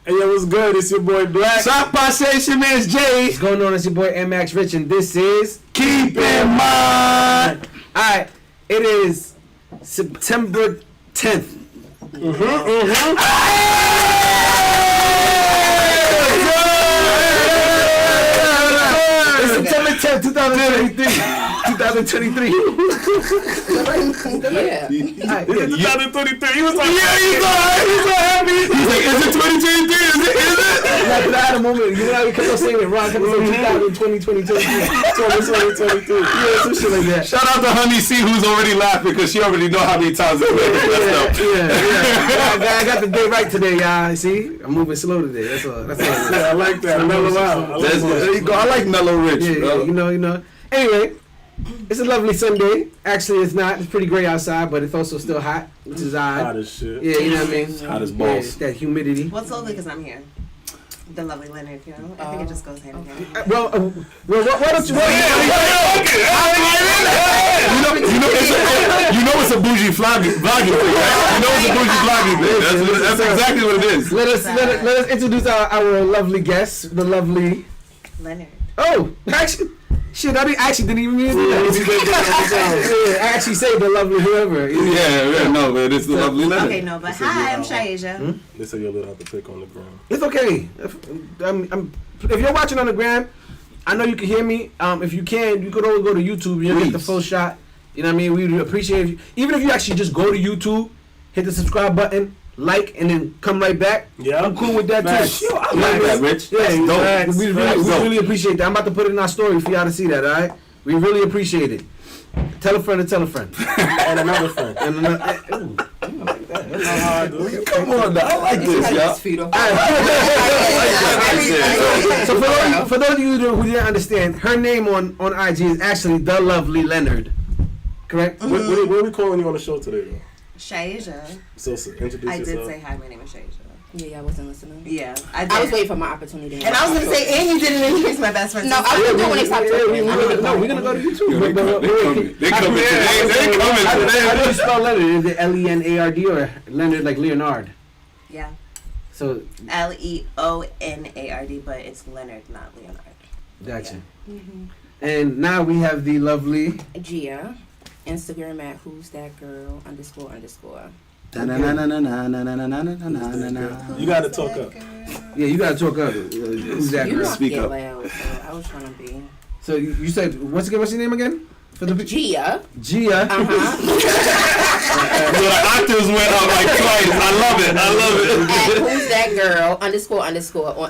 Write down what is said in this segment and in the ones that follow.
Hey, yo, what's good? It's your boy Black. Shop by Station Man's Jay. What's going on? It's your boy MX Rich, and this is Keep in Mind. Alright, it is September 10th. It's September 10th, 2023. 2023. Yeah. 2023. He was like, He's so happy. He's like, is it 2023? Is it? Like, I had a moment. You know how we kept on saying it wrong? Kept on saying 2020, 2023. Yeah, some shit like that. Shout out to Honey C, who's already laughing because she already know how many times it's been. I got the day right today, y'all. See? I'm moving slow today. That's all. yeah, I like that. Mellow out. There you go. I like Mellow Rich, bro. You know. Anyway, it's a lovely Sunday. Actually, it's not. It's pretty gray outside, but it's also still hot, which is odd. Hot as shit. Yeah, you know what I mean? Hot as Yeah, balls. it's that humidity. Well, it's lovely because I'm here. The lovely Leonard, you know? I think it just goes hand in hand. Well, why don't you... You know it's a bougie vlogging thing, right? You know it's a bougie vlogging thing. That's exactly what it is. Let us introduce our lovely guest, the lovely... Leonard. Oh, actually... Shit, I didn't even mean to do that. I actually say the lovely whoever. Yeah, no, but it's the lovely Leonard. Okay, no, but hi, I'm Shaija. They say you're allowed to pick on the ground. It's okay. If you're watching on the gram, I know you can hear me. If you can, you could always go to YouTube. You'll get the full shot. You know what I mean? We would appreciate if you, even if you actually just go to YouTube, hit the subscribe button, like, and then come right back. Yeah, I'm cool with that too. Yo, I like that, Rich. Yeah, That's dope. we really appreciate that. I'm about to put it in our story for y'all to see that. All right? We really appreciate it. Tell a friend to tell a friend. And another friend. And another, Come on, now. I like this, y'all. So for those of you who didn't understand, her name on IG is actually The Lovely Leonard. Correct? What are we calling you on the show today, though? Shaija. So introduce I yourself. did say hi, my name is Shaija. Yeah, I wasn't listening. Yeah, I did. I was waiting for my opportunity. And I was going to say, and you didn't introduce my best friend. No, I was doing when they stopped talking. No, we're going to go to YouTube. They coming. How do you spell Leonard? Is it Leonard or Leonard like Leonard? Yeah. So Leonard, but it's Leonard, not Leonard. Gotcha. Yeah. And now we have the lovely Gia. Instagram at who's that girl __. You gotta talk up. Yeah, you gotta talk up. Who's that girl? Speak up. Loud, so I was trying to be. So you said what's your name again? For the Gia. Gia. The octaves went up like twice. I love it. At who's that girl __ on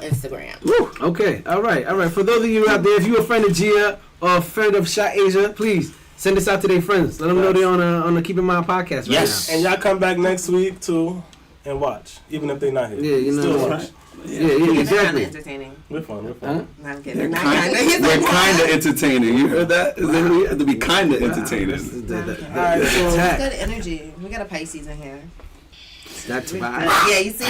Instagram. Woo. Okay. All right. For those of you out there, if you're a friend of Gia or a friend of Shaija, please send this out to their friends. Let them know they're on the Keep in Mind podcast right now. And y'all come back next week too and watch, even if they're not here. Yeah, you know. Still watch. Right. Yeah, exactly. Entertaining. We're fun. No, I'm kidding. We're kind of entertaining. You heard that? We have to be kind of entertaining. Alright, so Good energy. We got a Pisces in here. That's right. Yeah, you see?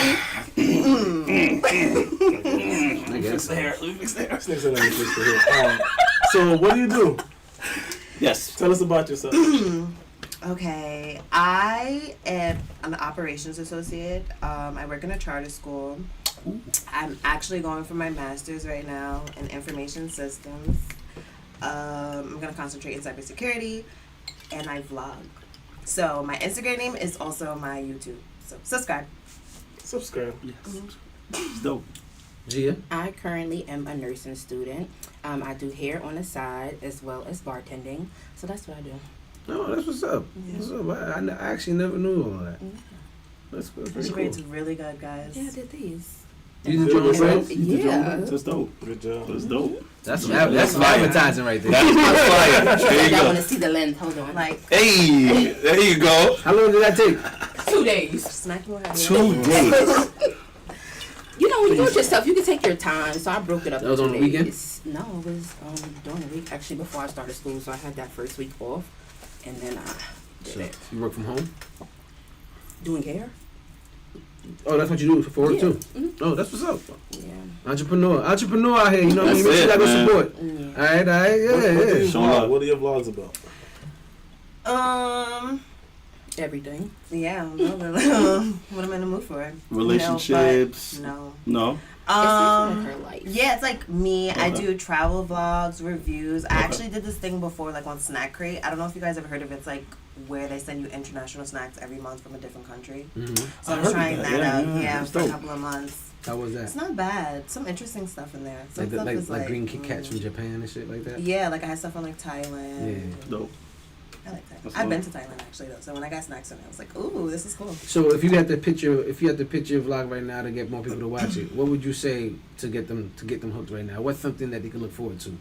I guess. let me fix the hair. So what do? Yes. Tell us about yourself. Okay, I am an operations associate. I work in a charter school. I'm actually going for my master's right now in information systems. I'm going to concentrate in cybersecurity, and I vlog. So my Instagram name is also my YouTube. So subscribe. Yes. It's dope. Gia? I currently am a nursing student. I do hair on the side as well as bartending. So that's what I do. No, that's what's up. Yeah. What's up? I actually never knew all that. Yeah. That's pretty This cool. grade's really good, guys. Yeah, I did these. You did your own brand? Yeah. That's dope. Good job. That's dope. That's fire. advertising right there. That's fire. There you I want go. to see the lens. Hold on. Like, Hey, there you go. How long did that take? 2 days. smack me with 2 days. You know, when you do it yourself, you can take your time. So I broke it up. That was into on the weekend? days. No, it was during the week. Actually, before I started school, so I had that first week off, and then I did it. You work from home? Doing hair. Oh, that's what you do for work too? Mhm. Oh, that's what's up. Yeah. Entrepreneur out here, you know what I mean? That's Make sure it, y'all go man. support. Yeah. Alright, yeah. Show up. What are your vlogs about? Everything. Yeah, what am I in the mood for? Relationships. No. No. It's like her life. Yeah, it's like me. I Okay. do travel vlogs, reviews. I actually did this thing before, like on Snack Crate. I don't know if you guys ever heard of it. It's like where they send you international snacks every month from a different country. Mm-hmm. So I I'm heard trying of that that. out. Yeah, Yeah, that's for a dope. couple of months. How was that? It's not bad. Some interesting stuff in there. Some Like, stuff is like green Kit Kats from Japan and shit like that? Yeah, like I had stuff on like Thailand. Yeah. Dope. I like that. That's I've been dope. to Thailand actually though. So when I got snacks on it, I was like, ooh, this is cool. So if you had to pitch your vlog right now to get more people to watch it, what would you say to get them hooked right now? What's something that they could look forward to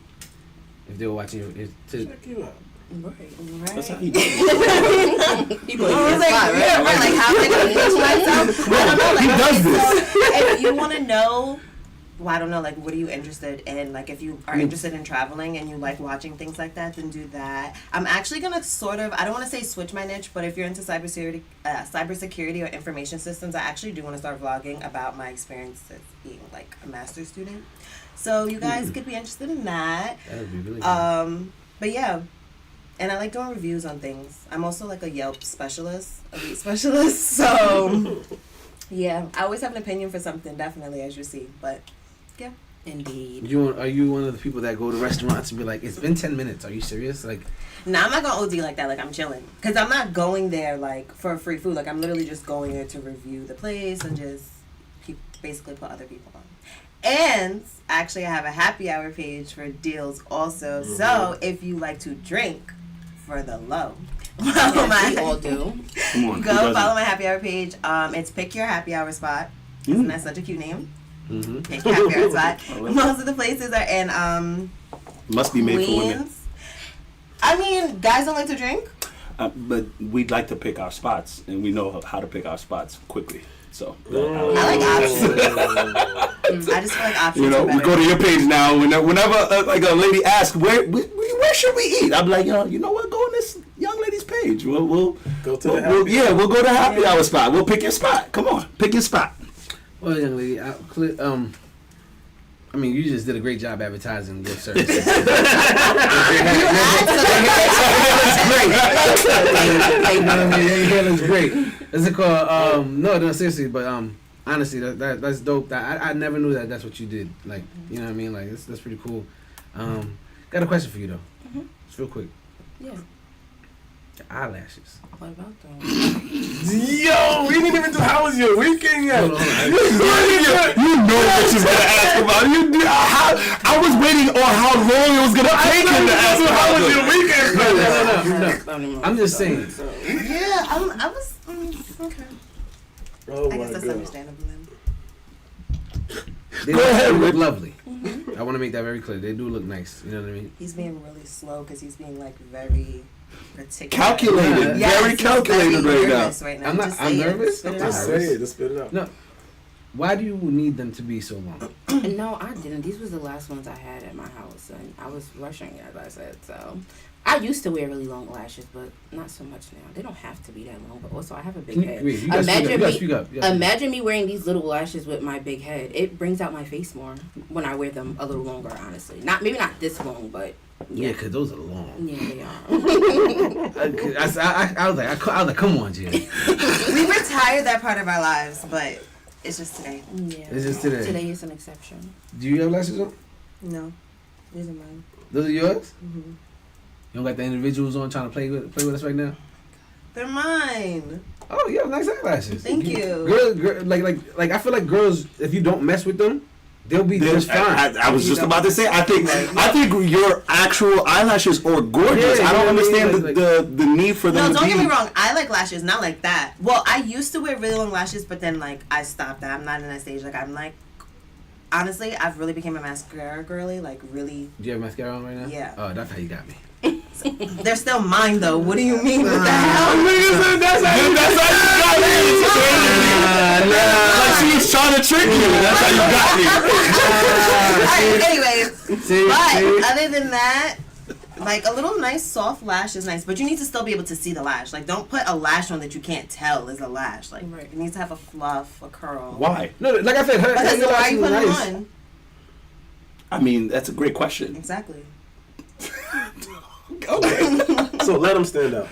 if they were watching your Check you out. Right. That's how he does it. People I was like, yeah, right, like how am I gonna pitch myself? I don't know. Like, He does okay, this. So if you want to know, well, I don't know, like, what are you interested in? Like, if you are interested in traveling and you like watching things like that, then do that. I'm actually gonna sort of, I don't want to say switch my niche, but if you're into cybersecurity or information systems, I actually do want to start vlogging about my experience as being like a master's student. So you guys could be interested in that. That would be really good. But yeah. And I like doing reviews on things. I'm also like a Yelp specialist, a lead specialist. So, yeah, I always have an opinion for something, definitely, as you see. But, yeah. Indeed. Are you one of the people that go to restaurants and be like, it's been 10 minutes, are you serious? Like, Nah, I'm not going to OD like that. Like, I'm chilling. Because I'm not going there, like, for free food. Like, I'm literally just going there to review the place and just basically put other people on. And, actually, I have a happy hour page for deals also. Mm-hmm. So, if you like to drink for the low, Yes, we all do. Come on. go follow my happy hour page. It's Pick Your Happy Hour Spot. Isn't that such a cute name? mm-hmm. Pick Your Happy Hour Spot. I like Most of the places are in Must be made for women. Queens. I mean, guys don't like to drink. But we'd like to pick our spots, and we know how to pick our spots quickly. So I like options. I just feel like options. you know, are we better. go to your page now. Whenever like a lady asks, where should we eat? I'm like, you know what? Go on this young lady's page. We'll Go to the happy we'll go to happy hour spot. We'll pick your spot. Come on, pick your spot. Well, young lady, I mean, you just did a great job advertising your services. Your hair looks great. Is it called? No, seriously, but honestly, that's dope. I never knew that that's what you did. Like, you know what I mean? Like, that's pretty cool. Got a question for you though. Just real quick. Yeah. Your eyelashes. What about them? Yo, we didn't even do how was your weekend yet? Hold on. You know what you're gonna ask about. I was waiting on how long it was gonna take him to ask about How was your weekend? No. I'm just saying. Yeah, I was okay. Oh I my guess that's god. understandable then. They Go ahead, look Rick. lovely. I want to make that very clear. They do look nice. You know what I mean? He's being really slow because he's being like very particular. Calculated, Yes, very he's calculated very right now. nervous right now. I'm not- Just I'm say it. nervous? Spit it I'm out. Just say it. Just spit it out. No. Why do you need them to be so long? No, I didn't. These was the last ones I had at my house, and I was rushing, as I said. So, I used to wear really long lashes, but not so much now. They don't have to be that long, but also I have a big head. Wait, you gotta speak up. You gotta speak up. Imagine me wearing these little lashes with my big head. It brings out my face more when I wear them a little longer. Honestly, maybe not this long, but Yeah, because those are long. yeah, they are. I was like, come on, Jay. We retired that part of our lives, but it's just today. Yeah. It's just today. Today is an exception. Do you have lashes on? No, these are mine. Those are yours? Mm-hmm. You don't got the individuals on trying to play with us right now? They're mine. Oh, you have nice eyelashes. Thank you. Girl, like I feel like girls, if you don't mess with them, they'll be just fine. I was just about to say. I think your actual eyelashes are gorgeous. Yeah, I don't you know what I understand mean? the need for them. No, to don't be, get me wrong. I like lashes, not like that. Well, I used to wear really long lashes, but then like I stopped that. I'm not in that stage. Like I'm like, honestly, I've really became a mascara girly. Like really, Do you have mascara on right now? Yeah. Oh, that's how you got me. they're still mine though. What do you mean? What the hell? That's how you got me. Like she was trying to trick you. That's how you got me. Alright, anyways, See? but other than that, like a little nice soft lash is nice, but you need to still be able to see the lash. Like don't put a lash on that you can't tell is a lash. Like Right. it needs to have a fluff, a curl. Why? No, like I said, her Because your why are you lashes putting are them nice. on? I mean, that's a great question. Exactly. Okay. So let them stand out.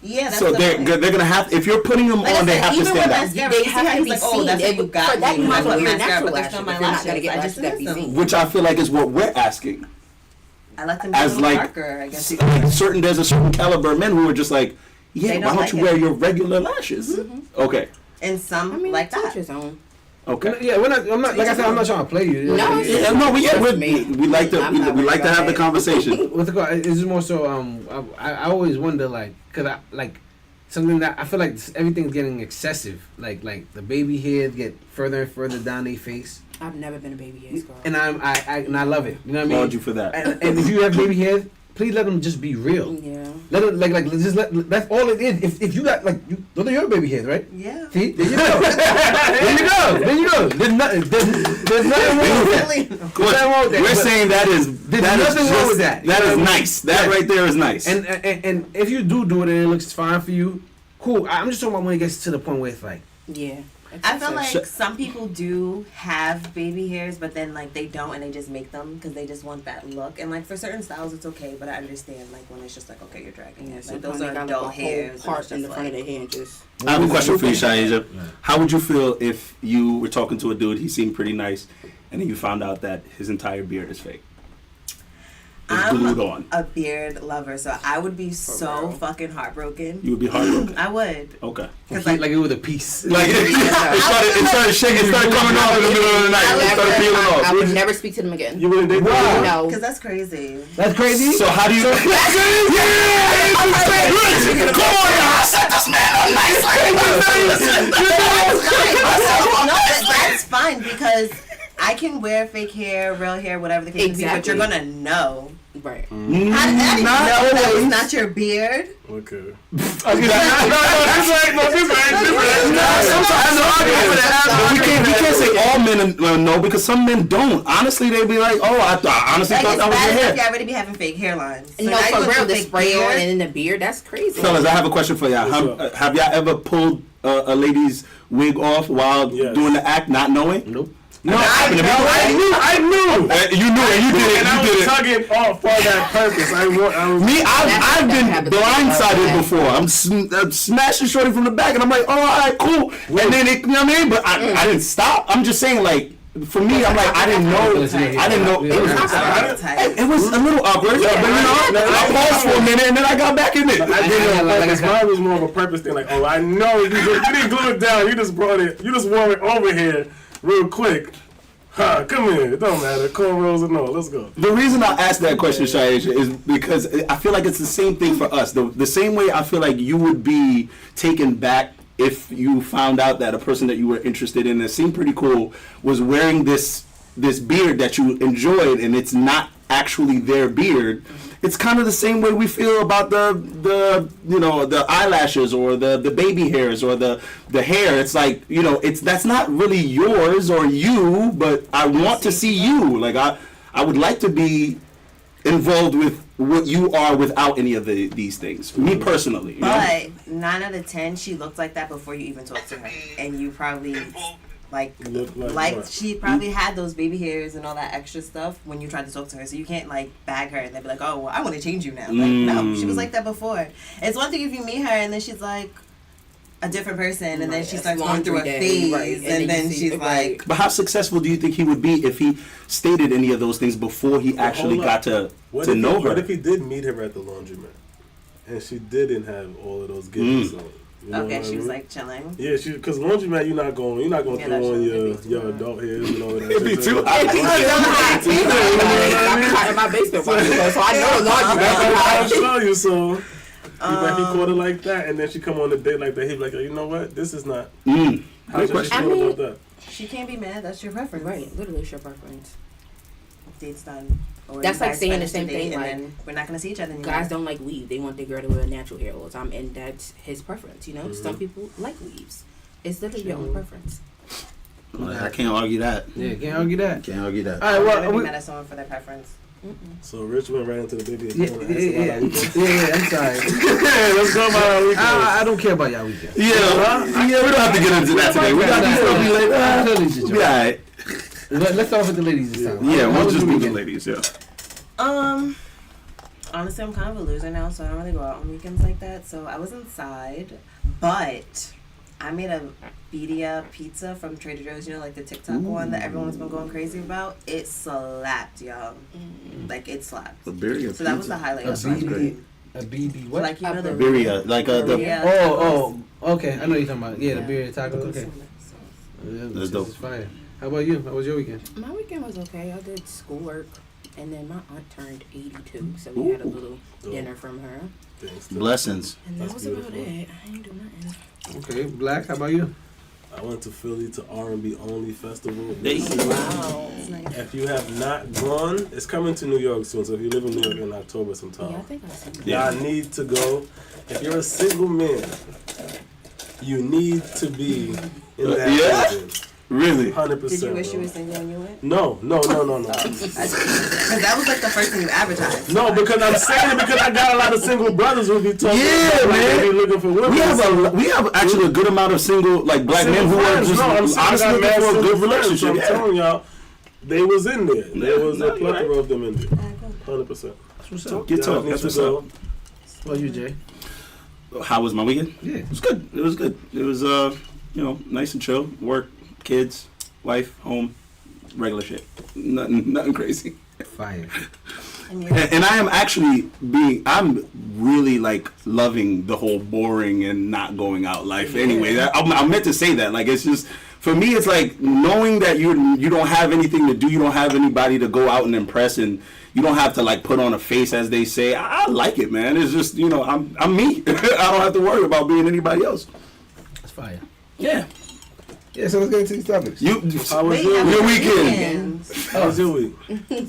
Yeah, that's So the they're point. gonna have, if you're putting them Like I on, they said, have to even stand with out. mascara, They you see have how to he's be like, oh, seen. that's what you For got that, me. you might I as well put wear mascara, natural but there's lashes. still If my you're not lashes. gonna get I lashes just that be miss them. seen. Which I feel like is what we're asking. I let them be a As little like, darker, I guess you could say. there's a certain caliber of men who are just like, yeah, They why don't don't like you it. wear your regular lashes? Okay. And some I mean, like teach that. his own. Okay. Yeah, we're not. I'm not. Like I said, I'm not trying to play you. No, Yeah, no, we like to I'm not we like to worried have the about conversation. What's it called? It's just more so. I always wonder, like, cause I like something that I feel like everything's getting excessive. Like the baby hairs get further and further down their face, I've never been a baby hairs girl. and I love it. You know what I mean? Applaud you for that. And if you have baby hairs, please let them just be real. Yeah. Let them that's all it is. If you got like those are your baby hairs, right? Yeah. See, there you go. There you go. There's nothing wrong with that. Really? There's nothing wrong with that. We're But saying that is nothing wrong with that. That You know is what I mean? nice. That Yeah. right there is nice. And if you do it and it looks fine for you, cool. I'm just talking about when it gets to the point where it's like, Yeah. I feel like So- some people do have baby hairs, but then like they don't, and they just make them because they just want that look. And like for certain styles, it's okay, but I understand like when it's just like, okay, you're dragging Yeah, it. so Like those they are got adult like a hairs. whole and part it's in the just front of like- their hand just. I have a question for you, Shaija. How would you feel if you were talking to a dude, he seemed pretty nice, and then you found out that his entire beard is fake? It's I'm glued on. a beard lover, so I would be so real. fucking heartbroken. You would be heartbroken. I would. Okay. Cause like it was a piece. Like it started shaking, it started coming off in the middle of the night. It started peeling I off. would never speak to them again. You wouldn't date Wow. No. Because that's crazy. That's crazy. So how do you? Yeah! Come on, y'all! I set this man up No, that's fine because I can wear fake hair, real hair, whatever the case may be, but Exactly. you're gonna know. Right. How did you know that was not your beard? Okay. We can't say all men know because some men don't. Honestly, they be like, "Oh, I honestly Like thought it's that was bad your enough hair." you already be having fake hairlines. So No, now you for want real, the fake spray on beard? and in the beard, that's crazy. Fellas, I have a question for y'all. Have y'all ever pulled a lady's wig off while Yes. doing the act, not knowing? Nope. No, I I knew. You knew it. You did it. And I You was did it. tugging off for that purpose. I was Me, I've That been happens blindsided all the before. I'm smashing shorty from the back, and I'm like, "Oh, all right, cool." And then it, you know what I mean? But I didn't stop. I'm just saying, like, for me, I'm like, I didn't know. I didn't know. It was, it was a little awkward. But, you know, I paused for a minute, and then I got back in it. I did it because mine was more of a purpose thing. Like, oh, I know you didn't glue it down. You just brought it. You just wore it over here real quick. Ha, come here. It don't matter. Cornrows or no. Let's go. The reason I asked that question, Shaisha, is because I feel like it's the same thing for us. The same way I feel like you would be taken back if you found out that a person that you were interested in that seemed pretty cool was wearing this beard that you enjoyed, and it's not actually their beard. It's kind of the same way we feel about the eyelashes or the baby hairs or the hair. It's like, you know, that's not really yours or you, but I want to see you. Like I would like to be involved with what you are without any of these things. Me personally. You know? But 9 out of 10, she looked like that before you even talked to her, and you probably Look like like what? she probably had those baby hairs and all that extra stuff when you tried to talk to her. So you can't like bag her and then be like, "Oh, well, I want to change you now." Like, no, she was like that before. It's one thing if you meet her and then she's like a different person, and then she starts going through a phase, right, and then she's right. like, But how successful do you think he would be if he stated any of those things before he actually hold got to know her? What if he did meet her at the laundromat and she didn't have all of those gifts on? You know okay, what I she was mean? like chilling. Yeah, because laundromat, you're not going Yeah, throw that's on true. your adult hairs and all of that. It'd be shit. too I'm in my basement, so I know the laundry. That's what I'm That's telling you. So, he caught her like that, and then she come on a date like that. He'd be like, you know what? This is not. How Great should she question. feel about that? She can't be mad. That's your preference. Right, literally, it's your preference. Date's done. Or That's you like guys saying the finish same date thing, and like, then we're not gonna see each other anymore. Guys don't like weave. They want their girl to wear natural hair all the time, and that's his preference. You know, some people like weaves. It's literally your own preference. I can't argue that. Yeah, can't argue that. Can't argue that. All right, I've well, never been mad at someone for their preference. So Rich went right into the baby. yeah, I'm sorry. Let's go about our weekend. I don't care about y'all weekend. Yeah, we don't have to get into that today. We got these stuff. We'll be alright. Let's start with the ladies this time. Yeah, How we'll was just your be the weekend? ladies. Yeah. Honestly, I'm kind of a loser now, so I don't really go out on weekends like that. So I was inside, but I made a birria pizza from Trader Joe's, you know, like the TikTok one that everyone's been going crazy about. It slapped, y'all. Like, it slapped. The birria So that was the highlight A of my BB. week. A BB what? Like, you know, the birria, like the. birria Oh, tacos. okay. I know you're talking about. Yeah, Yeah. the birria taco. Okay. Yeah, That's this dope. is fire. How about you? How was your weekend? My weekend was okay. I did schoolwork, and then my aunt turned 82, so we had a little dinner from her. Blessings. And that That's was beautiful. about it. I ain't do nothing. Okay, Black. How about you? I went to Philly to R&B Only Festival. Hey. Wow. It's nice. If you have not gone, it's coming to New York soon. So if you live in New York in October sometime, Yeah, I think I seen that. Yeah. y'all need to go. If you're a single man, you need to be in that Yeah? building. Really? 100%. Did you wish you bro. were single when you went? No. Because that was like the first thing you advertised. No, because I'm saying it because I got a lot of single brothers who be talking Yeah, about like man. they be looking for women. We have actually a good amount of single like black men who are friends. just No, I'm saying I honestly got looking mad for a single good friends, relationship. so I'm Yeah. telling y'all, they was in there. There was No, a you're plethora right. of them in there. Alright, cool. 100%. That's what's Talk up. your Y'all talk. need That's to what's go. up. Well, you, Jay. How was my weekend? Yeah. It was good. It was good. It was nice and chill. Work, kids, wife, home, regular shit. Nothing crazy. Fire. And I am actually I'm really like loving the whole boring and not going out life anyway. I meant to say that. Like, it's just, for me, it's like knowing that you don't have anything to do, you don't have anybody to go out and impress, and you don't have to like put on a face, as they say. I like it, man. It's just, I'm me. I don't have to worry about being anybody else. That's fire. Yeah. Yeah, so let's get into these topics. How was Wait, your how your was weekend? How was your week?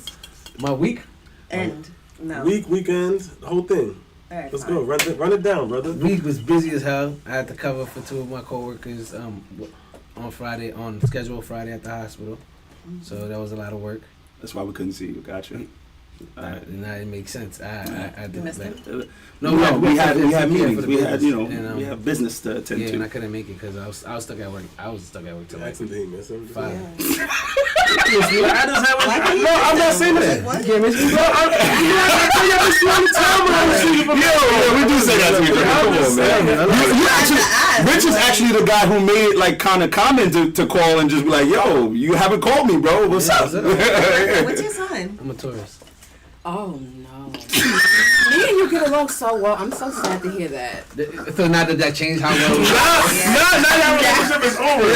My week? And no. Weekends, the whole thing. Alright, Let's fine. go. Run it down, brother. Week was busy as hell. I had to cover for two of my coworkers on Friday, on schedule Friday at the hospital. So that was a lot of work. That's why we couldn't see you. Gotcha. And that didn't make sense. I did missed that. it? No, we had meetings. for the We had, business, we have business to attend Yeah, to. and I couldn't make it because I was stuck at work. I was stuck at work till like Jackson didn't miss him. 5. Yeah. I just have Why can't you No, I'm not miss saying them? that. Like, what? You can't miss me. Yeah, we do say that to each other. Come on, man. You actually, Rich is actually the guy who made like kind of comment to call and just be like, "Yo, you haven't called me, bro. What's up?" what's up? What's your sign? I'm a tourist. Oh no. Me and you get along so well. I'm so sad to hear that. So now that changed how well we Now that relationship is over.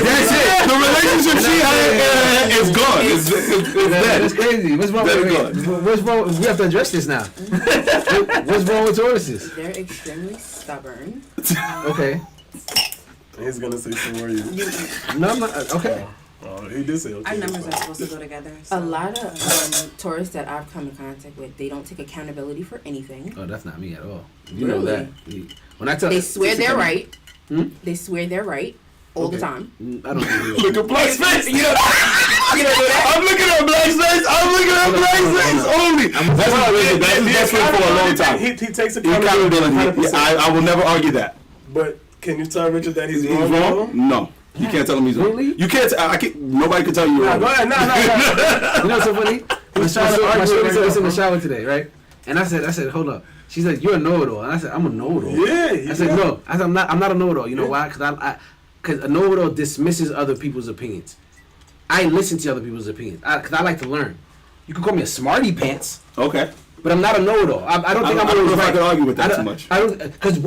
That's it. The relationship she had is gone. It's dead. That's crazy. What's wrong with What's wrong? We have to address this now. What's wrong with Tauruses? They're extremely stubborn. Okay. He's gonna say some words. No, I'm not. Okay. Oh, he did say okay. Our numbers are supposed to go together. A lot of tourists that I've come in contact with, they don't take accountability for anything. Oh, that's not me at all. You know Really? that. When I tell They swear they're right. Hmm? They swear they're right all the Okay. time. I don't think Look at Black's face. I'm looking at Black's face. I'm looking at Black's face only. That's how Rich. That's his best friend for a long time. He takes Accountability. accountability. Yeah, I will never argue that. But can you tell Richard that he's He's wrong? wrong? No. You can't tell him he's wrong. Really? You can't. I can't. Nobody can tell you you're Nah, wrong. go ahead. No. You know what's so funny? My trying to shorty argue said right this in now, the shower today, right? And I said, hold up. She's like, you're a know-it-all. And I said, I'm a know-it-all. Yeah. I said, no. I said, I'm not a know-it-all. You know why? Because a know-it-all dismisses other people's opinions. I listen to other people's opinions because I like to learn. You can call me a smarty pants, Okay. but I'm not a know-it-all. I don't think I'm I don't always know if I right. could argue with that too much. I don't because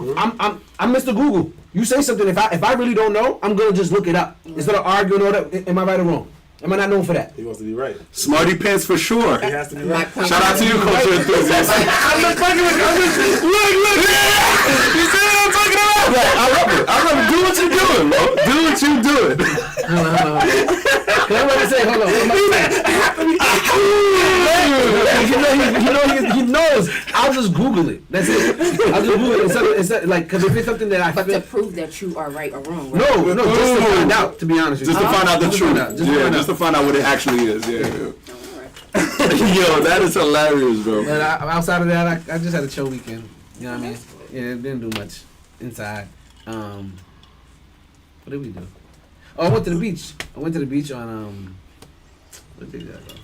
I'm Mr. Google. You say something, if I really don't know, I'm gonna just look it up instead of arguing all that. Am I right or wrong? Am I not known for that? He wants to be right. Smarty pants for sure. He has to be My right. point Shout out to you, culture enthusiast. I'm not fucking with you. Look. You see what I'm talking about? I love it. Do what you're doing, bro. Do what you're doing. Cause I'm about to say, hold on. What am I he knows. I'll just Google it. That's it. I'll just Google it instead like because if it's something that I But to feel, prove that you are right or wrong, right? no, just to find out. To be honest with you, Just to find out the Just to truth. find out, just to find out. Just to find out what it actually is. Yeah. Yo, that is hilarious, bro. But outside of that, I just had a chill weekend. You know what I mean? Yeah, didn't do much inside. What did we do? Oh, I went to the beach. I went to the beach on what day did I go?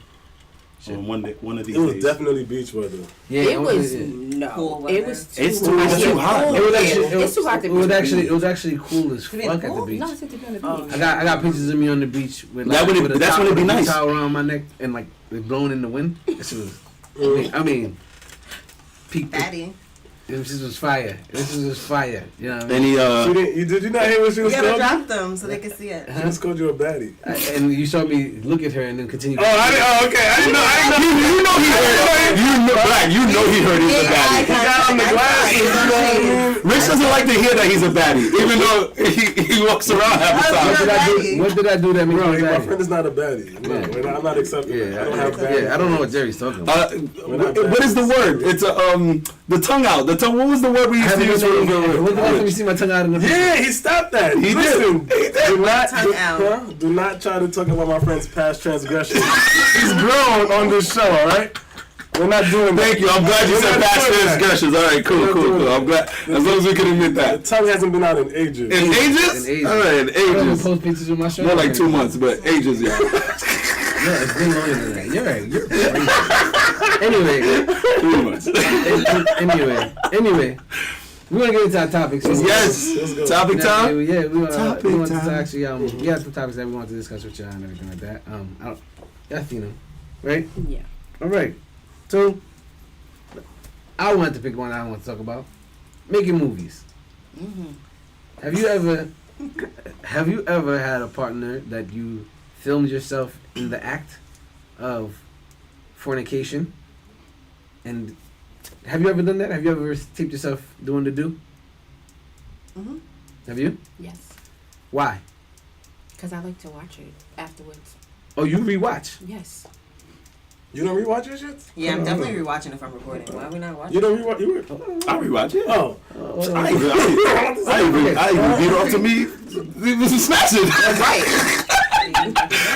Shit. On one of these It was days. definitely beach weather. Yeah, It was yeah. Cool no. weather. It was It's too hot. It was actually It's too hot to it was be- actually cool as You mean the fuck at the pool? beach. No, it's to be on the Oh. beach. I got pictures of me on the beach with That would- with a that's towel, when it'd be with a nice. towel around my neck and like it blowing in the wind. This was, I mean, peak. Batty. This was fire. This was fire. You know what I mean? Any Did you not hear what she You was gotta called? drop them so they can see it. She just called you a baddie. And you saw me look at her and then continue. Okay. I didn't know. you know he heard. You know he heard he's a baddie. He got on the glasses. You know what I mean? Rich doesn't like to hear that he's a baddie, even though he walks around half the What time. did I do? What did I do that made Bro, you my baddie? friend is not a baddie. No, I'm not accepting that. I don't have baddie. Yeah, I don't know what Jerry's talking about. What is the word? It's the tongue out. The tongue. What was the word we used to use for? When's the last time you see my tongue out in the Yeah, he stopped that. He Listen, did. Do not try to talk about my friend's past transgressions. He's grown on this show, all right? We're not doing that. Thank you. I'm glad you We're said not past doing that. transgressions. All right, cool. I'm glad. As long as we can admit The that. tongue hasn't been out in ages. In ages? In ages. All right, in I don't ages. post pictures of my shirt. More like 2 months, but ages, yeah. Yeah, it's been longer than that. You're right. You're crazy. Anyway, 3 months. anyway, we want to get into our topics. Yes. Let's go. Topic time. Yeah, we Topic want to time. actually we have some topics that we want to discuss with y'all and everything like that. Y'all seen them, right? Yeah. All right. So, I wanted to pick one I want to talk about: making movies. Mm-hmm. Have you ever had a partner that you filmed yourself in the act of fornication? And have you ever done that? Have you ever taped yourself doing the do? Mm-hmm. Have you? Yes. Why? Because I like to watch it afterwards. Oh, you rewatch. Yes. You don't rewatch your shit? Yeah, I'm definitely rewatching if I'm recording. Why are we not watching? You don't rewatch? You I rewatch it. Oh. I even beat off to me. It was a smashing. Right.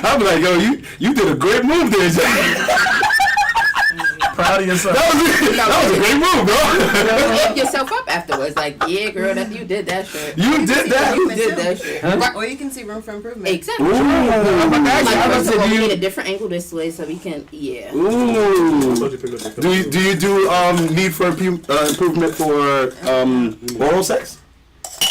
I'm like, yo, you did a great move there, Jay. Proud of yourself. That was a great move, bro. You pick yourself up afterwards. Like, yeah, girl, that you did that shit. You did that. You did that shit. Huh? Or you can see room for improvement. Exactly. Ooh. Like, first of all, we you- need a different angle this way so we can, yeah. Ooh. Thought you picked up the Do you do need for improvement for oral sex?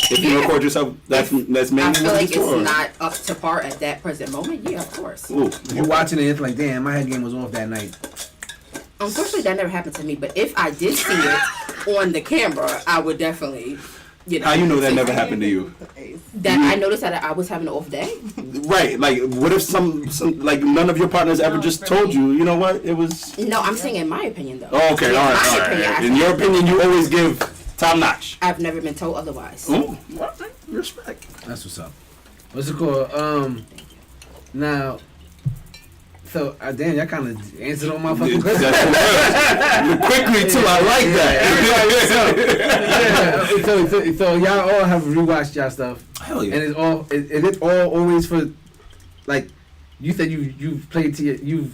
If you Yeah. record yourself, that's I mainly feel like what it's not up to par at that present moment. Yeah, of course. Ooh. You watching it, it's like, damn, my head game was off that night. Unfortunately, that never happened to me. But if I did see it on the camera, I would definitely, How you know that never happened to you? That I noticed that I was having an off day. Right. Like, what if some like none of your partners ever No, just for told me. you? You know what? It was. No, I'm saying in my opinion though. Oh, okay. Yeah, All my right. opinion, In your opinion, you always give top notch. I've never been told otherwise. Ooh. Respect. That's what's up. What's it called? Now, so damn, y'all kind of answered all my fucking questions. Quickly too. I like that. Yeah, so y'all all have rewatched y'all stuff, Hell and yeah. it's all it's all always for, like, you said you've played to you've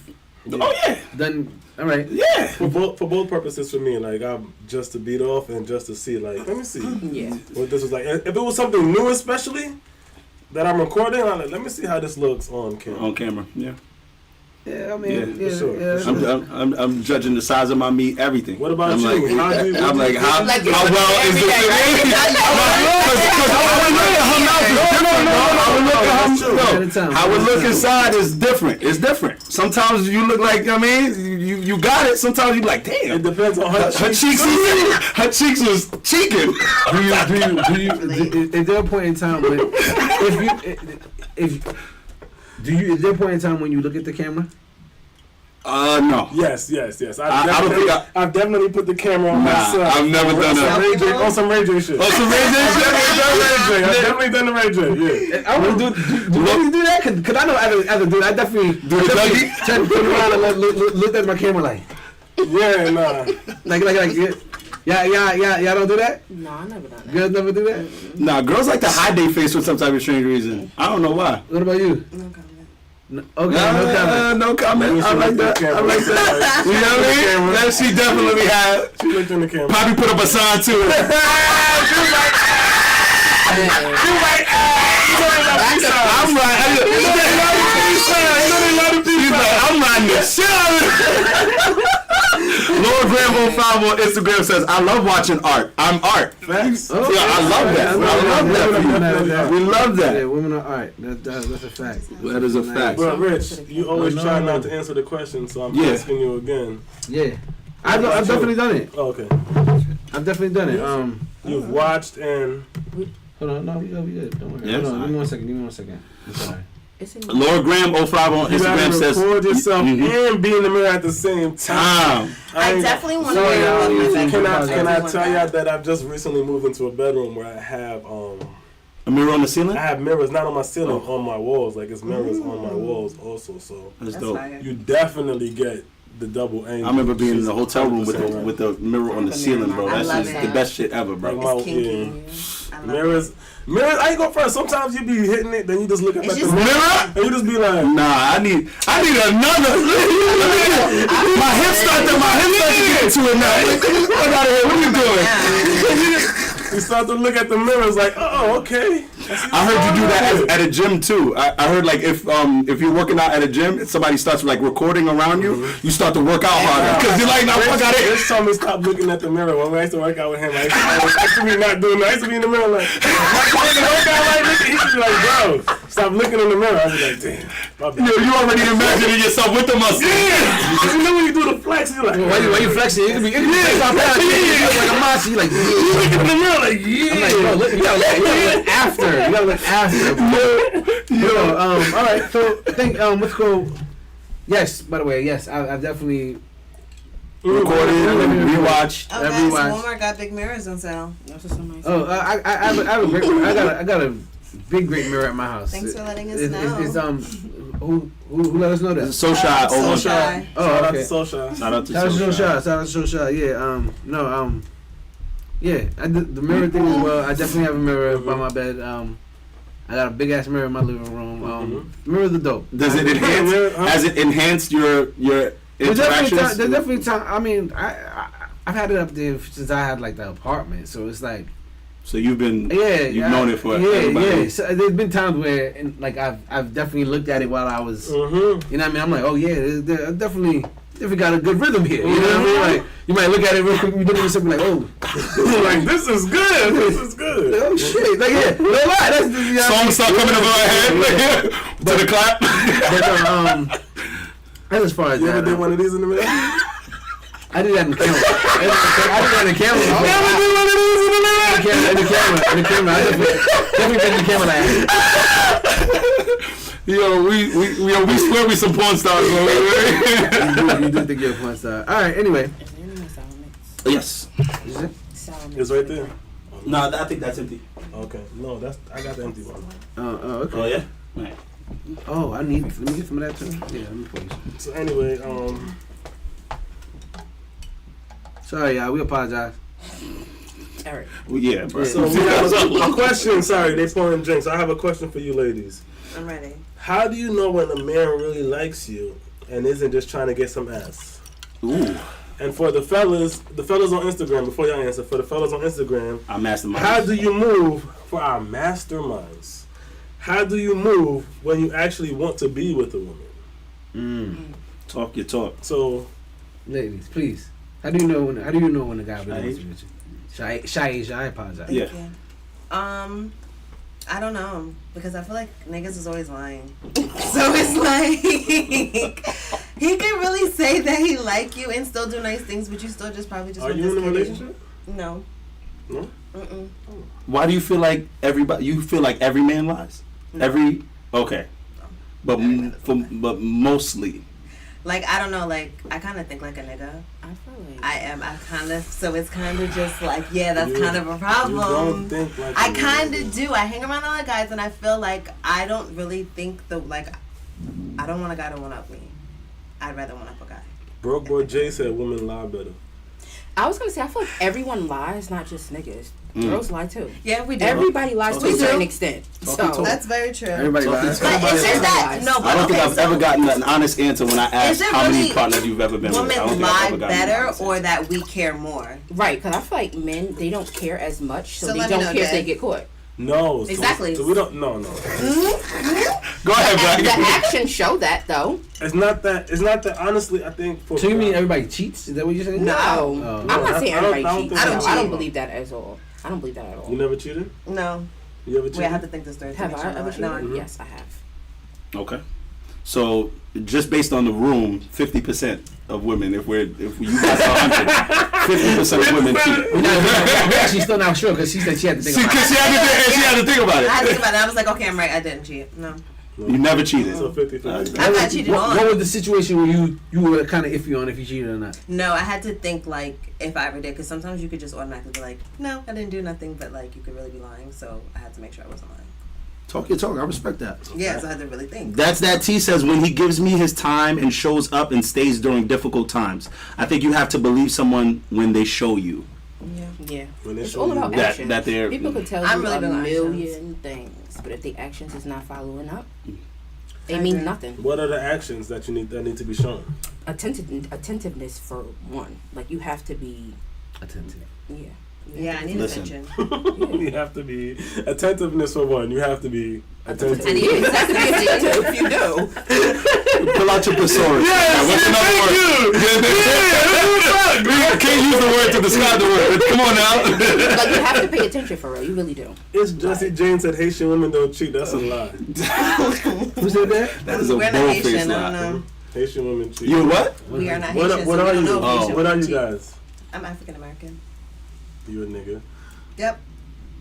Oh yeah. done all right. Yeah. For both purposes for me, like I'm just to beat off and just to see, like, let me see Yeah. what this was like. If it was something new, especially that I'm recording, I'm like, let me see how this looks on camera. On camera. Yeah. Yeah, I mean, Yeah, yeah, for sure. yeah. I'm judging the size of my meat, everything. What about I'm you? Like, How do you- I'm like, how Like, it's well is every the day, how it look inside is different. It's different. Sometimes you look like, I mean, you got it. Sometimes you be like, damn. It depends on Her cheeks was cheeking. Is there a point in time when is there a point in time when you look at the camera? No. Yes. I don't think I've definitely put the camera on Nah, myself. I've never done that. On some Ray J shit. Oh, so Ray J? I've definitely done the Ray J. Yeah. I want to do you do that? Cause I know other dude. I definitely Do the Dougie? turned around and looked at my camera like Yeah, nah. y'all don't do that? No, I never done that. Girls never do that? Nah, girls like to hide their face for some type of strange reason. I don't know why. What about you? No comment. Okay, no comment. No comment. I like that. I like that. You know what I mean? That she definitely had. She looked in the camera. Probably put up a sign to it. I'm right. I'm riding the shit out of it. Graham05 on Instagram says, I love watching art. I'm art. Facts. Yeah, I love that. I love that. We love Yeah, that. women are art. That's a fact. That is a fact. But Rich, you always No. try not to answer the question, so I'm Yeah. asking you again. Yeah, I've definitely done it. Oh, okay. I've definitely done it. You've watched and Hold on, no, we good. Don't worry. Yeah, Hold on, fine. give me one second. I'm sorry. It's in Lord Graham05 on you Instagram gotta says, record yourself Mhm. and be in the mirror at the same time. I ain't- definitely want to Sorry, wear y'all. my back. Can I Everyone tell y'all that I've just recently moved into a bedroom where I have a mirror on the ceiling? I have mirrors not on my ceiling, on my walls. Like it's mirrors on my walls also. So That's That's dope. fire. you definitely get the double angle. I remember being in the She's hotel room 100% right. with the mirror on the ceiling, bro. I That's love just it. the best shit ever, bro. Like, It's kinky. I love mirrors. Mirrors, I ain't go first. Sometimes you be hitting it, then you just look up It's at the just- mirror and you just be like, Nah, I need another. my hips start to get into it now. Get out of here. What are you doing? you start to look at the mirror, it's like, oh, okay. I heard you do that at a gym too. I heard like if you're working out at a gym and somebody starts like recording around you, you start to work out harder because you're like, no, fuck out of here. Rich told me stop looking at the mirror. When I used to work out with him, I used to be not doing that. I used to be in the mirror like, work out like this. He used to be like, bro, stop looking in the mirror. I was like, damn. My bad. You already imagining yourself with the muscle. Yeah. You know when you do the flex, you're like, Why you flexing? You can be like a mosh. You like, you look in the mirror like, yeah. I'm like, bro, look, you gotta look after. You gotta look after. Yo, all right. So I think let's go. Yes, by the way, yes, I've definitely Recorded, rewatched. Oh, Every guys, watch. Walmart got big mirrors on sale. That's what somebody said. Oh, I have a great. I got a big great mirror at my house. Thanks for letting us It's know. who let us know that? So shy. So Oh, shy. Oh, Shout out okay. to Social. shout out to Shout out to So So Shy. Shy. Shout out to So Shy. Yeah. Yeah. I did the mirror thing as well. I definitely have a mirror by my bed. I got a big ass mirror in my living room. Mirrors are dope. Does it enhance? Has it enhanced your There's interactions? definitely time. I mean, I've had it up there since I had like the apartment, so it's like So you've been you've known it for yeah. everybody. So there's been times where and like I've definitely looked at it while I was you know what I mean. I'm like, oh yeah, I definitely got a good rhythm here. You know what I mean? Like you might look at it real quick, you look at something like, oh, like, this is good. This is good. oh shit, like yeah, no lie, that's the you know what I mean? Songs start coming over my head to the clap. But that's as far as You that. ever did one of these in the mirror? I did that in the camera. I did that in the camera. Never did one of these in the mirror. In the camera. I definitely been in the camera like. Yo, we swear we some porn stars, bro. You do think you're a porn star. All right. Anyway. Is there any more sour mix? Yes. Is it? Sour mix. It's right there. No, I think that's empty. Okay. No, I got the empty one. Okay. Oh yeah. Right. Oh, let me get some of that too. Yeah, let me pour you some. So anyway, Sorry, y'all. We apologize. Eric. Well, yeah, bro. so we have a question. Sorry, they pouring drinks. I have a question for you, ladies. I'm ready. How do you know when a man really likes you and isn't just trying to get some ass? Ooh, And for the fellas on Instagram, before y'all answer, for the fellas on Instagram, I'm mastermind. how do you move for our masterminds? How do you move when you actually want to be with a woman? Talk your talk. So, Ladies, please. How do you know when a guy really wants to be with you? Shy Asia, I apologize. Yeah. Thank you. I don't know because I feel like niggas is always lying. So it's like he can really say that he like you and still do nice things, but you still just probably just. are want you in a this kitty. relationship? No. No. Mm-mm. Why do you feel like everybody? You feel like every man lies? No. Okay. But but mostly. Like I don't know. Like I kind of think like a nigga. I feel like I am. I kind of. So it's kind of just like that's You- kind of a You problem. don't think like I a kind man. of do. I hang around other guys, and I feel like I don't really think I don't want a guy to one up me. I'd rather one up a guy. Broke boy Jay said women lie better. I was gonna say I feel like everyone lies, not just niggas. Girls lie too. Yeah, we do. Everybody lies to We a do. certain extent. Talk. So That's very true. Everybody Talking lies. to- But it's just that Everybody no. lies. But I don't think okay, I've so ever gotten an honest answer when I Is asked it how many really partners you've ever been with. I women don't think I've lie ever gotten an better, honest or answer. that we care more. right, because I feel like men they don't care as much, so, So they let me don't know, care if Jay. they get caught. No. Exactly. So we don't. No. Go ahead, The Black. actions show that though. It's not that. Honestly, I think for. So you mean everybody cheats? Is that what you're saying? No, Oh. I'm not saying everybody cheats. I don't I don't cheat. believe that at all. I don't believe that at all. You never cheated? No. You ever cheated? Wait, I have to think this through. to Have make I sure ever cheated? No. Yes, I have. Okay. So just based on the room, 50% of women. If you guys are 100, 50% of women cheat. We're actually still not sure because she said she had to think about Because it. she had to think about I had to it. think about it. I was like, okay, I'm right. I didn't cheat. No. You never cheated. So 50-50. I've not cheated on. What was the situation where you were kind of iffy on if you cheated or not? No, I had to think like if I ever did, because sometimes you could just automatically be like, no, I didn't do nothing, but like you could really be lying. So I had to make sure I wasn't lying. Talk your talk. I respect that. Yeah, so I had to really think. That's that T says when he gives me his time and shows up and stays during difficult times. I think you have to believe someone when they show you Yeah. When they It's show all you about that actions. that they're. People could tell I'm you really a big on million things, but if the actions is not following up, they I mean agree. nothing. What are the actions that need to be shown? Attentiveness for one. Like you have to be. Attentive. Yeah. Yeah, I need Listen. attention. You have to be attentiveness for one. You have to be attentive. I need attention if you do. Pull out your thesaurus. Yes, What's another word? We can't use the word to describe the word. Come on now. Like you have to pay attention for real. You really do. It's Jesse James said Haitian women don't cheat. That's a lie. Who said that? That is a We're not bold-faced Haitian. I lie. don't know. Haitian women cheat. You what? We are not What Haitian. are so we you? don't know if Oh. Haitian What are women you cheat. guys? I'm African American. You a nigga? Yep.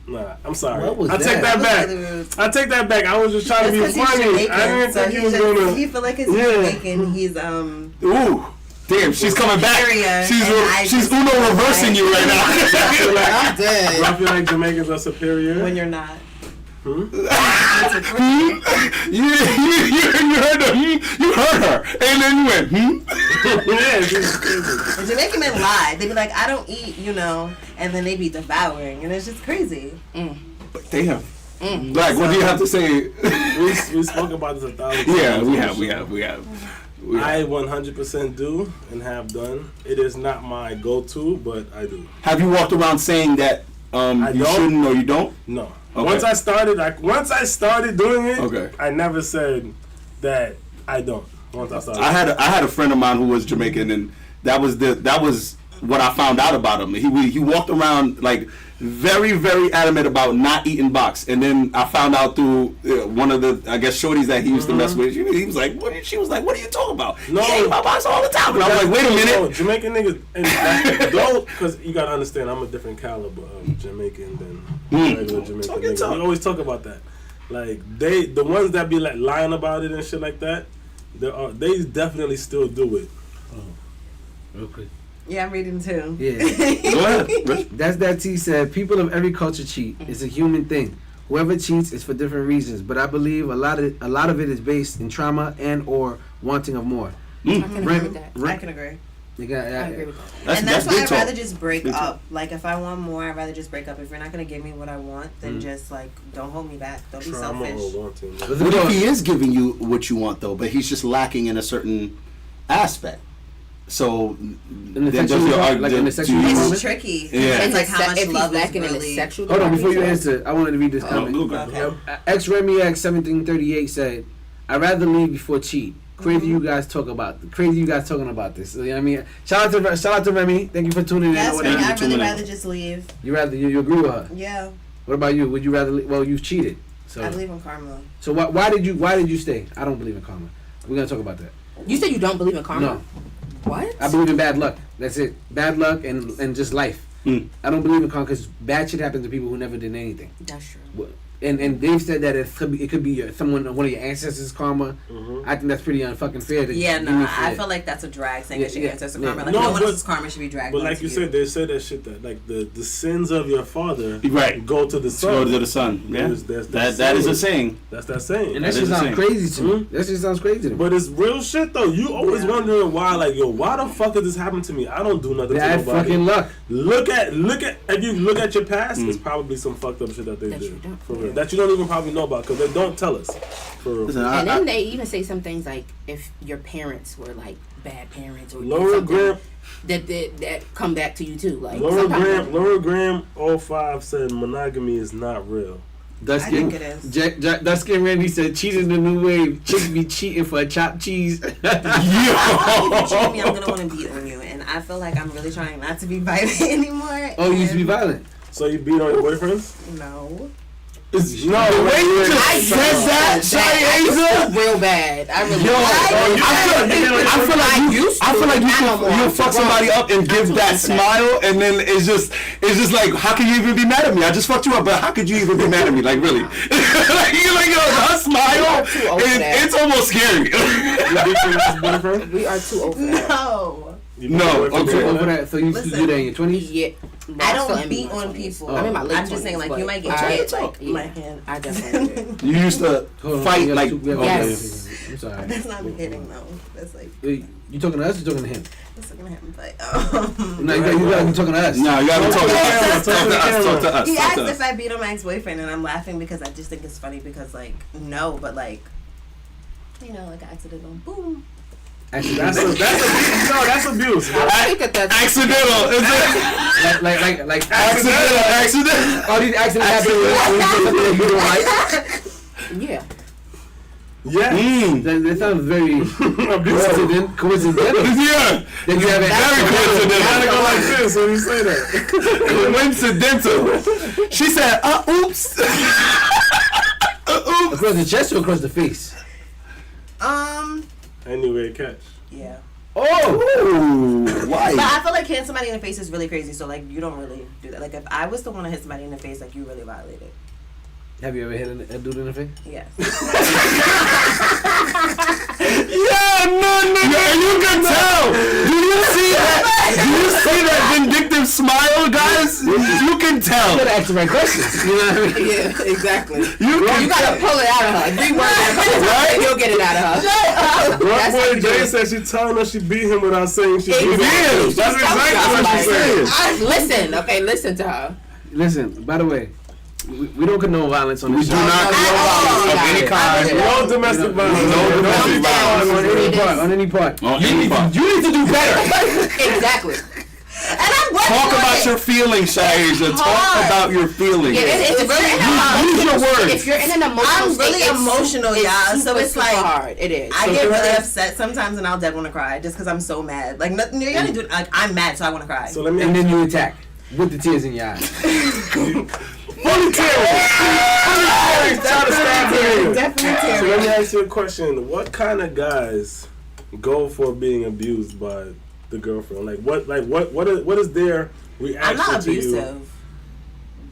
Nah, I'm sorry. What was I take that? that back. Really rude. I take that back. I was just trying to be That's 'cause he's funny. Jamaican, I didn't so think he you was just, gonna. he feel like he's Yeah. Jamaican. He's Ooh. Damn, she's coming back. Superior, She's and I she's just- Uno reversing you right now. I'm dead. Do I feel like Jamaicans are superior? When you're not. You heard her. You heard her, and then you went. Yeah, she's crazy. The Jamaican men lie. They be like, I don't eat, and then they be devouring, and it's just crazy. Damn. Black, what do you have to say? We spoke about this 1,000 times. Yeah, we have. I 100% do and have done. It is not my go-to, but I do. Have you walked around saying that you don't. shouldn't or you don't? No. Okay. Once I started doing it, Okay. I never said that I don't. Once I started. I had a friend of mine who was Jamaican, and that was what I found out about him. He walked around like very, very adamant about not eating box, and then I found out through one of the shorties that he used to mess with. He was like, she was like, what are you talking about? No. He ate my box all the time, and I was like, wait a minute. No, Jamaican niggas, and though, because you gotta understand, I'm a different caliber of Jamaican than regular Jamaican Talk your niggas. talk. We always talk about that. Like the ones that be like lying about it and shit like that, they definitely still do it. Real quick. Yeah, I'm reading too. Yeah. Go ahead, Rich. That's that T said. People of every culture cheat. It's a human thing. Whoever cheats is for different reasons, but I believe a lot of it is based in trauma and or wanting of more. I can agree with that. I can agree. You got, I agree with that. And that's why big I'd talk. rather just break Big talk. up. Like, if I want more, I'd rather just break up. If you're not going to give me what I want, then just, like, don't hold me back. Don't be Trauma selfish. or wanting. What if he is giving you what you want though, but he's just lacking in a certain aspect? So in the sexual like in the sexual It's moment? tricky. Yeah. It's like how much if he's love is lacking in the really... sexual Hold on, before you department, answer, I wanted to read this comment. Okay. X Remy X 1738 said, "I'd rather leave before cheat." Crazy you guys talking about this. You know what I mean? Shout out to Remy. Thank you for tuning in. Yes, or Remy, whatever. I'd really rather just leave. You agree with her? Yeah. What about you? Would you rather? Well, you've cheated. So I believe in karma. So why did you stay? I don't believe in karma. We're gonna talk about that. You said you don't believe in karma? No, What? I believe in bad luck. That's it. Bad luck and just life. I don't believe in karma because bad shit happens to people who never did anything. That's true. And they've said that it could be one of your ancestors' karma. I think that's pretty unfucking fair. Yeah, no, I feel like that's a drag saying it's your ancestor karma. Like, no one else's karma should be dragged. But like you said, they said that shit that like the sins of your father go to the son. Go to the son. Yeah, that is a saying. That's that saying. And that shit sounds crazy to me. That shit sounds crazy to me. But it's real shit though. You always wondering why, like, yo, why the fuck did this happen to me? I don't do nothing to Bad nobody. fucking luck. Look at if you look at your past, it's probably some fucked up shit that they did for real. That you don't even probably know about because they don't tell us. For real. Listen, And then they even say some things like if your parents were like bad parents or Laura Graham that come back to you too. Like Laura Graham 05 said monogamy is not real. Dustin, I think it is. Dustin Randy said, cheating the new wave. Chicks be cheating for a chopped cheese. If you cheat me, I'm gonna want to beat on you, and I feel like I'm really trying not to be violent anymore. Oh, you used to be violent. So you beat on your boyfriends? No. No, the way you just said that, Shayaza. Real bad. I really. I feel like you fuck somebody up and give that smile, and then it's just like, how can you even be mad at me? I just fucked you up, but how could you even be mad at me? Like, really? You're like, yo, her smile, it's almost scary. We are too old for that. No. No, okay. Over that, so you used to do that in your 20s? Yeah. I don't beat on people. I'm in my late I'm just saying, like, you might get hit, like, my hand. I definitely did. You used to fight like. Yes. I'm sorry. That's not hitting, though. That's like, Wait, you talking to us or talking to him? that's looking at him, but, No, you gotta be talking to us. No, you gotta talk to us. Talk to us. He asked if I beat on my ex-boyfriend, and I'm laughing because I just think it's funny because, like, no, but, like, you know, like, accidental boom. Actually, That's abuse. I think that's Accidental. Is it? like Accidental. all these accidents happen when you do something that you don't like. yeah. Yeah. That sounds very coincidental. Yeah. That you have Very coincidental. Gotta go like this when you say that. Coincidental. She said, oops. Oops. Across the chest or across the face? Anyway, catch. Yeah. Oh. Why? But I feel like hitting somebody in the face is really crazy, so, like, you don't really do that. Like, if I was the one to hit somebody in the face, like, you really violated. Have you ever hit a dude in the face? Yes. Yeah, no. You can tell. Do you see that? Do you see that vindictive smile, guys? You can tell. You gotta ask the right questions. You know what I mean? Yeah, exactly. You gotta pull it out of her. Be worried Right? you'll get it out of her. One That's how boy you do Jay it. said she telling us she beat him without saying she beat him. Exactly. That's exactly what she said. Listen, okay, listen to her. Listen, by the way, we don't condone violence on We this do show. not condone violence of any kind. No domestic violence. No domestic violence. On any part. On any part. You need to do better. Exactly. And I'm working Talk on about it. your feelings, Shayaza. Talk about your feelings. Yeah, it's really Use your words. If you're in an emotional I'm state, really emotional, y'all. So it's super like hard. It is. I get really upset sometimes, and I'll dead want to cry just because I'm so mad. Like nothing. You gotta do. Like I'm mad, so I want to cry. So let me And then you attack with the tears in your eyes. Fully tears. Definitely So teary. let me ask you a question. What kind of guys go for being abused by the girlfriend? What is their reaction I'm not to you? abusive,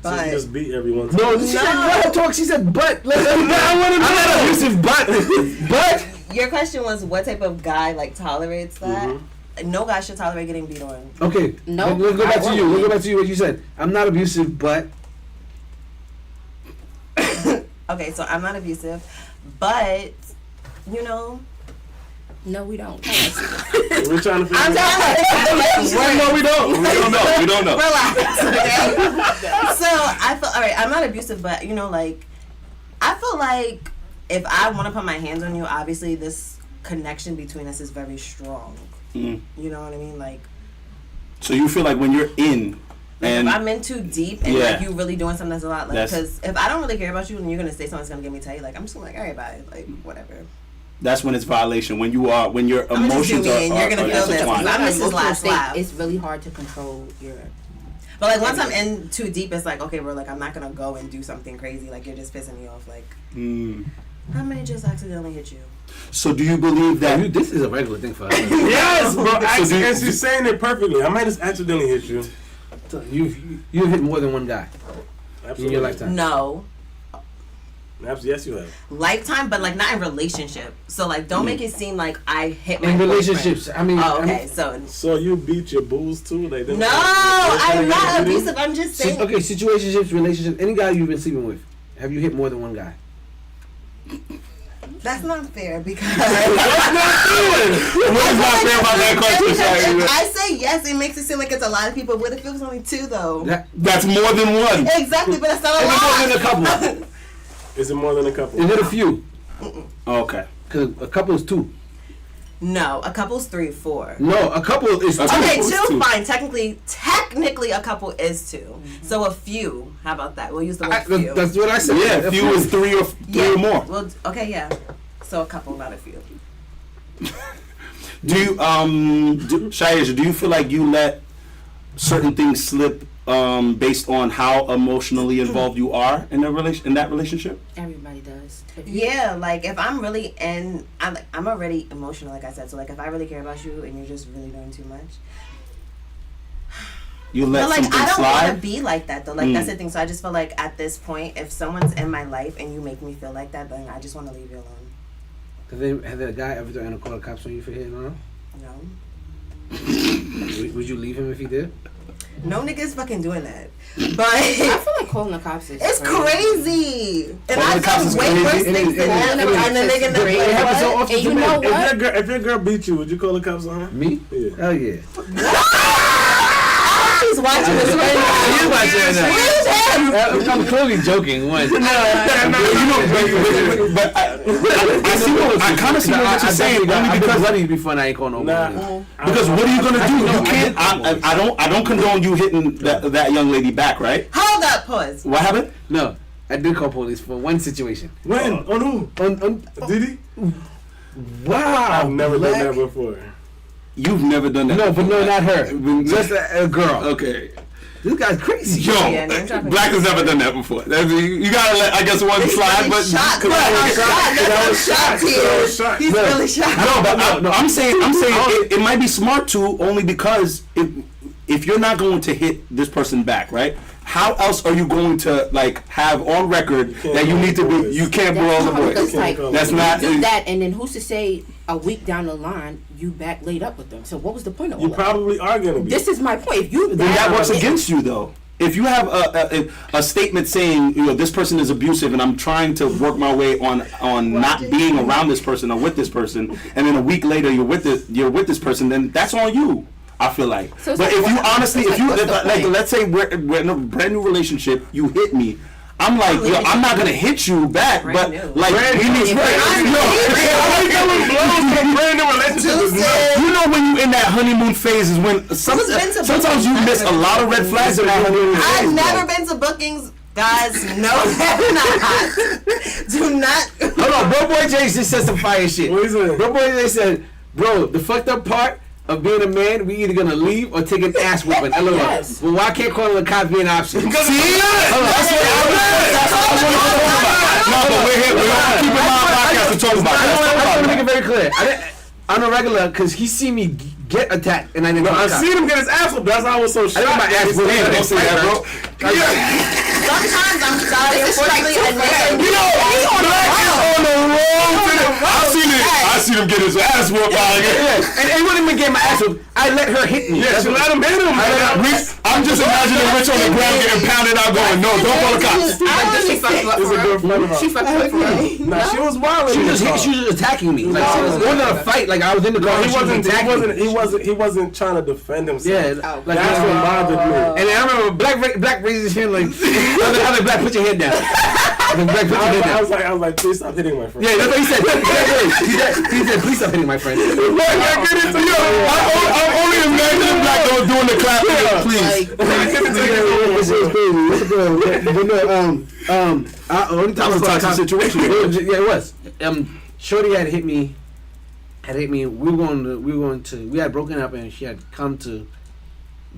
So you but just beat everyone. No, she said let her talk. She said but. I'm not abusive, but your question was what type of guy like tolerates that? Mm-hmm. No guy should tolerate getting beat on. okay. No, Let's go back to you. I Let's go back to you. What you said. I'm not abusive, but. Okay, so I'm not abusive, but you know. No, we don't. We're trying to figure I'm it out. No, we don't. We don't know. Relax, okay? So I feel all right. I'm not abusive, but you know, like I feel like if I want to put my hands on you, obviously this connection between us is very strong. Mm. You know what I mean? Like, So you feel like when you're in, and if I'm in too deep and Yeah. like you really doing something that's a lot, like That's- because if I don't really care about you and you're gonna say something that's gonna get me tight, like I'm just gonna be like, all right, bye, like whatever. that's when it's violation. When your I'm gonna just do emotions me and are you're gonna feel this. intertwined. I miss his last laugh. It's really hard to control your. But like once I'm in too deep, it's like okay, bro, like I'm not gonna go and do something crazy. Like you're just pissing me off. Like how many just accidentally hit you? So do you believe that? This is a regular thing for us. Yes, bro. So do you- And she's saying it perfectly. I might just accidentally hit you. You've hit more than one guy Absolutely. in your lifetime. No. Yes, you have. Lifetime, but like not in relationship. So like don't make it seem like I hit my In boyfriend. relationships, I mean. Oh, okay. So So you beat your booze too? Like no, I'm not abusive. I'm just saying. Okay, situationships, relationships. Any guy you've been sleeping with, have you hit more than one guy? That's not fair because What is not fair about that question, if Shayaza? I say yes, it makes it seem like it's a lot of people. What if it was only two though? That's more than one. Exactly, but that's not a Is it more than a lot. couple? Is it more than a couple? Is it a few? Okay. Because a couple is two. No, a couple's 3, 4. No, a couple is two. Okay, Couple is two, two. fine. Technically technically a couple is 2. So a few. How about that? We'll use the word few. That's what I said. Yeah, a few is 3 or more. Well, okay, yeah. So a couple, not a few. Do you, Shayeja, do you feel like you let certain things slip based on how emotionally involved you are in that relationship? Everybody does. Yeah, like if I'm really I'm already emotional, like I said. So like if I really care about you and you're just really doing too much. You let but like something I don't slide? want to be like that though. Like that's the thing. So I just feel like at this point, if someone's in my life and you make me feel like that, then I just want to leave you alone. Have the guy ever threatened to call the cops on you for hitting on him? No. Would you leave him if he did? No niggas fucking doing that. But I feel like calling the cops is it's crazy. And Calling the cops I've is done way worse crazy. things than that. Calling the cops And the is nigga crazy. It happens so what? often And you to me. know what? If your girl beat you, would you call the cops on her? Me? Yeah. Hell yeah. He's watching this right now. He's watching that. Where's him? I'm clearly joking. One. But I see what I kind of see what you're saying. Only because bloody before I ain't calling nobody. because what are you gonna do? You can't. I don't condone you hitting that young lady back, right? Hold up, pause. What happened? No, I did call police for one situation. When? On who? Did he? Wow. I've never done that before. You've never done that. No, but no, not her. Just Just a girl. okay. This guy's crazy. Yo, Yeah, name dropping. Black has never done that before. You gotta let, I guess, one slide, but Shocked. Shocked. He's really shocked. no, but I'm saying it might be smart to only because if you're not going to hit this person back, right? How else are you going to like have on record that you need to be? You can't blow the voice. Because like That's not. do that, and then who's to say a week down the line you back laid up with them? So what was the point of all You that? probably are gonna be. This is my point. If you Then that works against you, though. If you have a statement saying, this person is abusive, and I'm trying to work my way on not being around this person or with this person, and then a week later you're with this person, then that's on you. I feel like. So it's But like, if you what- honestly, it's if you like, what's the like, point? let's say we're in a brand new relationship, you hit me. I'm like, yo, I'm not gonna hit you back, but Brand new. like, Brand we new. need Brand new relationship is nuts. you know when you in that honeymoon phase is when Who's been to sometimes you miss a lot of red flags in that honeymoon phase. I've bro. never been to bookings. Guys, no, have not. Do not. Hold on, bro boy Jay just said some fire shit. What is it? Bro boy Jay said, bro, the fucked up part of being a man, we either gonna leave or take an ass whooping. LOL. Yes. Well, why can't calling the cops be an option? See? That's what I want to talk about. No, but we're here. We're gonna keep in mind podcast to talk about. I want to make it very clear. On a regular, because he see me get attacked and I didn't No, call I the cops. seen him get his ass whooped. That's why I was so shocked. I got my ass whooped. Damn, don't say that, bro. Sometimes I'm sorry. Unfortunately, a nigga. You know, Black is on the road to the. I seen him get his ass whooped out here. And he wouldn't even get my ass whooped. I let her hit me. Yeah, she let him hit him. I'm just imagining Rich on the ground getting pounded out, going, "No, don't call the cops." She fucked up It's for a good real. friend of She ours. fucked up for real. Nah, she was wild. She was just attacking me. Like, it wasn't a fight. Like, I was in the car. No, and she was attacking me. he wasn't trying to defend himself. Yeah, like That's what bothered me. And then I remember Black raises his hand like, I was like, Black, put your head down. And then Black, put your head I down. was like, please stop hitting my friend. Yeah, that's what he said. He said, please stop hitting my friend. I'm only imagining Black doing the clap. Please. That was a toxic situation. Yeah, it was. Shorty had hit me. We had broken up, and she had come to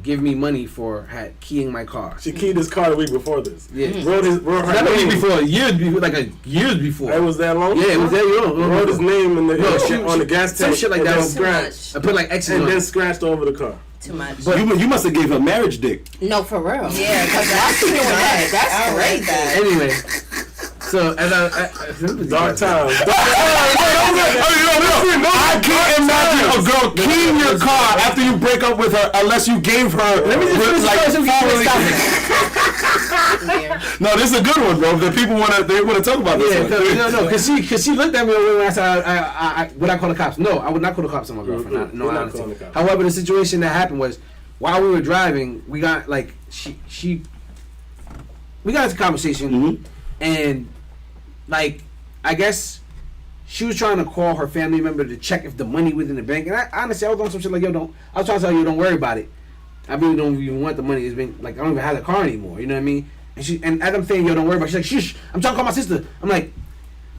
give me money for keying my car. She keyed his car the week before this. Yeah. Wrote her Not a name. week before, years before. It was that long? Yeah, it was there. Wrote his name in on the gas some tank. shit like and that. then Was scratched. I put like X's And on then it. scratched over the car. Too much. But you must have gave her marriage dick. No, for real. Yeah, because that's doing that. That's I don't like crazy. that. Anyway, so as Dark times. I can't imagine a girl keying your car after you break up with her unless you gave her. Let me just finish like, the story. Yeah. no, this is a good one, bro. The people want to talk about this. Yeah, no, because she looked at me when I said, would I call the cops? No, I would not call the cops on my girlfriend. Mm-hmm. No, You're not honesty. calling the cops. However, the situation that happened was while we were driving, we got like we got into a conversation, Mhm. and like I guess she was trying to call her family member to check if the money was in the bank, and I honestly I was doing some shit like I was trying to tell you don't worry about it. I really don't even want the money. It's been like I don't even have the car anymore. You know what I mean? And as I'm saying, yo, don't worry about it. She's like, shush, I'm trying to call my sister. I'm like,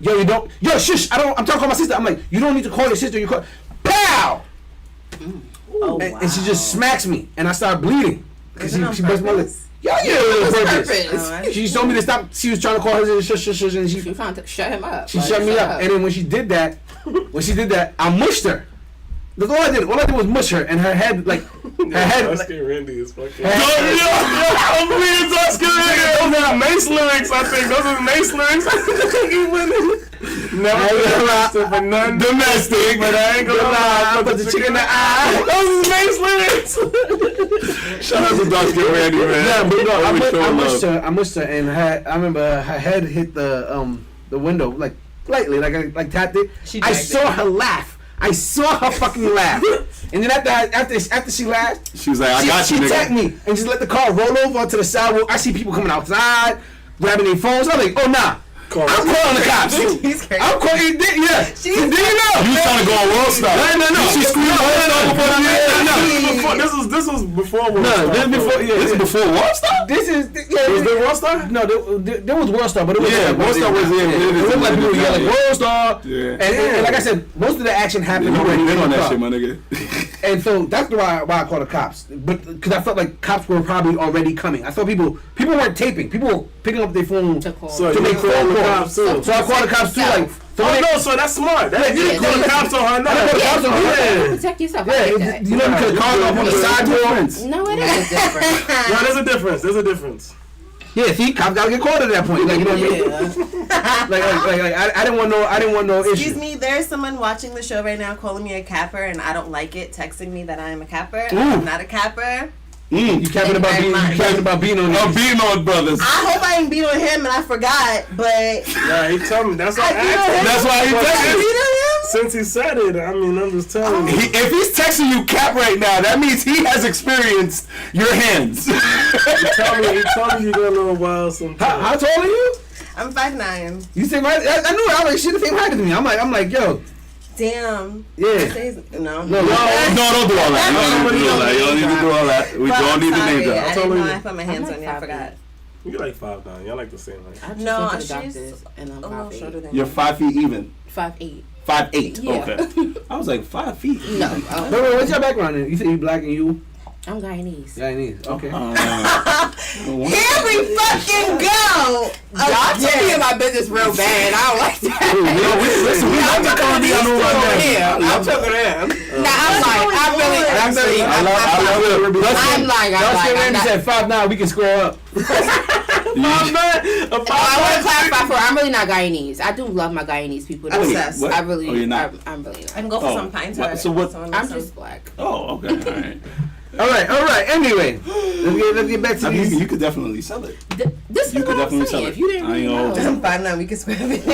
yo, you don't, yo, shush, I'm trying to call my sister. I'm like, you don't need to call your sister. You call, pow! Oh, And she just smacks me, and I start bleeding. Is it on She busts my lip. purpose? Yeah, it was purpose. Oh, She told me to stop. She was trying to call her shush, shush, shush, and She found to shut him up. she shut me up. And then when she did that, I mushed her. That's all I did. All I did was mush her, and her head, like, her head. Oscar Randy is fucking. I'm bleeding Oscar Those are Mace lyrics, I think. Those are Mace lyrics. Never been arrested for none domestic, but I ain't gonna lie. I put the chicken in the eye. Those is Mace lyrics. Shout out to Oscar Randy, man. Yeah, but no, Always showing I mushed her, and I remember her head hit the window, like, lightly, like tapped it. I saw her laugh. I saw her fucking laugh. And then after she laughed, She was like, I got you, she nigga. tapped me and just let the car roll over onto the sidewalk. I see people coming outside, grabbing their phones. I'm like, oh nah. I'm calling the cops. He's crazy. I'm calling. Yeah. She's Did you know? You was trying to go on World Star. No. She screamed World Star before that. This was before World No, Star. this is before. Yeah, This is before World Star? This is. Yeah, Was there World Star? No, there was World Star, but it was Yeah, like World Star was in. It looked like people yelling World Star. Yeah. And like I said, most of the action happened You already been in on the that car. shit, my nigga. And so that's why I called the cops. But because I felt like cops were probably already coming. I thought people weren't taping. People were picking up their phone To call. So to you make called phone the calls. cops too. So I called the cops too. Like, so Oh when no, so that's smart. You didn't call the cops on her. No. I didn't call the cops on her. Yeah. Protect yourself. Yeah, I like that. you know, you could call off on the sidewalk. No, it is different. No, there's a difference. There's a difference. Yeah, see, cops gotta get called at that point. Like, you know what I mean? Like, I didn't want no issue. Excuse me, there's someone watching the show right now calling me a capper, and I don't like it. Texting me that I am a capper. I'm not a capper. You capping about being on I'm being on brothers. I hope I ain't beat on him, and I forgot. But Yeah, he told me. That's why I I beat on asked him. him. That's why he I texted. beat on him. Since he said it, I mean, I'm just telling you. If he's texting you cap right now, that means he has experienced your hands. He told me you got a little wild sometimes. How tall are you? I'm 5'9". You say right? I knew it. I was like, shit, the same height as me. I'm like, yo, Damn. yeah. No. No, No, don't do all that. You don't need to do all that. You don't need to do all that. We But don't I'm need to sorry, name that. I told didn't know you. I put my hands on you. I forgot. You're like 5'9". Y'all like the same height. I just No, went to the she's doctors and I'm a little shorter 5'8". than You're 5 feet even. 5'8". 5'8". Yeah. Okay. I was like 5 feet. No, Wait, what's your background then? You say you black and you I'm Guyanese. Guyanese. Okay. Here we fucking go. Y'all took me in my business real bad. I don't like that. Listen, we I'm not talking talking to about him. I'm talking to him. Nah, I'm like, Y'all say Randy said 5'9", we can score up. I want to clarify for I'm really not Guyanese. I do love my Guyanese people. I'm obsessed. What? I really, Oh, you're not? I'm really I not. can go for Oh, some pints. what- so what- I'm just black. Oh, okay. All right. All right. Anyway, let's get back to I mean, these. you could definitely sell it. This is You could what I'm definitely saying. sell it. If you didn't I ain't really gonna know. I'm 5'9". We can square it.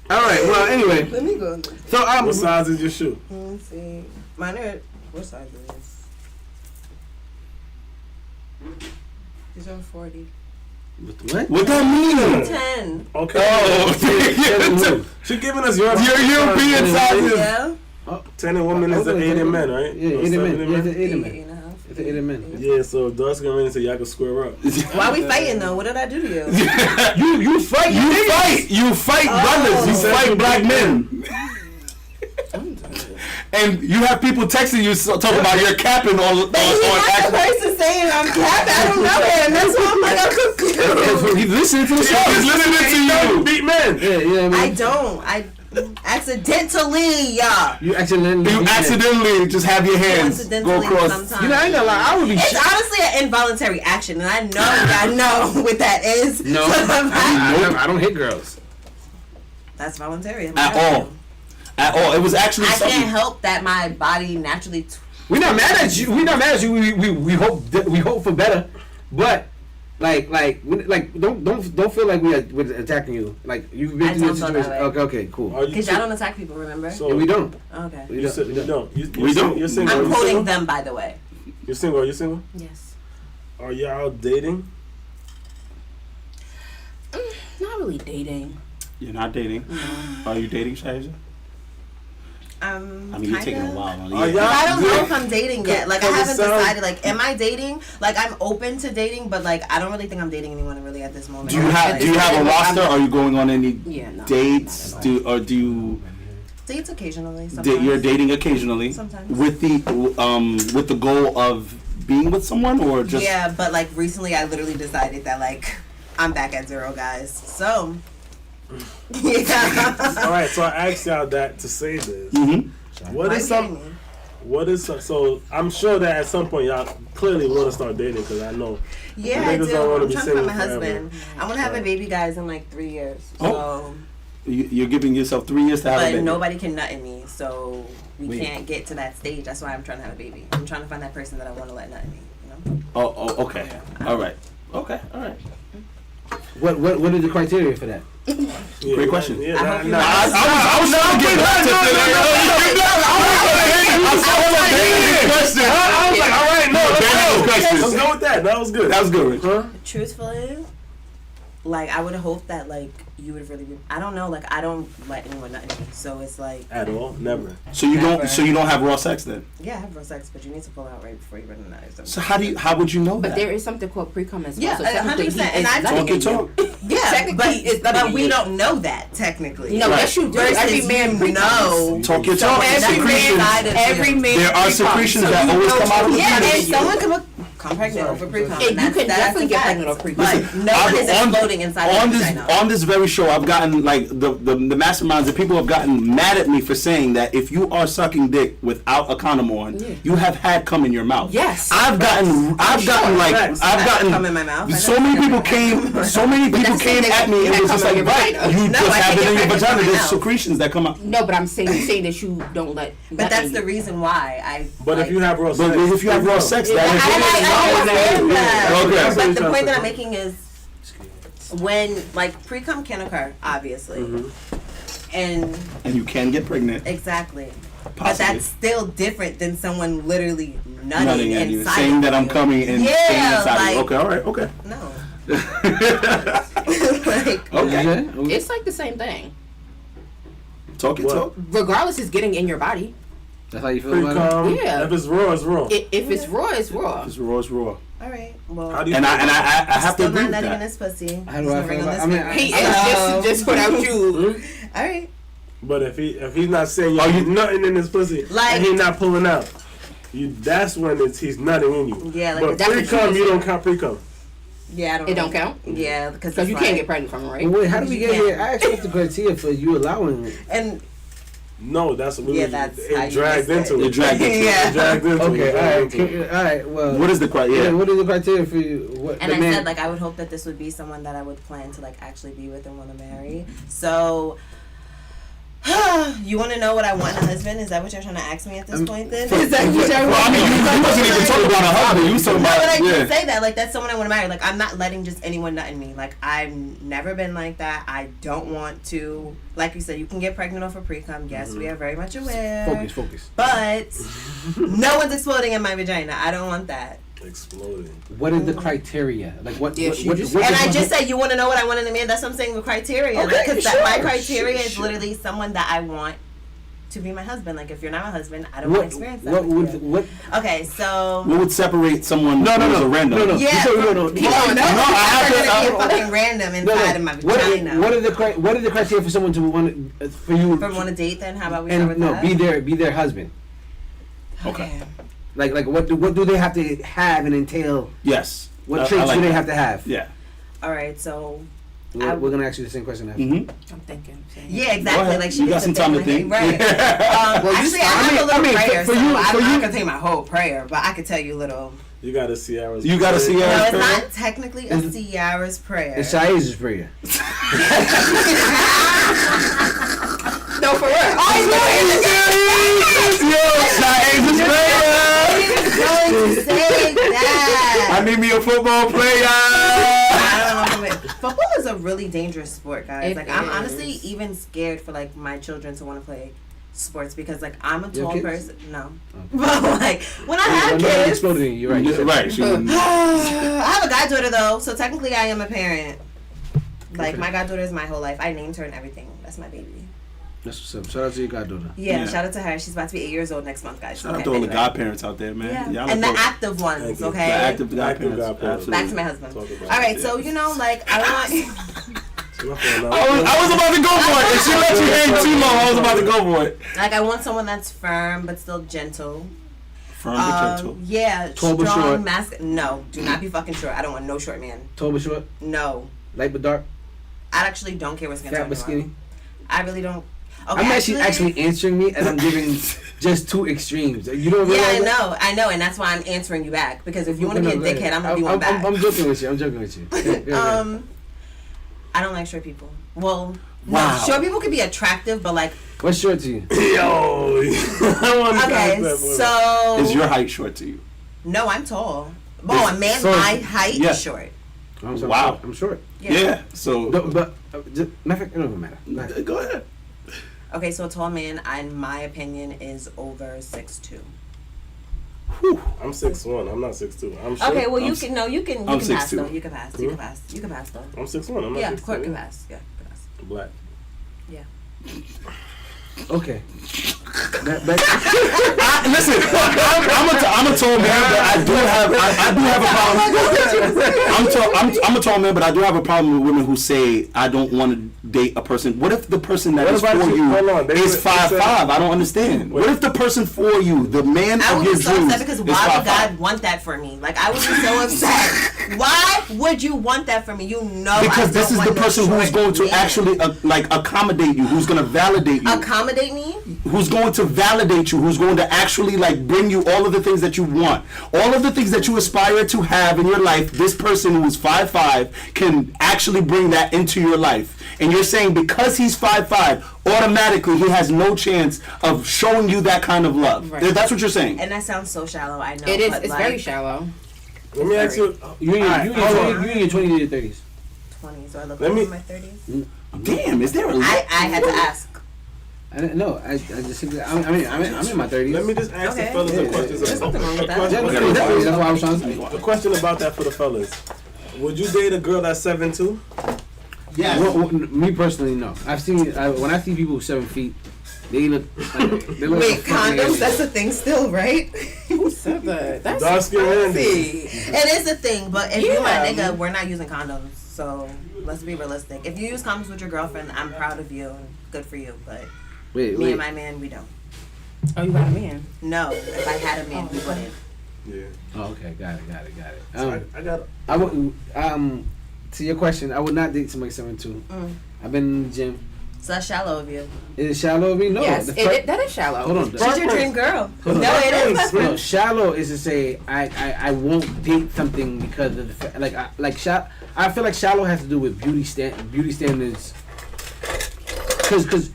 All right. Well, anyway, Let me go. so What size is your shoe? Let's see. Mine are. What size is this? These are 40. what? What that mean? 10. Okay. Oh, She giving us your European sizes. Yeah. 10 in women is the 8 in men, right? Yeah, Or 8 in 7 men. in Yeah, men? it's 8 in men. 8.5. It's 8 in men. Yeah, so if Dust gonna say y'all can square up. Why we fighting though? What did I do to you? You fight. You fight brothers. You Oh. fight black men. And you have people texting you talking about you're capping on He's not the action. person saying I'm capped. I don't know him. That's why I'm like, I'm confused. He's listening to the show. He's listening to you. Beat men. Yeah, you know what I I mean? don't. I accidentally, y'all. You accidentally. You accidentally just have your hands go Accidentally across. sometimes. You know, I ain't gonna lie. I would be. It's honestly an involuntary action, and I know what that is. No, So I don't hit girls. that's voluntary. At all. At all. It was actually I something. can't help that my body naturally. We're not mad at you. We're not mad at you. We hope for better, but like don't feel like we're attacking you. Like you've been I through don't the feel that situation. way. Okay, cool. Are you Because y'all don't attack people, remember? So Yeah, we don't. Okay. We You said don't. you don't. We don't. You're single. I'm Are you quoting single? them, by the way. You're single. Are you single? Yes. Are y'all dating? Not really dating. You're not dating. No. Are you dating, Shaija? I mean, you're taking a while. Oh, yeah. I don't know if I'm dating yet. Like, I Cause it haven't sounds- decided. Like, am I dating? Like, I'm open to dating, but like, I don't really think I'm dating anyone really at this moment. Do you have a roster? Are you going on any dates? not at all. Do you dates occasionally? Sometimes. you're dating occasionally Sometimes. with the goal of being with someone, or just Yeah, but like recently, I literally decided that like I'm back at 0, guys. So yeah. All right, so I asked y'all that to say this. Mhm. What is so? I'm sure that at some point y'all clearly want to start dating because I know. Yeah, I Niggas do. don't wanna I'm be trying to find single my husband. forever. I want to have a Right. baby, guys, in like 3 years. So, you're giving yourself 3 years to have a but baby? nobody can nut in me, so we Wait. can't get to that stage. That's why I'm trying to have a baby. I'm trying to find that person that I want to let nut in me. You know? Oh, okay. All right. Okay, all right. What is the criteria for that? Yeah, Great question. Yeah, I hope you're I was trying to get back to I was like, all right, no, let's go with that. That was good. That was good, Rich. Huh? Truthfully, like I would hope that like you would really be. I don't know. Like I don't let anyone nut in me, so it's like At all? Never. So you don't. Never. So you don't have raw sex then. yeah, I have real sex, but you need to pull out right before you run the nut. So how would you know But that? there is something called pre-cum as well. Yeah, so technically 100%, he and is I nutting Talk your in you. talk. Yeah, Technically, it's but nutting we you. don't know that technically. No, Right. yes you do. Versus Every man you know. Talk your So talk. every Secretions. man, Every man. There are pre-cum. secretions So that you always know come out of the Yeah, penis. and someone come pregnant over pre-cum. Yeah, you That's- can that's definitely a get fact. pregnant over pre-cum. But no one is exploding inside of on the this vagina. on this very show. I've gotten like the masterminds. The people have gotten mad at me for saying that if you are sucking dick without a condom on, Yeah. you have had cum in your mouth. Yes. I've gotten like Facts. I've gotten Cum in my mouth. so many people came that's the thing, at me you and had was just cum like, in your right, vagina. you No, just I have can it in get your pregnant vagina. from my There's mouth. secretions that come out. No, but I'm saying that you don't let. But that's the reason why I. But like, if you have raw But sex. if you have raw sex, I that understand that. Okay. But the point that I'm making is when like pre-cum can occur, obviously, and and you can get pregnant. exactly. But Possibly. that's still different than someone literally nutting Nutting at you, inside saying of that I'm you. coming and Yeah, staying inside you. like- Okay, all right, okay. No. like, Okay. It's like the same thing. Talk your What? talk. Regardless, it's getting in your body. That's how you feel about it? Pre-cum. Yeah. If it's raw, it's raw. If it's raw, it's raw. It's raw, it's raw. all right. Well, How do you And feel? I have to still agree not with nutting in that. his pussy. How do He's I the feel ring on about- this I mean, finger. He is just without you. All right. But if he's not saying Oh, you you- nothing in his pussy Like- and he's not pulling out, that's when he's nutting in you. Yeah, like but that's what pre-cum, she you said. don't count pre-cum. Yeah, I don't. It know. don't count? Yeah, because Because you can't get pregnant from it, right? Well, wait, how do we get You here? can't. I asked what's the criteria for you allowing it. And No, that's what we Yeah, was, that's how it you dragged missed into it. it. It dragged into it. Yeah. It dragged into Okay, it. all right, Dragged into it. all right. Well, What is the criteria? yeah, what is the criteria for you? What and the I man? said like I would hope that this would be someone that I would plan to like actually be with and want to marry. So you want to know what I want in a husband? Is that what you're trying to ask me at this point? Then is that what you're Well, I mean, you wasn't even talking about a husband. You was talking No, but I about did say that. Like, that's someone I want to marry. Like, I'm not letting just anyone nut in me. Like, I've never been like that. I don't want to. Like you said, you can get pregnant off a pre-cum. Yes, we are very much aware. Focus. But no one's exploding in my vagina. I don't want that. Exploding. What is the criteria? Like what? Yeah, what, she what, just- what And does I one- just said, you want to know what I want in a man? That's what I'm saying with criteria. Okay, Because sure, my criteria is sure. literally someone that I want to be my husband. Like, if you're not my husband, I don't want What? to experience that. What with would? you. What? Okay, so. what would separate someone No, who's a random? no. Yeah, You said, no. no, I have I'm to- gonna be a fucking random inside of my vagina. What are the criteria for someone to want for you? From want to date, then how about we start and with no, that? be their husband. Okay. Like what do they have to have and entail? Yes. What I traits like do they that. have to have? Yeah. All right, so We're gonna ask you the same question after. Mm-hmm. I'm thinking. yeah, Go exactly. ahead. Like she You got gets some to time to my think. head. Right. Well, you Actually, I start- have a little I mean, prayer, for so you- I'm for not you- gonna take my whole prayer, but I could tell you a little. You got to see ours. You gotta see No, ours. it's not technically a Ciara's prayer. It's Shai's prayer. No, for real. Going to say that. I need me a football player. I don't know. Football is a really dangerous sport, guys. It Like, I'm is. honestly even scared for like my children to want to play sports because like I'm a You have tall kids? person. No, but like when I have No, kids, exploded in you, right? You said- Right. She wouldn't- I have a goddaughter though, so technically I am a parent. Like Okay. my goddaughter is my whole life. I named her and everything. That's my baby. That's what's up. Shout out to your goddaughter. Yeah, shout out to her. She's about to be 8 years old next month, guys. Shout out to all the godparents out there, man. Yeah. Y'all And the look active ones, the okay? active godparents. godparents. Back to my husband. All right, so like I want. I was about to go for it. If she let you hang too long, I was about to go for it. Like I want someone that's firm but still gentle. Firm but gentle. Yeah, Tall but short. strong, masculine. No, do not be fucking short. I don't want no short man. Tall but short. No. Light but dark. I actually don't care what skin tone Fat but you are. skinny. I really don't. Okay, I'm actually answering me, and I'm giving just two extremes. You don't realize that? I know, and that's why I'm answering you back. Because if you want to be a dickhead, I'm gonna be one back. I'm joking with you. I don't like short people. Well, wow. No, short people can be attractive, but like. What's short to you? Yo. Okay, so. Is your height short to you? No, I'm tall. Oh, a man my height is short. Wow. I'm short. Yeah. So. But just, matter of fact, it don't matter. Go ahead. Okay, so a tall man, in my opinion, is over 6'2". I'm 6'1". I'm not 6'2". I'm short. Okay, well you can pass 6'2". though. You can pass. You can pass. You can pass though. I'm 6'1". I'm not 6'2". Yeah, Court can pass. Yeah, can pass. Black. Yeah. Okay. Listen, I'm a tall man, but I do have a problem. I'm a tall man, but I do have a problem with women who say I don't want to date a person. What if the person that is for you is 5'5"? I don't understand. What if the person for you, the man of your dreams, is 5'5"? I would be so upset because why would God want that for me? Like I would be so upset. Why would you want that for me? You know, because this is the person who's going to actually accommodate you, who's going to validate you. Accommodate me? Who's going to validate you, who's going to actually bring you all of the things that you want, all of the things that you aspire to have in your life. This person who's 5'5" can actually bring that into your life. And you're saying because he's 5'5", automatically he has no chance of showing you that kind of love. Right. That's what you're saying. And that sounds so shallow, I know. It is. It's very shallow. Let me ask you. You in your 20s or 30s? 20s, so I look like in my 30s. Damn, is there a... I had to ask. I didn't know. I just I'm in my 30s. Let me just ask the fellas a question. There's nothing wrong with that. That's why I was trying to say. The question about that for the fellas. Would you date a girl that's 7'2"? Yes. Well, me personally, no. I've seen when I see people 7 feet, they look. Wait, condoms? That's a thing still, right? Who said that? That's Dark skin crazy. It is a thing, but if you're my nigga, we're not using condoms. So let's be realistic. If you use condoms with your girlfriend, I'm proud of you and good for you. But me and my man, we don't. Oh, you got a man? No, if I had a man, we wouldn't. Yeah. Oh, okay, got it. So I got. I would. To your question, I would not date somebody 7'2". I've been in the gym. So that's shallow of you. Is it shallow of me? No. Yes, that is shallow. Hold on. She's your dream girl. No, it is. No, shallow is to say I won't date something because of the I feel like shallow has to do with beauty standards. Because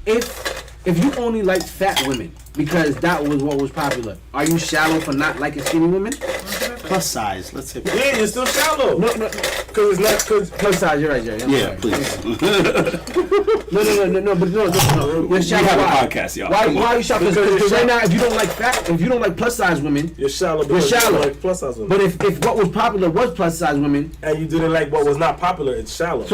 if you only like fat women because that was what was popular, are you shallow for not liking skinny women? Plus size, let's say. Yeah, you're still shallow. No, because it's not plus size. You're right, Jerry. Yeah, please. No. You're shallow. We have a podcast, y'all. Why are you shallow? Because right now, if you don't like fat, if you don't like plus size women, you're shallow. You're shallow. Like plus size women. But if what was popular was plus size women, and you didn't like what was not popular, it's shallow.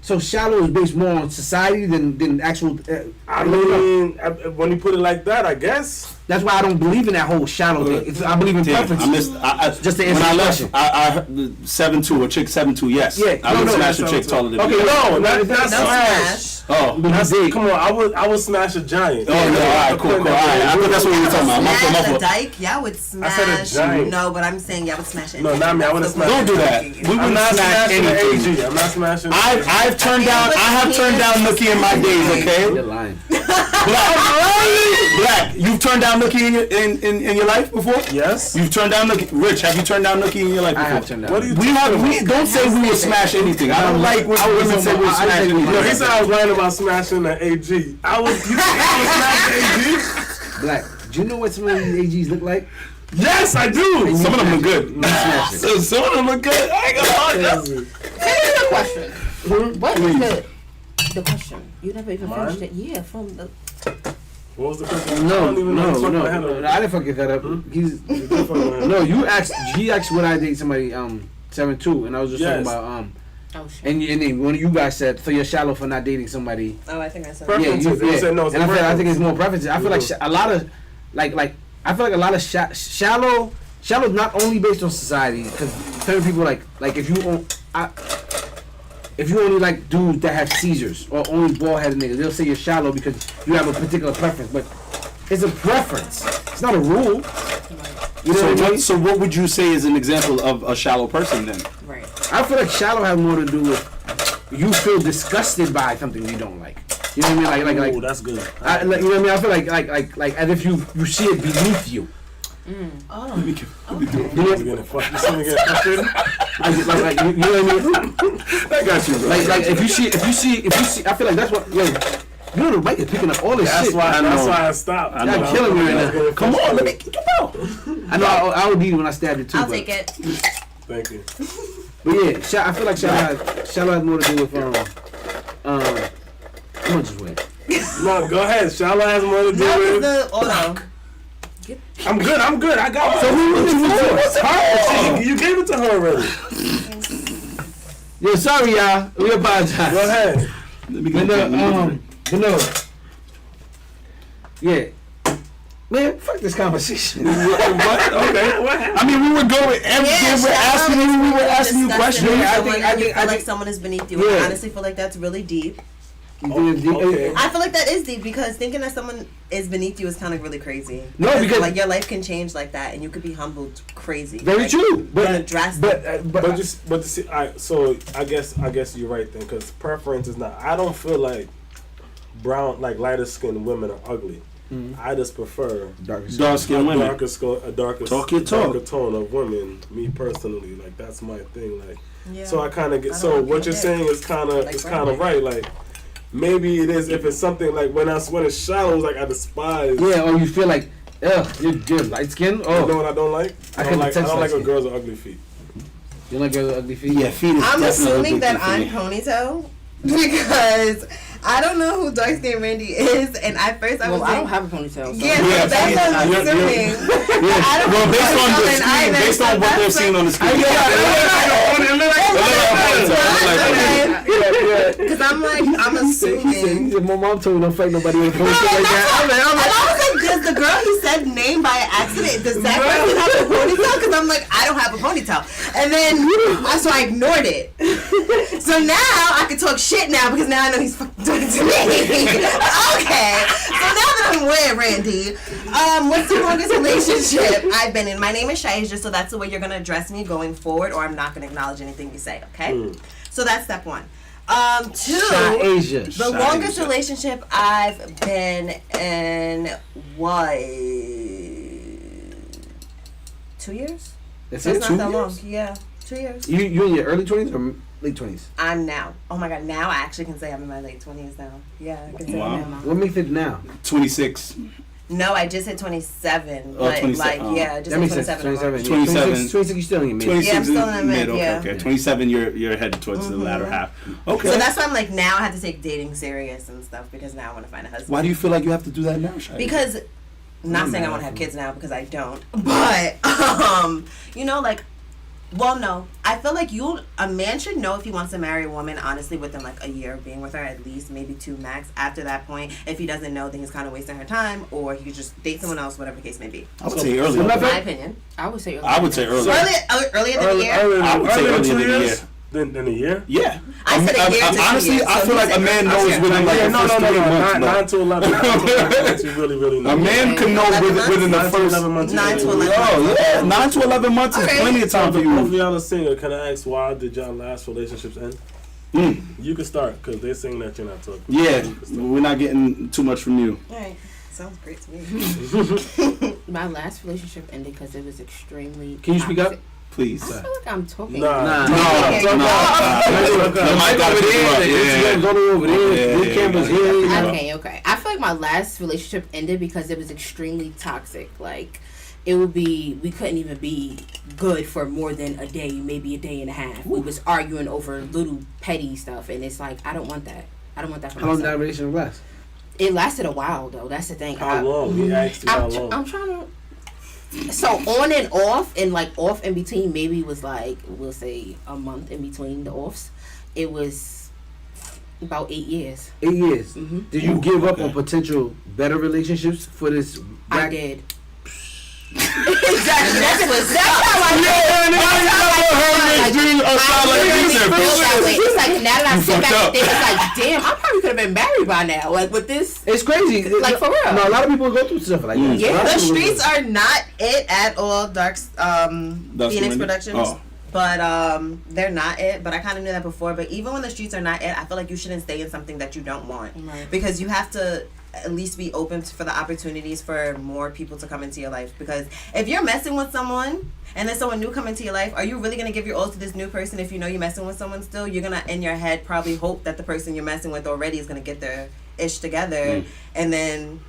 So shallow is based more on society than actual. I mean, when you put it like that, I guess. That's why I don't believe in that whole shallow thing. I believe in preference. Just to answer when I the left, question. I heard 7'2", a chick 7'2", yes. Yeah, I would smash a chick taller than me. Okay, no, that's smash. Oh, come on, I would smash a giant. Oh, no, alright, cool. Alright, I thought that's what we were talking about. Smash a dyke? Y'all would smash. I said a giant. No, but I'm saying y'all would smash it. No, not me. I wouldn't smash. Don't do that. We wouldn't smash anything. I'm not smashing. I have turned down Nookie in my days. Okay. You're lying. Black. You've turned down Nookie in your life before? Yes. You've turned down Nookie. Rich, have you turned down Nookie in your life before? I have turned down. What do you? We don't say we would smash anything. I don't like when women say we smash anything. No, he said I was lying about smashing an AG. You think I was smashing AG? Black. Do you know what some of these AGs look like? Yes, I do. Some of them look good. Some of them look good. I ain't gonna lie. Here's a question. What is the question? You never even finished it. Yeah, from the. What was the question? No. I didn't fucking that up. No, you asked. He asked would I date somebody 7'2", and I was just talking about Oh shit. And then one of you guys said, so you're shallow for not dating somebody. Oh, I think I said Preferences. Yeah, You said no, it's and a I think preference. it's more preferences. I feel like a lot of, like I feel like a lot of shallow is not only based on society, because certain people like if you only like dudes that have seizures or only bald-headed niggas, they'll say you're shallow because you have a particular preference, but it's a preference. It's not a rule. You know what I mean? So what would you say is an example of a shallow person then? Right. I feel like shallow has more to do with you feel disgusted by something you don't like. You know what I mean? Like Ooh, that's good. you know what I mean? I feel like as if you see it beneath you. Oh, You getting frustrated? You know what I mean? I got you, bro. Like if you see, I feel like that's what you're the right. You're picking up all this That's shit. why I stopped. I Y'all know. killing me right I was now. getting Come on, let me frustrated. get you out. I know I would need when I stabbed you too. I'll but, take it. Thank you. But yeah, I feel like shallow has more to do with I'm gonna just wait. No, go ahead. Shallow has more to do No, with. I'm good. I got. So who was her? You gave it to her already. Yo, sorry y'all. We apologize. Go ahead. Let me But get no, yeah. Man, fuck this conversation. Okay. I mean, we were going. Yeah, We were asking you questions. I feel like think someone is beneath you. Yeah. I honestly feel like that's really deep. Okay. I feel like that is deep because thinking that someone is beneath you is kind of really crazy. No, because- like your life can change like that, and you could be humbled crazy. Very like, true. But drastic. But see, so I guess you're right then, because preference is not. I don't feel like lighter skinned women are ugly. I just prefer Dark skinned women. a darker Talk your talk. darker tone of women. Me personally, like that's my thing. Like, Yeah. so I kind of get. I So don't what like you're it. saying is kind of Like it's kind of brown. right. Like maybe it is if it's something like when it's shallow, it's like I despise. yeah, or you feel like, ugh, you're light skin. You know Oh, what I don't like? I I couldn't don't like touch when light-skinned. girls with ugly feet. you like girls with ugly feet? Yeah, feet is I'm definitely assuming a that big I'm thing for me. ponytail because I don't know who dark skin Randy is, and at first I was Well, I don't like, have a ponytail. So yeah, Yeah, so that's what I'm yeah, assuming. I don't Well, know based on the what's screen, either, based so on what that's they've seen on the screen. Because I'm assuming. My mom told me don't fight nobody with a ponytail like that. And I was like, does the girl he said name by accident, does that person have a ponytail? Because I'm like, I don't have a ponytail. And then, so I ignored it. So now I can talk shit now because now I know he's fucking doing it to me. Okay. So now that I'm aware, Randy, what's the longest relationship I've been in? My name is Shaija, so that's the way you're going to address me going forward, or I'm not going to acknowledge anything you say, okay? So that's step one. Two, Asia. the longest relationship I've been in was 2 years. That's So it. it's 2 not that long. years? Yeah, 2 years. You in your early 20s or late 20s? I'm now. Oh my god, now I actually can say I'm in my late 20s now. Yeah, I can say Wow. that now. What makes it now? 26. No, I just hit 27. Oh, But 27, like, oh. yeah, just That hit makes sense. 27. in 27. March. 27. 26, you still in your mid. 26 Yeah, I'm still in the mid, Okay, yeah. okay. 27, you're headed towards the latter half. Okay. So that's why I'm like, now I have to take dating serious and stuff because now I want to find a husband. Why do you feel like you have to do that now, Shai? Because, not saying I want to have kids now because I don't, but you know, like, well, no, I feel like a man should know if he wants to marry a woman honestly within like a year of being with her, at least maybe 2 max. After that point, if he doesn't know, then he's kind of wasting her time, or he could just date someone else, whatever the case may be. I would say earlier. I'm not My opinion. I would say. I would say earlier. Earlier than a year. I would say earlier earlier than 2 than a years. year. Than a year. Yeah. I said a year to 2 honestly, years, I so feel like a he's man like- knows within like Yeah, the first 3 months. 9 to 11. 9 months, you really know. A man can know 11 months? within the 9 to first. 11 months. 9 to 11 Oh yeah, 9 to 11 months is Okay. plenty of time for Both of you. y'all are single. Can I ask why did y'all last relationships end? Mm. You can start because they're saying that you're not talking. Yeah, we're not getting too much from you. Alright, sounds great to me. My last relationship ended because it was extremely. Can you speak up? toxic. Please. I feel like I'm talking. Nah. Nah. The mic over there. Yeah. Go over there. Yeah. The cameras here. Okay. I feel like my last relationship ended because it was extremely toxic. Like, we couldn't even be good for more than a day, maybe a day and a half. We was arguing over little petty stuff, and it's like, I don't want that. I don't want that for How long did that myself. relationship last? It lasted a while, though. That's the thing. How long? We asked you how long. I'm trying to. So on and off, and like off in between, maybe it was like, we'll say a month in between the offs. It was about 8 years. 8 years. Mm-hmm. Did you give up okay. on potential better relationships for this? I did. Exactly. That's how I It's like now that I sit back and think, it's like, damn, I probably could have been married by now. Like with this, it's crazy. Like for real. No, a lot of people go through stuff like that. Yeah. The streets are not it at all. Phoenix Productions. Oh. But they're not it. But I kind of knew that before. But even when the streets are not it, I feel like you shouldn't stay in something that you don't want. Right. Because you have to at least be open for the opportunities for more people to come into your life. Because if you're messing with someone and then someone new come into your life, are you really going to give your all to this new person if you know you're messing with someone still? You're going to, in your head, probably hope that the person you're messing with already is going to get their ish together. And then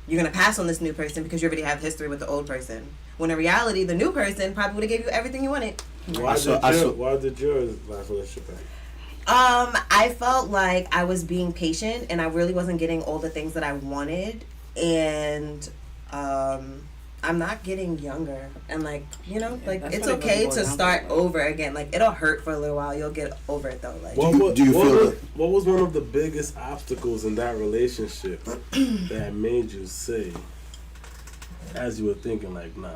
you're going to pass on this new person because you already have history with the old person. When in reality, the new person probably would have gave you everything you wanted. Why did yours last relationship end? I felt like I was being patient and I really wasn't getting all the things that I wanted, and I'm not getting younger, and like, you know, like it's okay to start over again. Like it'll hurt for a little while, you'll get over it though. Like Do you feel what was one of the biggest obstacles in that relationship that made you say, as you were thinking, like, nah,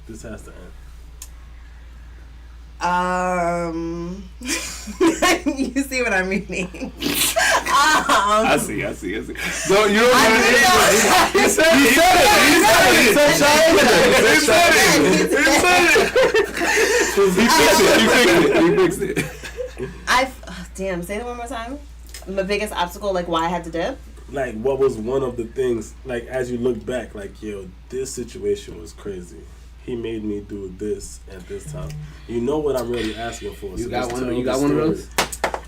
this has to end? You see what I'm meaning? I see. So you don't He said He fixed it. Damn, say that one more time. The biggest obstacle, like why I had to dip? Like, what was one of the things, like, as you look back, like, yo, this situation was crazy. He made me do this at this time. You know what I'm really asking for. You so got just one. tell You the got one of story. those.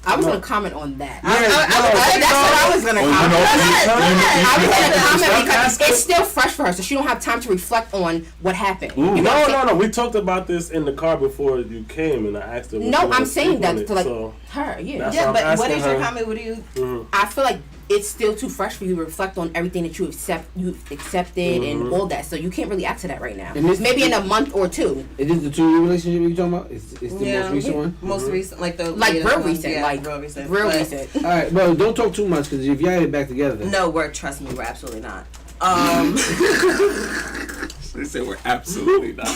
I was gonna comment on that. That's what I was gonna comment. I was gonna comment because it's still fresh for her, so she don't have time to reflect on what happened. No. We talked about this in the car before you came, and I asked her. No, I'm saying that to like so her. Yeah. that's Yeah, what I'm but what asking is your her. comment? What do you? I feel like it's still too fresh for you to reflect on everything that you've accepted and all that. So you can't really act to that right now. And this- Maybe in a month or two. Is this the 2-year relationship you're talking about? It's the most recent one? Most recent, like the Like latest real one. recent, Yeah, like real recent. real But recent. All right, bro, don't talk too much because if y'all get back together. No, trust me, we're absolutely not. They say we're absolutely not.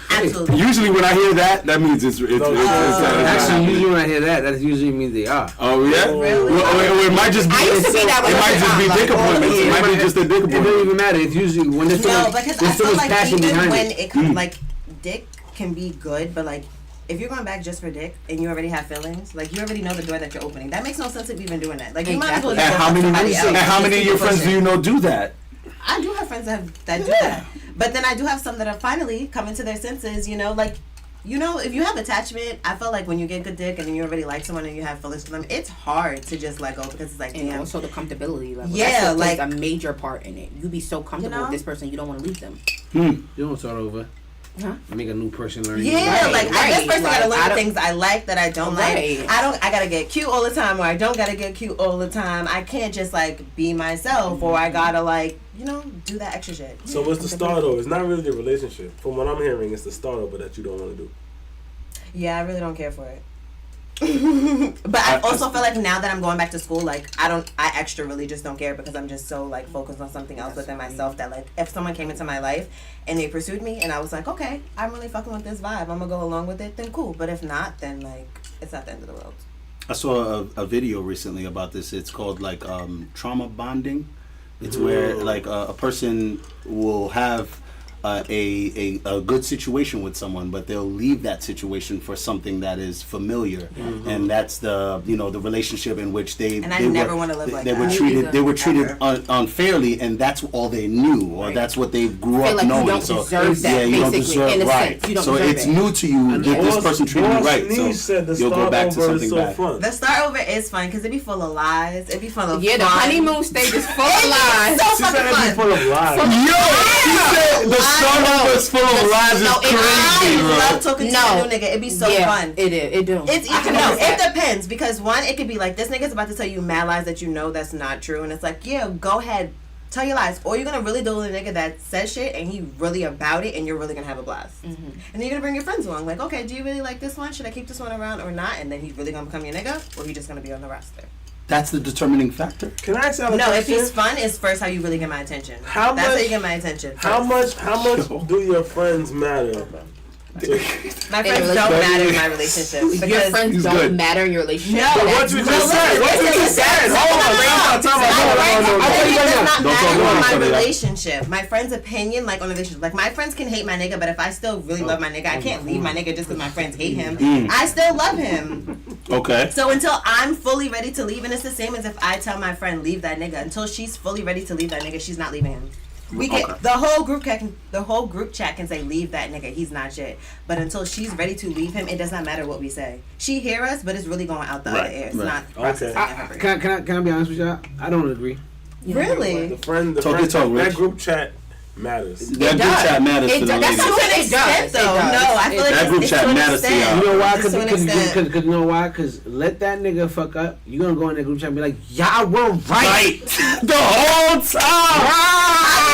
Absolutely. Usually when I hear that means it's Actually, usually when I hear that usually means they are. Oh yeah. Really? Well, it might just be. I used to be that way. It might just be dick appointments. It might be just a dick It don't appointment. even matter. It's usually when there's so No, much, because I there's so feel much like passion even behind when it. it comes, like, dick can be good, but like, if you're going back just for dick and you already have feelings, like you already know the door that you're opening. That makes no sense of even doing that. Like you might as well And just go how fuck many? somebody else. And how many of your friends do you know do that? I do have friends that do that, but then I do have some that are finally coming to their senses. You know, like. You know, if you have attachment, I feel like when you get good dick and then you already like someone and you have feelings for them, it's hard to just let go because it's like, And damn. also the comfortability level. Yeah, That's like a major part in it. You be so comfortable with this person, you don't want to leave them. You don't start over. Huh? Make a new person learn. Yeah, Right, like right. this person gotta Like, learn things I like that I don't Right. like. I gotta get cute all the time, or I don't gotta get cute all the time. I can't just like be myself, or I gotta like, you know, do that extra shit. So what's the start over? It's not really the relationship. From what I'm hearing, it's the start over that you don't want to do. Yeah, I really don't care for it. But I also feel like now that I'm going back to school, like I extra really just don't care because I'm just so like focused on something else within myself that like if someone came into my life and they pursued me and I was like, okay, I'm really fucking with this vibe, I'm gonna go along with it, then cool. But if not, then like it's not the end of the world. I saw a video recently about this. It's called like trauma bonding. It's where like a person will have a good situation with someone, but they'll leave that situation for something that is familiar, and that's the the relationship in which they never want to live like they that. were treated they were treated Ever. unfairly, and that's all they knew, or that's what they grew Feel up like knowing. you don't So deserve that, yeah, you don't basically, deserve in a right. sense. You don't So deserve it's it. new to you that this person treated you right. So said the you'll go back to start over something is so back. fun. The start over is fun because it be full of lies. It be full of The fun. honeymoon stage is full of lies. So She said fucking it'd be fun. full of lies. Yo, he said the summer was full of lies. Is crazy, I bro. love talking to a new nigga. It'd be so fun. It is. It do. It's I can no, notice it that. depends because one, it could be like this nigga's about to tell you mad lies that you know that's not true, and it's like, yeah, go ahead, Tell your lies. Or you're gonna really deal with a nigga that says shit and he really about it and you're really gonna have a blast. And then you're gonna bring your friends along. Like, okay, do you really like this one? Should I keep this one around or not? And then he's really gonna become your nigga, or he just gonna be on the roster. That's the determining factor. Can I ask you a No, question? if he's fun, it's first how you really get my attention. That's how you get my attention. How much do your friends matter? My friends don't matter in my relationship. Your friends don't matter in your relationship. No, But what you just said. What you just said. Hold on. My opinion does not matter talk in my about it. relationship. My friend's opinion, like on a relationship, like my friends can hate my nigga, but if I still really love my nigga, I can't leave my nigga just because my friends hate him. I still love him. Okay. So until I'm fully ready to leave, and it's the same as if I tell my friend leave that nigga. Until she's fully ready to leave that nigga, she's not leaving him. We get the whole group chat can say leave that nigga, he's not shit. But until she's ready to leave him, it does not matter what we say. She hear us, but it's really going out the other air. It's not processing her brain. Can I be honest with y'all? I don't agree. Really? That group chat matters. That group chat matters to the ladies. To an extent, though. No, I feel like that group chat matters to y'all. You know why? To an extent. Because you know why? Because let that nigga fuck up. You gonna go in that group chat and be like, y'all were right. The whole time.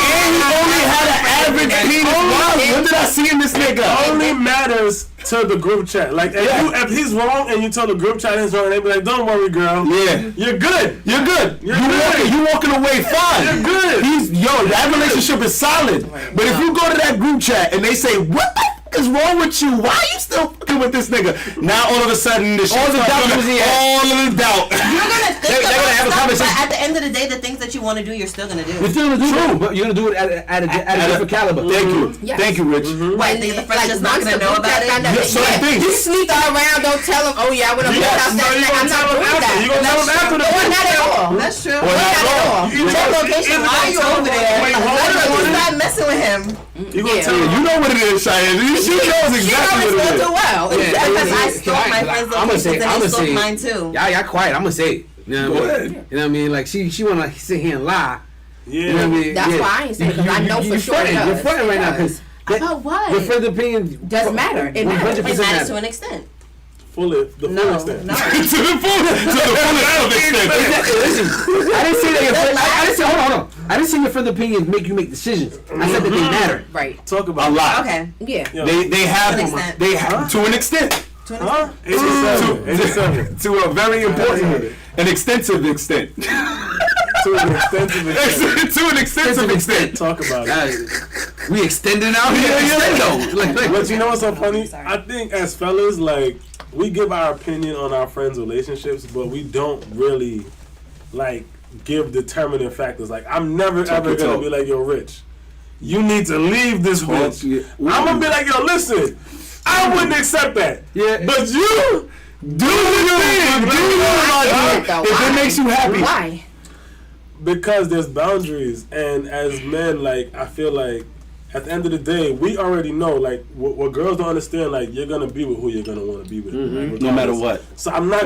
And he only had an average penis. Wow, when did I see in this nigga? It only matters to the group chat. Like if he's wrong and you tell the group chat he's wrong, they be like, "Don't worry, girl. Yeah, you're good. You're good. You're good. You walking away fine. You're good. That relationship is solid. But if you go to that group chat and they say, "What the fuck is wrong with you? Why are you still fucking with this nigga?" Now all of a sudden the all the doubt was here. All of the doubt. You're gonna think They're gonna have a about stuff, conversation. but at the end of the day, the things that you want to do, you're still gonna do. You're still gonna do it, but you're gonna do it at a different caliber. Thank you. Yes. Thank you, Rich. Why? Think the friend's just not gonna know about it? You sneak around, don't tell him, oh yeah, I went over your house that night. I'm not doing that. You gonna tell him after the Or not at all. That's true. Or not at all. Check location while you're over there. Wait, hold on. Literally stop messing with him. You gonna tell him? You know what it is, Cheyenne. She knows exactly what it is. Well, because I stalk my friends' locations and they stalk mine too. Y'all quiet. I'm gonna say it. You know what I mean? You know what I mean? Like she wanna sit here and lie. Yeah. You know what I mean? That's why I ain't saying, because I know for sure it does. You're fronting right now because about what? your friend's opinion Doesn't matter. It matters. It matters to an extent. The full extent. No. To the fullest extent. Listen, I didn't say that your friend. I didn't say hold on. I didn't say your friend's opinions make you make decisions. I said that they matter. Right. Talk about a lot. Okay. Yeah. They have to an extent. Huh? 87. To a very important, an extensive extent. To an extensive extent. To an extensive extent. Talk about it. We extending out here. Extendo. But you know what's so funny? Sorry. I think as fellas, like, we give our opinion on our friends' relationships, but we don't really, like, give determining factors. Like, I'm never ever gonna be like, yo, Rich, you need to leave this bitch. I'm gonna be like, yo, listen, I wouldn't accept that. Yeah. But you do your thing. If it makes you happy. Why? Because there's boundaries, and as men, like, I feel like at the end of the day, we already know, like, what girls don't understand, like, you're gonna be with who you're gonna want to be with, like, No matter what. So I'm not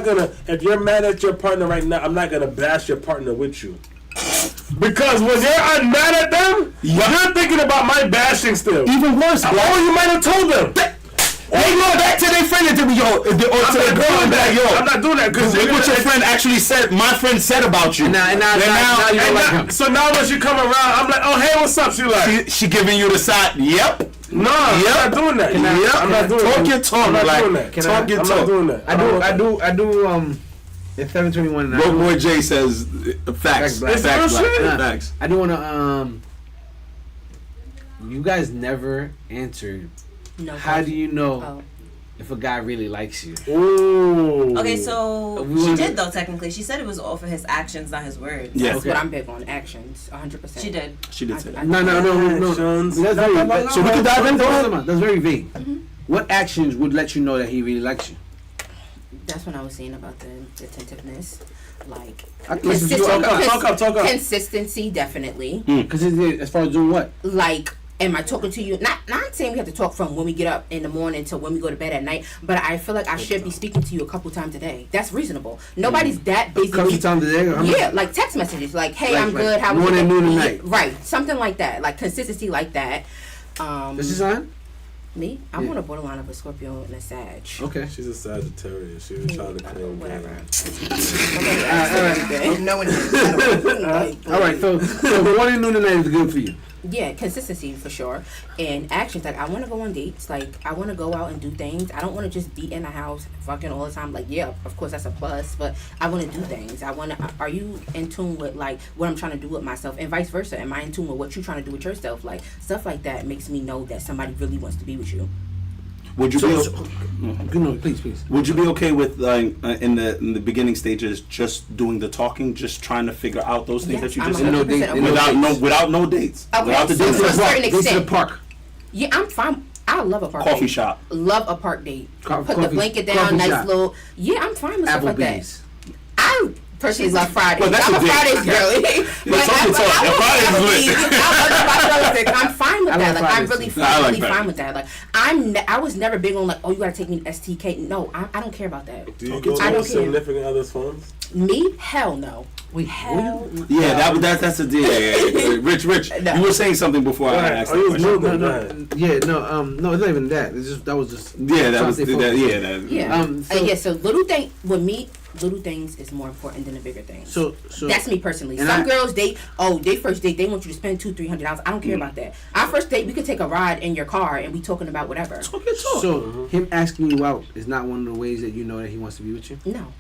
gonna. If you're mad at your partner right now, I'm not gonna bash your partner with you. Because when you're mad at them, you're thinking about my bashing still. Even worse, Or you might have told them. They go back to their friend and to yo, or to their girl and be like, yo, I'm not doing that because look what your friend actually said. My friend said about you. Now you don't like him. So now when she come around, I'm like, oh hey, what's up? She like, She giving you the side. Yep. no, I'm not doing that. I'm not doing that. Talk your talk. I'm not Like, doing that. talk your I'm talk. not doing that. I do. It's 7:21 now. Road Boy J says facts. Facts, Facts. shit. Facts. I do wanna you guys never answered. No. How do you know Oh. if a guy really likes you? Ooh. Okay, so We she wanna- did though. Technically, she said it was all for his actions, not his words. Yeah. That's what I'm big on. Actions. 100%. She did. She did say that. No. Actions. That's very, so we can dive into it. it. That's very vague. What actions would let you know that he really likes you? That's what I was saying about the attentiveness. Like, I can listen to you. Talk up. consistency, definitely. Because as far as doing what? Like, am I talking to you? Not saying we have to talk from when we get up in the morning to when we go to bed at night, but I feel like I should be speaking to you a couple times a day. That's reasonable. Nobody's that busy. Couple times a day? Yeah, like text messages, like, hey, Like- I'm like good. How was morning, your day? noon, and night. Right, something like that. Like consistency like that. This is on? Me? I'm on a borderline of a Scorpio and a Sag. Okay. She's a Sagittarius. She was trying to claim whatever. game. No one is. All right. So the one in noon tonight is good for you. Yeah, consistency for sure, and actions. Like I want to go on dates. Like I want to go out and do things. I don't want to just be in the house fucking all the time. Like yeah, of course that's a plus, but I want to do things. I want to. Are you in tune with like what I'm trying to do with myself, and vice versa? Am I in tune with what you're trying to do with yourself? Like stuff like that makes me know that somebody really wants to be with you. Would you Please. Would you be okay with in the beginning stages just doing the talking, just trying to figure out those things that you just I'm said? 100% okay. Without no dates. Okay, Without the so dates. to a certain This is the extent. park. Yeah, I'm fine. I love a park Coffee date. shop. Love a park date. Put the Coffee- blanket down, coffee nice shop. little. Yeah, I'm fine with stuff like that. Applebee's. I personally love Fridays. Well, that's I'm a a date. Fridays girly. I'm fine with I that. like Like I'm Fridays really, too. I like really that. fine with that. Like I was never big on like, oh, you gotta take me to STK. No, I don't care about that. Do you go I to don't care. significant other's phones? Me? Hell no. Hell no. Yeah, that's a deal. Yeah. Rich. No. You were saying something before I asked that question. No, it's not even that. It's just that was just. Yeah, that was Stay that. focused. Yeah. Yeah. So little thing with me, little things is more important than the bigger things. So That's me personally. and Some I- girls they first date they want you to spend $200-$300. I don't care about that. Our first date we could take a ride in your car and we talking about whatever. So him asking you out is not one of the ways that you know that he wants to be with you. No.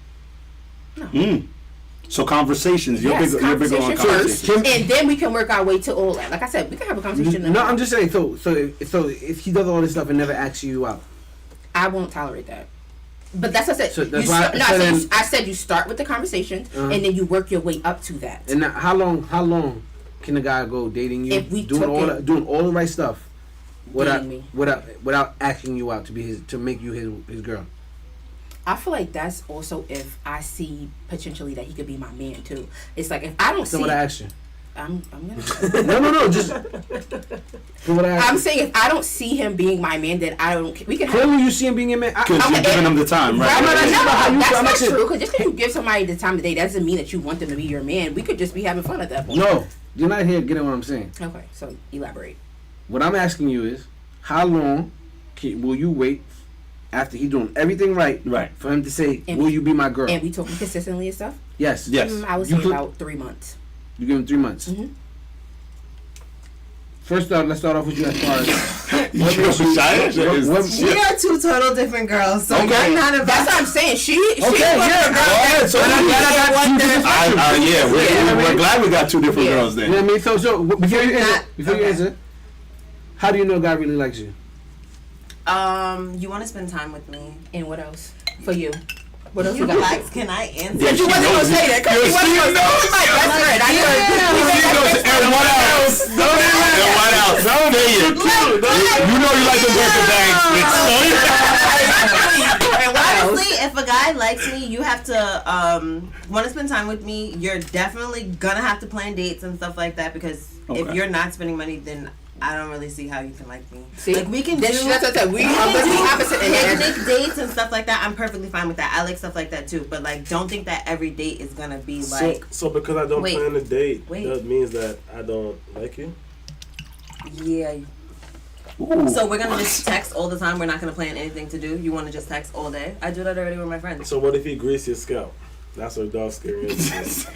So conversations. You're Yes, big on conversation conversations. first, and then we can work our way to all that. Like I said, we can have a conversation. No, I'm just saying. So if he does all this stuff and never asks you out, I won't tolerate that. But that's what I said. So that's why- so I said you start with the conversations and then you work your way up to that. and now, how long can a guy go dating you, If we doing took all it- doing all the right stuff, Dating me. without asking you out to make you his girl? I feel like that's also if I see potentially that he could be my man too. It's like if I don't So see, what I asked you? I'm gonna. No, just. So what I asked I'm you? saying if I don't see him being my man, then I don't. We can have. Clearly, you see him being a man. Because Okay, you're giving them the time, right? Right, not asking about how you feel. that's I'm not asking- true. Because just because you give somebody the time of day doesn't mean that you want them to be your man. We could just be having fun at that point. No, you're not here getting what I'm saying. Okay, so elaborate. What I'm asking you is, how long will you wait after he's doing everything right, Right. for him to say, And "Will we- you be my girl?" And we talking consistently and stuff. Yes. Yes. I would You say could- about 3 months. You give him 3 months. Mhm. First off, let's start off with you as far as What We are two total different girls, so Okay. you're not about. That's what I'm saying. She Okay, was yeah, a girl that so wanted I'm glad I got one two thing. different We're glad we got two different Yeah. girls You then. know what I mean? So before you answer, Okay. how do you know a guy really likes you? You want to spend time with me? And what else for you? What else You you got? relax. Can I answer? Yeah, You she wasn't knows gonna say it. that because you wasn't gonna say it. My best friend. I And what else? And what else? There you know you like the worker bags. And what else? Honestly, if a guy likes me, you have to want to spend time with me. You're definitely gonna have to plan dates and stuff like that because if Okay. you're not spending money, then I don't really see how you can like me. See? Like we can That's do what I said. We are can literally do opposite in that. picnic dates and stuff like that. I'm perfectly fine with that. I like stuff like that too. But like, don't think that every date is gonna be like. So because I don't Wait. plan a date, Wait. that means that I don't like you? Yeah. So we're gonna just text all the time. We're not gonna plan anything to do. You want to just text all day? I do that already with my friends. So what if he grease your scalp? That's what dog scary is.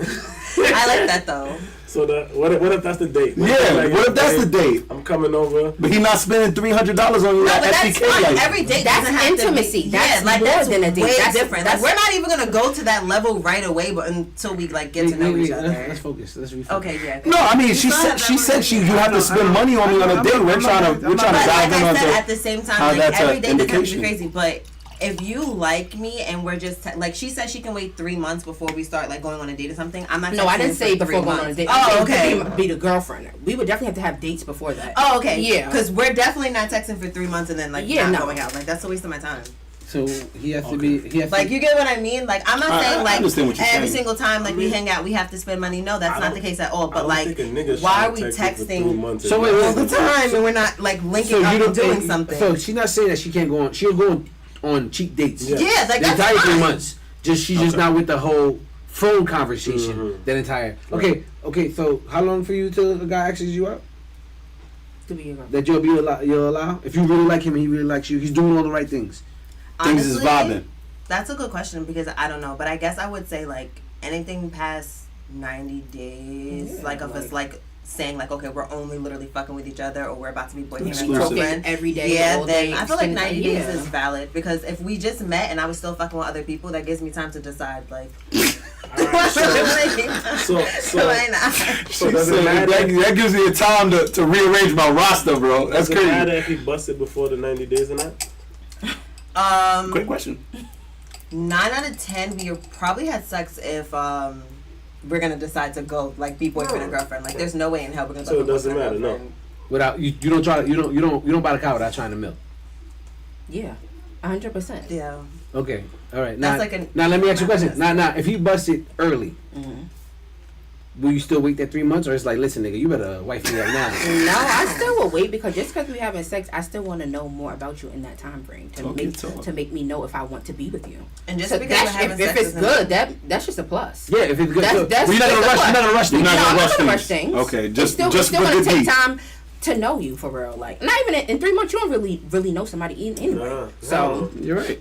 I like that though. So what if that's the date? Yeah, what if that's the date? I'm coming over. But he's not spending $300 on you No, at but that's SPK. fine. Like, Every date That's doesn't have intimacy. To be, That's yeah, like more that's than a date. way That's- different. that's- Like we're not even gonna go to that level right away, but until we like get to know each other. Let's focus. Let's refocus. Okay, yeah. no, I mean she still said have that you have to spend money on me on a date. We're trying to But dive like in I on said, the. at the same time, how like that's every a day doesn't have to be indication. crazy. But if you like me and we're just like she said, she can wait 3 months before we start like going on a date or something. I'm not. No, I texting didn't say for 3 before going on a months. date. Oh, I okay. said be the girlfriend. We would definitely have to have dates before that. Oh, okay. Yeah. Because we're definitely not texting for 3 months and then like Yeah, not no. going out. Like that's a waste of my time. So he has to be. He has Like to, you get what I mean? Like I'm not I saying like understand what you're every saying. single time like we hang out we have to spend money. No, that's I not don't- the case at all. I But don't like think a nigga's why trying are we to text you for 3 texting months So and wait, not all the spend money? time and we're not like linking up you don't and doing think- something? So she's not saying that she can't go on. She'll go on cheap dates. Yeah. yeah, like The that's entire 3 fine. months. She's just not with the whole phone conversation. Mhm. That entire. Okay. So how long for you till the guy asks you out? To be your girlfriend. That you'll allow? If you really like him and he really likes you, he's doing all the right things. Things is vibing. That's a good question because I don't know, but I guess I would say like anything past 90 days, like if it's like saying like, okay, we're only literally fucking with each other or we're about to be boyfriend and girlfriend every day. Yeah, all then day, I feel like 90 yeah. days is valid because if we just met and I was still fucking with other people, that gives me time to decide like. Alright, so why not? So does it matter? That gives me a time to rearrange my roster, bro. That's Does it matter crazy. if he busted before the 90 days or not? Quick question. 9 out of 10, we probably had sex if we're gonna decide to go like be boyfriend and girlfriend. Like, there's no way in hell we're gonna. So go it doesn't boyfriend and matter, no. girlfriend. Without you don't buy the cow without trying to milk. Yeah, 100%. Yeah. Okay, all right. Now, That's like now let me ask you a question. not Now, if he busted early, Mm-hmm. will you still wait that 3 months, or it's like, listen, nigga, you better wife me up now? No, I still will wait because just because we having sex, I still want to know more about you in that time frame to make me know if I want to be with you. And just So because we're that's, having if sex it's good, that's just a plus. Yeah, if it's good. That's- So, that's well, you're not just gonna a rush. plus. You're not gonna rush No, I'm things. not gonna rush things. Okay, It's still just gonna for the take deed. time to know you for real. Like not even in 3 months, you don't really know somebody anyway. Nah. So You're right.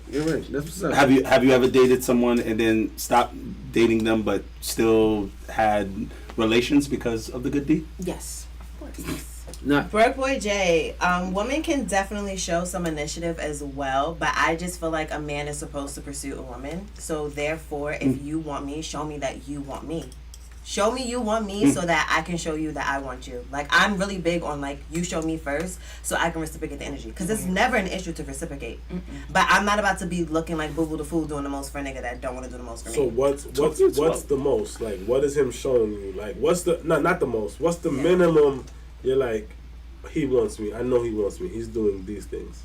That's what's up. Have you ever dated someone and then stopped dating them but still had relations because of the good deed? yes, of course. Nah. Broke Boy J, women can definitely show some initiative as well, but I just feel like a man is supposed to pursue a woman. So therefore, if you want me, show me that you want me. Show me you want me so that I can show you that I want you. Like, I'm really big on, like, you show me first so I can reciprocate the energy. Because it's never an issue to reciprocate. But I'm not about to be looking like Boo Boo the Fool doing the most for a nigga that don't want to do the most for me. So what's the most? Like, what is him showing you? Like, what's the not the most? What's the minimum? You're like, he wants me. I know he wants me. He's doing these things.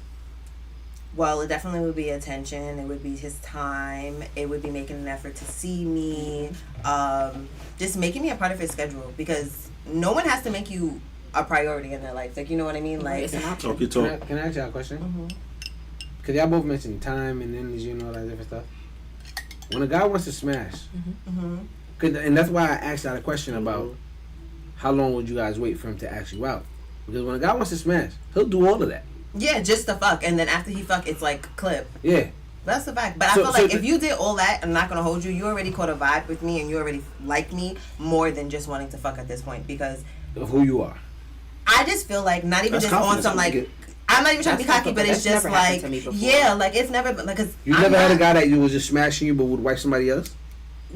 Well, it definitely would be attention. It would be his time. It would be making an effort to see me. Just making me a part of his schedule because no one has to make you a priority in their life. Like, you know what I mean? Like, It's an option. Talk your talk. Can I ask y'all a question? Because y'all both mentioned time and energy and all that different stuff. When a guy wants to smash, and that's why I asked y'all a question about how long would you guys wait for him to ask you out? Because when a guy wants to smash, he'll do all of that. yeah, just the fuck. And then after he fuck, it's like clip. Yeah. That's the fact. But So- I feel so like the- if you did all that, I'm not going to hold you. You already caught a vibe with me and you already like me more than just wanting to fuck at this point because Of who you are. I just feel like not even That's just on confidence, some I like get it. I'm not even trying to be That's cocky, but confidence. it's That's just never happened like to me before. yeah, like it's never been like cause You I'm never had a not- guy that you was just smashing you but would wife somebody else?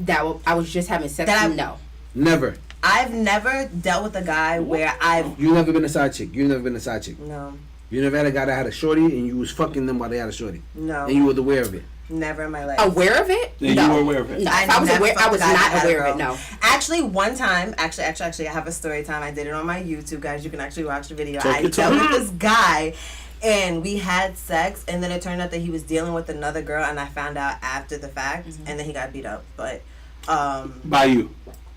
I was just having sex. That I- No. Never. I've never dealt with a guy where I've You never been a side chick. You never been a side chick. no, You never had a guy that had a shorty and you was fucking them while they had a shorty. no, And you were aware of it. never in my life. Aware of it? Yeah, no. you were aware of it. No. I If I was never aware. I fucked was a guy that not had a aware of it. girl. No. Actually, one time, actually, I have a story time. I did it on my YouTube, guys. You can actually watch the video. Talk I your dealt talk. with this guy, and we had sex, and then it turned out that he was dealing with another girl, and I found out after the fact, and then he got beat up. But, By you.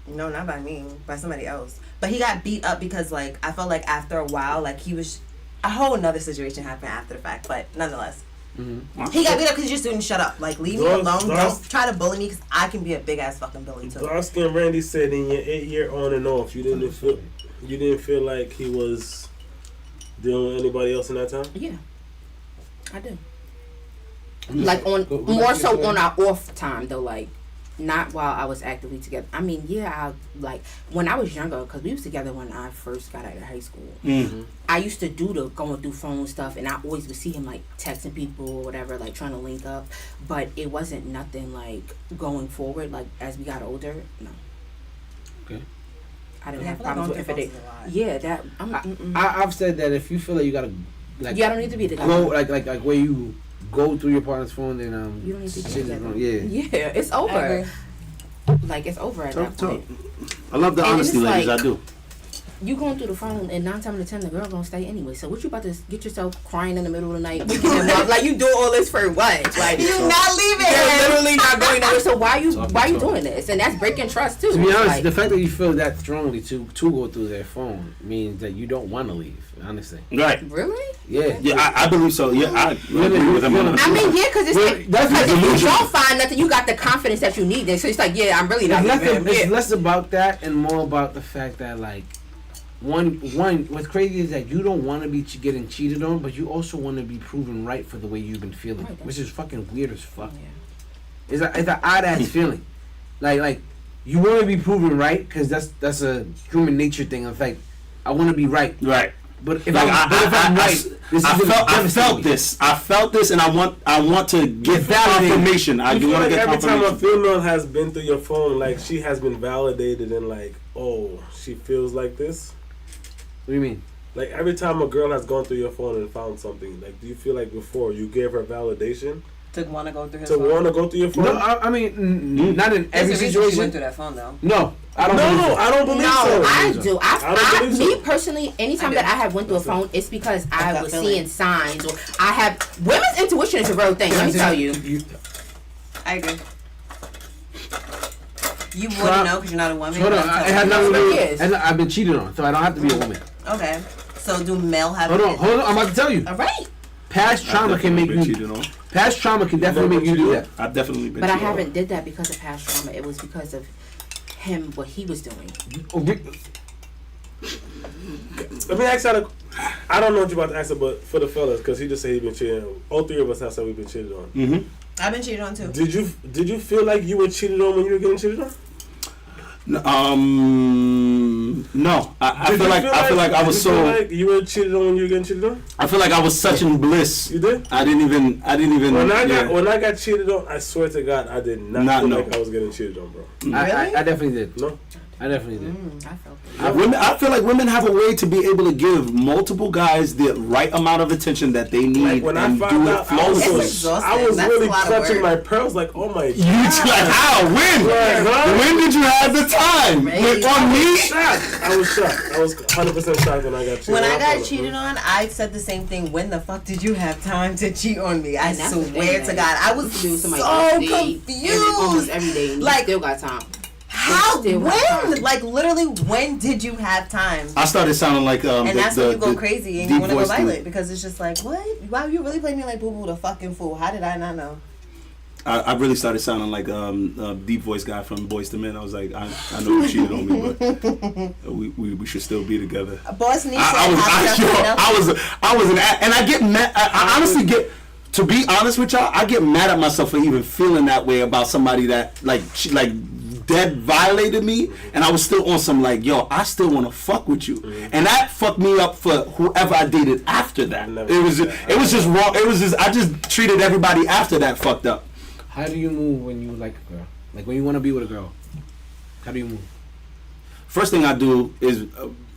no, not by me, by somebody else. But he got beat up because, like, I felt like after a while, like, he was, a whole another situation happened after the fact, but nonetheless. He got beat up because he just didn't shut up. Like, leave me alone. Don't try to bully me because I can be a big ass fucking bully too. Dark Skin Randy said in your 8-year on and off, you didn't feel like he was dealing with anybody else in that time? Yeah. I do. Like on Go more back to so your on our off time though, like not while I was actively together. I mean, yeah, like when I was younger, because we was together when I first got out of high school. I used to do the going through phone stuff, and I always would see him like texting people or whatever, like trying to link up. But it wasn't nothing like going forward. Like as we got older, no. Okay. I didn't Yeah, I have feel like problems going with through if it. phones is a lot. Yeah, that I've said that if you feel like you gotta like yeah, I don't need to be together. go like where you go through your partner's phone and You don't need to be shit is together. wrong. Yeah. Yeah, it's over. Ever. Like it's over at Talk, that point. I love the And honesty, it's ladies. like- I do. You going through the phone, and 9 times out of 10, the girl gonna stay anyway. So what you about to get yourself crying in the middle of the night, waking him up? Like you do all this for what? Like You not leaving you're him. literally not going nowhere. So why you Talk. doing this? And that's breaking trust too. To be It's honest, like, the fact that you feel that strongly to go through their phone means that you don't want to leave. Honestly. Right. really? Yeah. Yeah, I believe so. Yeah, I agree with him on that. I mean, yeah, because it's Well, like, that's because if you delusional. don't find nothing, you got the confidence that you need. Then so it's like, yeah, I'm really not It's leaving him. it's Yeah. less about that and more about the fact that like what's crazy is that you don't want to be getting cheated on, but you also want to be proven right for the way you've been feeling, which is fucking weird as fuck. Yeah. It's an odd ass feeling, like you want to be proven right because that's a human nature thing. Of like, I want to be right. Right. But if I'm right, I felt this, and I want to get confirmation. I do want to get every confirmation. time a female has been through your phone, like she has been validated and like, oh, she feels like this. What do you mean? Like every time a girl has gone through your phone and found something, like do you feel like before you gave her validation To want to go through his to phone? want to go through your phone? No, I mean not in every There's a reason she situation. went through that phone though. No, I don't. No, I don't believe No, so. I do. I don't believe Me so. personally, anytime I that do. I have went through a phone, it's because I that was feeling. seeing signs, or I have women's intuition is a real thing. Let me tell you. I agree. You Try- wouldn't know because you're not a woman. Hold on, but I'm it has telling nothing to you. do. Yes. And I've been cheated on, so I don't have to be a woman. Okay. So do male have? Hold on. I'm about to tell you. All right. Past trauma can make you. cheated on. Past trauma can definitely make you do that. I've definitely been But I cheated on. haven't did that because of past trauma. It was because of him, what he was doing. Let me ask that. I don't know what you're about to answer, but for the fellas, because he just said he's been cheated on. All three of us have said we've been cheated on. Mm-hmm. I've been cheated on too. Did you feel like you were cheated on when you were getting cheated on? No. I feel like I was Did you feel so. like you were cheated on when you were getting cheated on? I feel like I was such in bliss. You did? I didn't even. When I got cheated on, I swear to God, I did not feel like I was getting cheated on, bro. I definitely did. No. I definitely did. I felt it. Women, I feel like women have a way to be able to give multiple guys the right amount of attention that they need Like when I and found do it out, I was, flawlessly. exhausting. I was That's really a lot of clutching work. my pearls, like, oh my You God. like how? When? Like, huh? When did you have the time? Right. On me? I was shocked. I was 100% shocked when I got cheated When on. I got cheated on, I said the same thing. When the fuck did you have time to cheat on me? I And that's the swear thing, to like, God, I was you do somebody so else's day, confused. almost every day, and Like, you still got time. How? Still have When? time. Like literally, when did you have time? I started sounding like And that's when you go crazy and you deep want to go voice dude. violent because it's just like, what? Wow, you really played me like Boo Boo the fucking fool. How did I not know? I really started sounding like a deep voice guy from Boyz II Men. I was like, I know you cheated on me, but we should still be together. Boss needs to I was an and I get mad. I honestly get. To be honest with y'all, I get mad at myself for even feeling that way about somebody that like dead violated me, and I was still on some like, yo, I still want to fuck with you, and that fucked me up for whoever I dated after that. It was just wrong. I just treated everybody after that fucked up. How do you move when you like a girl? Like when you want to be with a girl? How do you move? First thing I do is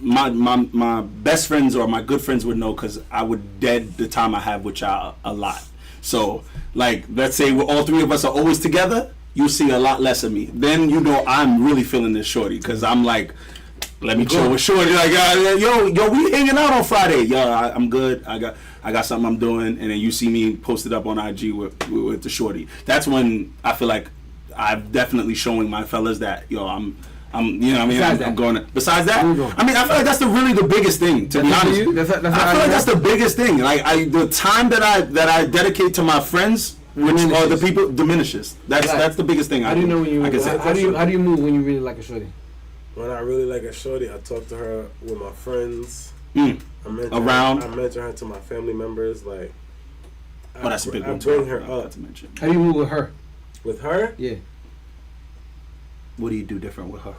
my best friends or my good friends would know because I would dead the time I have with y'all a lot. So like, let's say all three of us are always together, you see a lot less of me. Then you know I'm really feeling this shorty because I'm like, let me chill with shorty. Like, yo, we hanging out on Friday. Yo, I'm good. I got something I'm doing, and then you see me posted up on IG with the shorty. That's when I feel like I'm definitely showing my fellas that yo, I'm you know what I mean? I'm going. Besides that, I mean, I feel like that's really the biggest thing. To be honest, I feel like that's the biggest thing. Like the time that I dedicate to my friends, which are the people, diminishes. That's the biggest thing. How do you know when you? How do you move when you really like a shorty? When I really like a shorty, I talk to her with my friends. I mention her to my family members. Like, that's a big one. I bring her up. How do you move with her? With her? Yeah. What do you do different with her?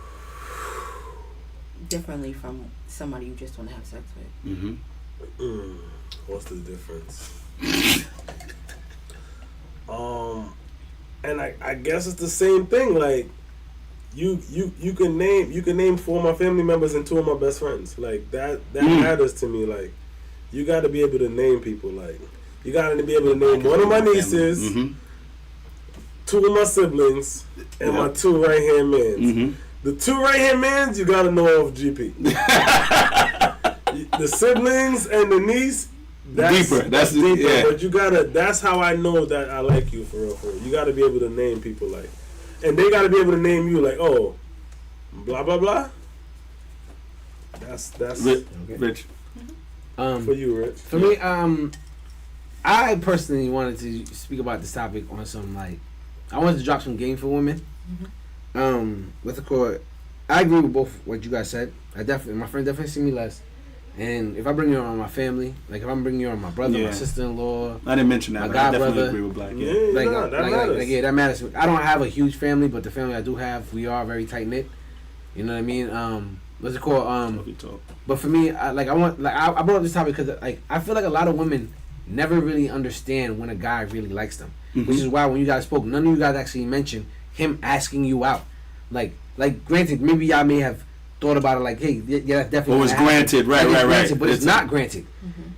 Differently from somebody you just want to have sex with. Mm-hmm. What's the difference? And I guess it's the same thing. Like, you can name 4 of my family members and 2 of my best friends. Like that matters to me. Like, you got to be able to name people. Like, you got to be able to name one of my nieces. Mm-hmm. 2 of my siblings and my 2 right hand mans. Mm-hmm. The 2 right hand mans you gotta know of GP. The siblings and the niece, that's deeper. That's deeper. Yeah. But you gotta. That's how I know that I like you for real. For real. You gotta be able to name people like, and they gotta be able to name you like, oh, blah blah blah. That's Rich. For you, Rich. For me, I personally wanted to speak about this topic on some like. I wanted to drop some game for women. What's it called? I agree with both what you guys said. My friend definitely see me less. And if I bring you around my family, like if I'm bringing you around my brother, my sister-in-law, I didn't mention that. my But I definitely godbrother, agree with Black. that matters. I don't have a huge family, but the family I do have, we are very tight knit. You know what I mean? What's it called? But for me, I brought up this topic because like I feel like a lot of women never really understand when a guy really likes them, which is why when you guys spoke, none of you guys actually mentioned him asking you out. Like granted, maybe y'all may have thought about it like, hey, yeah, that's definitely. It was granted, right. But it's not granted.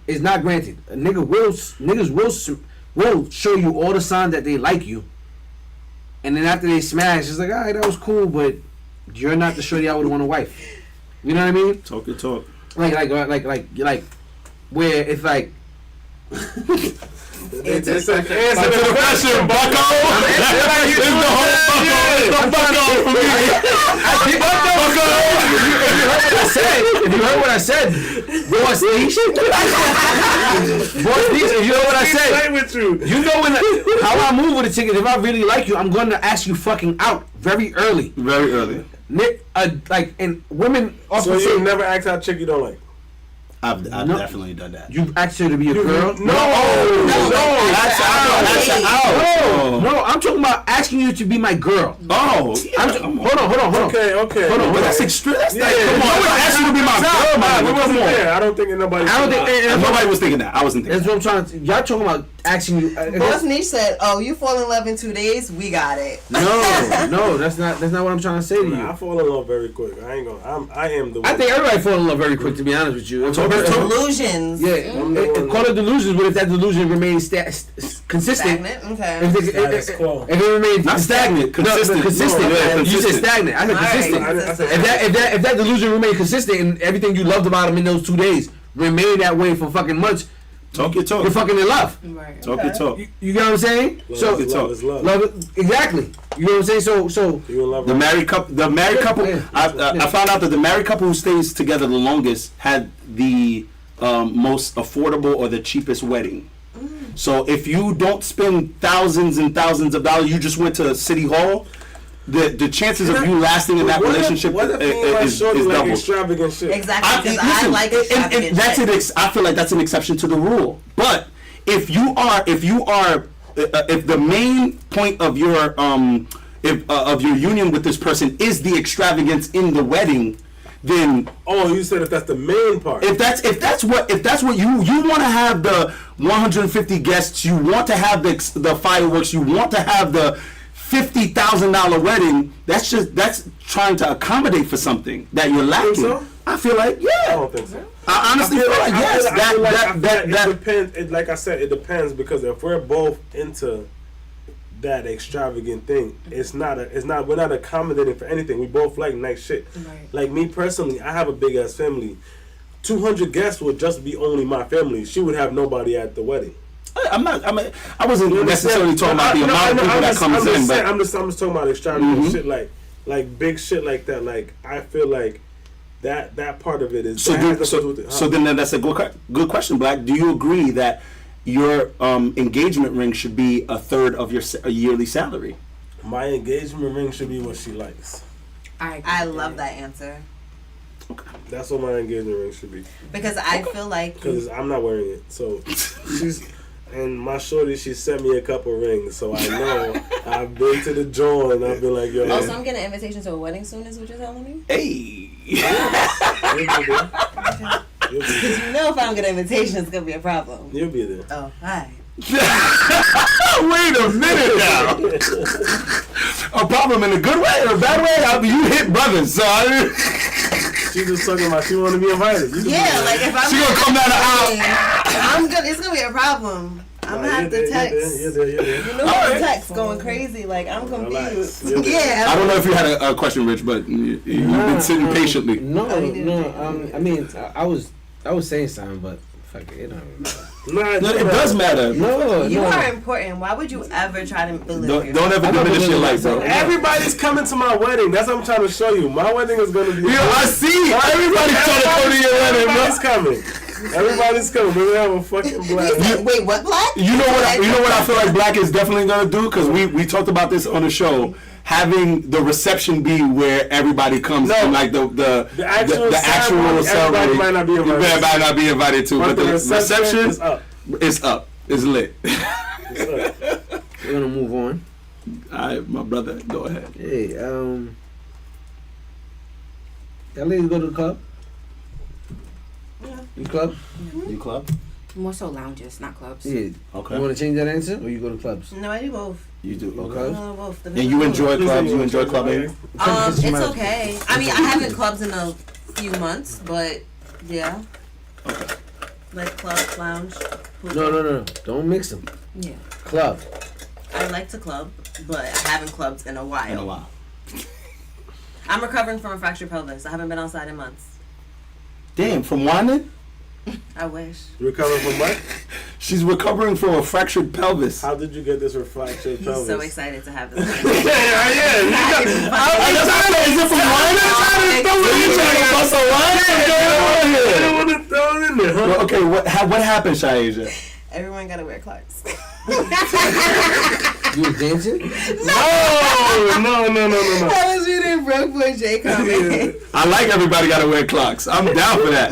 It's not granted. Niggas will show you all the signs that they like you, and then after they smash, it's like, all right, that was cool, but you're not the shorty I would want a wife. You know what I mean? Talk your talk. Like, where it's like. Answer the question, Bucko. If you heard what I said, boss nation. If you heard what I said, you know how I move with a chicken. If I really like you, I'm going to ask you fucking out very early. Very early. And women often say, you never ask out chick you don't like. I've definitely done that. You've asked her to be a girl? No, No, I'm talking about asking you to be my girl. Oh, hold on. Okay. Hold on, but that's extreme. That's yeah, come on, ask you to be my girl, man. We wasn't there. I don't think nobody. Nobody was thinking that. I wasn't thinking. That's what I'm trying to. Y'all talking about asking you. Boss Niche said, "Oh, you fall in love in 2 days? We got it." No, that's not what I'm trying to say to you. I fall in love very quick. I ain't gonna. I am the one. I think everybody fall in love very quick. To be honest with you, delusions. Yeah, call it delusions. But if that delusion remains consistent, stagnant. Okay. If it remains not stagnant, consistent. You said stagnant. I said consistent. If that delusion remains consistent and everything you loved about him in those 2 days remain that way for fucking months, talk your talk. You're fucking in love. Right. Talk your talk. You get what I'm saying? Love is love. Exactly. You know what I'm saying? So the married couple. I found out that the married couple who stays together the longest had the most affordable or the cheapest wedding. So if you don't spend thousands and thousands of dollars, you just went to City Hall. The chances of you lasting in that relationship is double. Like extravagant shit. Exactly, because I like extravagant shit. I feel like that's an exception to the rule. But if the main point of your union with this person is the extravagance in the wedding, then you said if that's the main part. If that's what you want to have the 150 guests, you want to have the fireworks, you want to have the $50,000 wedding, that's trying to accommodate for something that you're lacking. So? I feel like I don't think so. I honestly feel like yes. That depends. Like I said, it depends because if we're both into that extravagant thing, we're not accommodating for anything. We both like nice shit. Right. Like me personally, I have a big ass family. 200 guests would just be only my family. She would have nobody at the wedding. I wasn't necessarily talking about the amount of people that comes in, but I'm just talking about extravagant shit, like big shit like that. Like I feel like that part of it is. So then that's a good question, Black. Do you agree that your engagement ring should be a third of your yearly salary? My engagement ring should be what she likes. I love that answer. Okay. That's what my engagement ring should be. Because I feel like because I'm not wearing it, so and my shorty, she sent me a couple rings, so I know I've been to the joint and I've been like, yo. Oh, so I'm getting an invitation to a wedding soon, is what you're telling me? Hey. Because you know if I don't get an invitation, it's going to be a problem. You'll be there. Oh, hi. Wait a minute now. A problem in a good way or a bad way? You hit brothers, so She's just talking about she want to be invited. Like if I'm she gonna come down the aisle. It's gonna be a problem. I'm gonna have to text. You're there. You know the text going crazy. Like I'm confused. Yeah. I don't know if you had a question, Rich, but you've been sitting patiently. No. I mean, I was saying something, but fuck it, it don't matter. No, it does matter. No, you are important. Why would you ever try to belittle yourself? Don't ever diminish your life, bro. Everybody's coming to my wedding. That's what I'm trying to show you. My wedding is going to be. I see. Everybody's trying to come to your wedding, bro. Everybody's coming. We're gonna have a fucking blast. Wait, what, Black? You know what I feel like Black is definitely gonna do, because we talked about this on the show. having the reception be where everybody comes and like the actual ceremony. Everybody might not be invited. Everybody might not be invited to, but the reception is up. It's up. It's lit. We're gonna move on. All right, my brother, go ahead. Hey, y'all ladies go to the club? Yeah. You club? You club? More so lounges, not clubs. Yeah. Okay. You want to change that answer, or you go to clubs? No, I do both. You do. You Okay. clubs? Both. And you enjoy clubs? You enjoy clubbing? It's okay. I mean, I haven't clubs in a few months, but yeah. Okay. Like club, lounge. No. Don't mix them. Yeah. Club. I like to club, but I haven't clubbed in a while. In a while. I'm recovering from a fractured pelvis. I haven't been outside in months. Damn, from whining? I wish. You recovering from what? She's recovering from a fractured pelvis. How did you get this fractured He's pelvis? so excited to have this. Is it from whining? Well, okay, what happened, Shaija? Everyone gotta wear Clarks. You was dancing? No. I was reading Broke Boy J comic. I like everybody gotta wear clocks. I'm down for that.